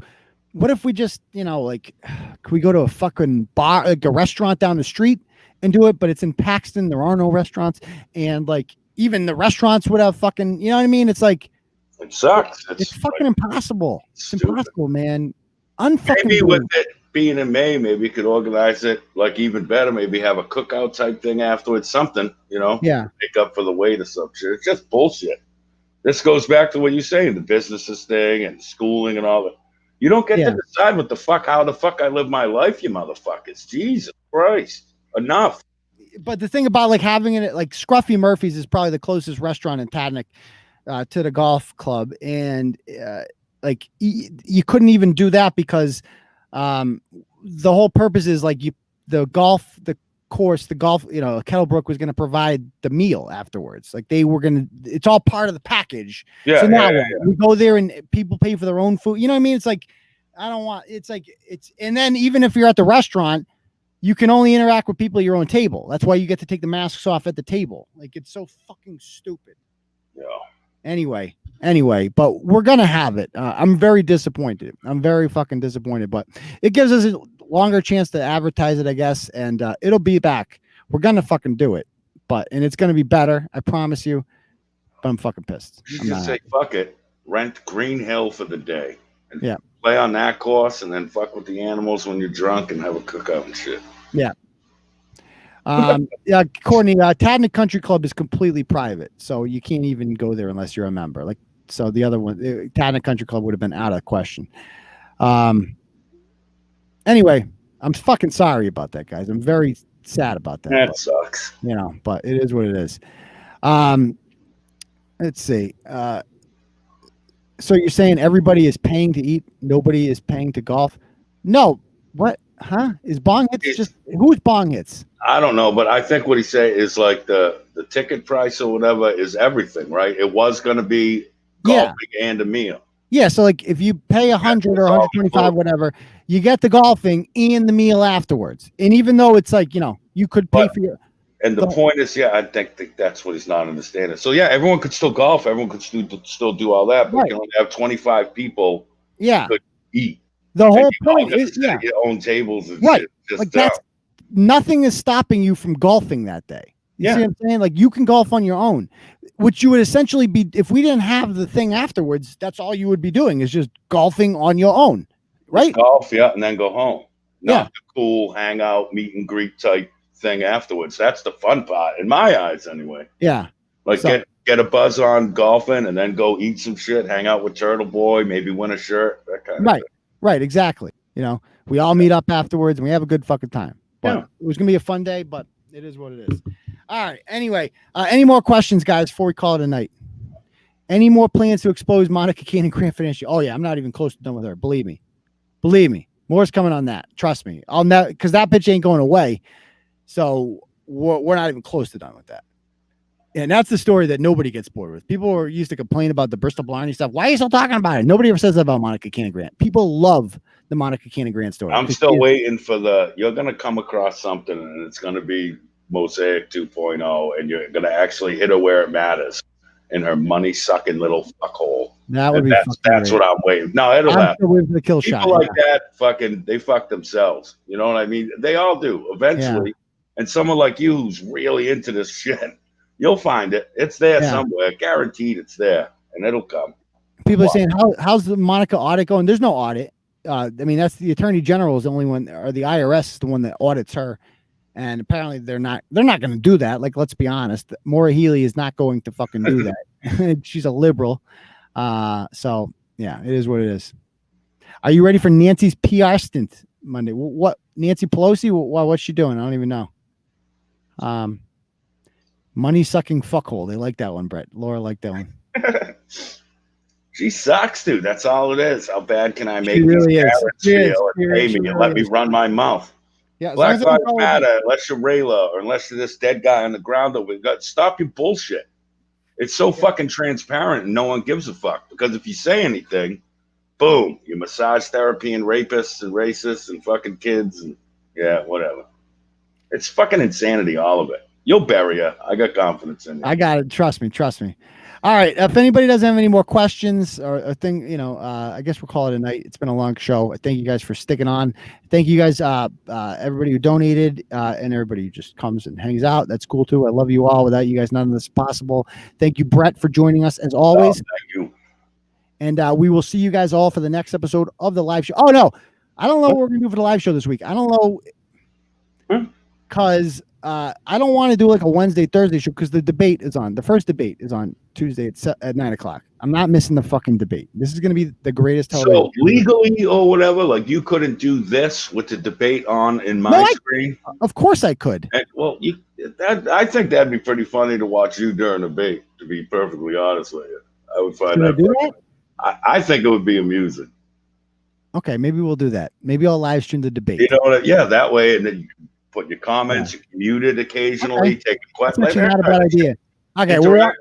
what if we just, could we go to a fucking bar, a restaurant down the street and do it? But it's in Paxton. There are no restaurants. And even the restaurants would have fucking, you know what I mean? It's it sucks. It's fucking impossible. It's stupid. impossible, man. Maybe with it being in May, maybe you could organize it like even better. Maybe have a cookout type thing afterwards, something, you know, Yeah. make up for the wait or some shit. It's just bullshit. This goes back to what you're saying, the businesses thing and schooling and all that. You don't get to decide what the fuck, how the fuck I live my life, you motherfuckers. Jesus Christ. Enough. But the thing about like having it, like Scruffy Murphy's is probably the closest restaurant in Tadnick to the golf club. And like you couldn't even do that because the whole purpose is like the golf course, Kettlebrook was going to provide the meal afterwards. Like they were going to, it's all part of the package. Yeah. So now we go there and people pay for their own food. You know what I mean? It's like, and then even if you're at the restaurant, you can only interact with people at your own table. That's why you get to take the masks off at the table. Like it's so fucking stupid. Yeah. Anyway, but we're going to have it. I'm very disappointed. I'm very fucking disappointed, but it gives us a longer chance to advertise it, I guess. And it'll be back. We're going to fucking do it, and it's going to be better. I promise you, but I'm fucking pissed. You just say, fuck it. Rent Green Hill for the day. And yeah. Play on that course and then fuck with the animals when you're drunk and have a cookout and shit. Yeah. Yeah, Courtney, Tadnick Country Club is completely private, so you can't even go there unless you're a member. Like, so the other one, Tadnick Country Club would have been out of the question. Anyway, I'm fucking sorry about that, guys. I'm very sad about that. That sucks. You know, but it is what it is. Let's see. So you're saying everybody is paying to eat, nobody is paying to golf? No. What? Huh? Is Bong Hits just who's Bong Hits? I don't know, but I think what he said is like the ticket price or whatever is everything, right? It was going to be golfing and a meal. Yeah, so like if you pay 100 or 125, whatever, you get the golfing and the meal afterwards. And even though it's like, you could pay for your. And the point is, I think that's what he's not understanding. So yeah, everyone could still golf, everyone could still do all that, but you can only have 25 people. Yeah. Could eat. The whole point is your own tables and right. shit. Just like that's nothing is stopping you from golfing that day. You see what I'm saying? Like you can golf on your own, which you would essentially be if we didn't have the thing afterwards. That's all you would be doing is just golfing on your own, right? Just golf, and then go home. Not the cool hangout, meet and greet type thing afterwards. That's the fun part in my eyes, anyway. Yeah, like get a buzz on golfing and then go eat some shit, hang out with Turtle Boy, maybe win a shirt, that kind of thing. Right, exactly. We all meet up afterwards and we have a good fucking time. But it was gonna be a fun day, but it is what it is. All right. Anyway, any more questions, guys, before we call it a night? Any more plans to expose Monica Kearney Grant financially? Oh yeah, I'm not even close to done with her. Believe me. More's coming on that. Trust me. I'll never because that bitch ain't going away. So we're not even close to done with that. And that's the story that nobody gets bored with. People used to complain about the Bristol Blarney stuff. Why are you still talking about it? Nobody ever says that about Monica Kearney Grant. People love the Monica Kearney Grant story. I'm still waiting for you're going to come across something and it's going to be Mosaic 2.0 and you're going to actually hit her where it matters in her money sucking little fuckhole. That would be that's what I'm waiting. No, it'll happen. Waiting for the kill People shot. Like that they fuck themselves. You know what I mean? They all do eventually. Yeah. And someone like you who's really into this shit, you'll find it. It's there somewhere. Guaranteed it's there. And it'll come. People are saying, how's the Monica audit going? There's no audit. I mean, that's the Attorney General is the only one, or the IRS is the one that audits her. And apparently they're not going to do that. Like, let's be honest. Maura Healey is not going to fucking do that. She's a liberal. So yeah, it is what it is. Are you ready for Nancy's PR stint Monday? What Nancy Pelosi? What's she doing? I don't even know. Money sucking fuckhole. They like that one, Brett. Laura liked that one. She sucks, dude. That's all it is. How bad can I make really these carrots feel and pay me and let me run my mouth? Yeah, Black Lives Matter, unless you're Rayla or unless you're this dead guy on the ground over. Stop your bullshit. It's so fucking transparent and no one gives a fuck. Because if you say anything, boom, you massage therapy and rapists and racists and fucking kids and whatever. It's fucking insanity, all of it. You'll bury her. I got confidence in you. I got it. Trust me. All right. If anybody doesn't have any more questions or a thing, I guess we'll call it a night. It's been a long show. Thank you guys for sticking on. Thank you guys, everybody who donated and everybody who just comes and hangs out. That's cool too. I love you all. Without you guys, none of this is possible. Thank you, Brett, for joining us as always. Thank you. And we will see you guys all for the next episode of the live show. Oh, no. I don't know what we're gonna do for the live show this week. I don't know, because I don't want to do like a Wednesday, Thursday show because the debate is on. The first debate is on Tuesday at 9 o'clock. I'm not missing the fucking debate. This is gonna be the greatest television. So legally or whatever, like you couldn't do this with the debate on in my screen. Of course I could. And, well, I think that'd be pretty funny to watch you during a debate. To be perfectly honest with you, I would find Should I that. do that? I think it would be amusing. Okay, maybe we'll do that. Maybe I'll live stream the debate. You know what? Yeah, that way, and then you put your comments. You can mute it occasionally. Take a question. That's actually not a bad idea. Okay, interactive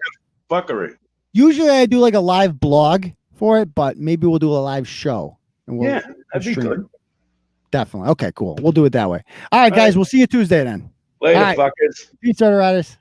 fuckery. Usually I do like a live blog for it, but maybe we'll do a live show. And we'll That'd be stream good. it. Definitely. Okay, cool. We'll do it that way. All right, guys. We'll see you Tuesday then. Later, All right. fuckers. Peace, Riders.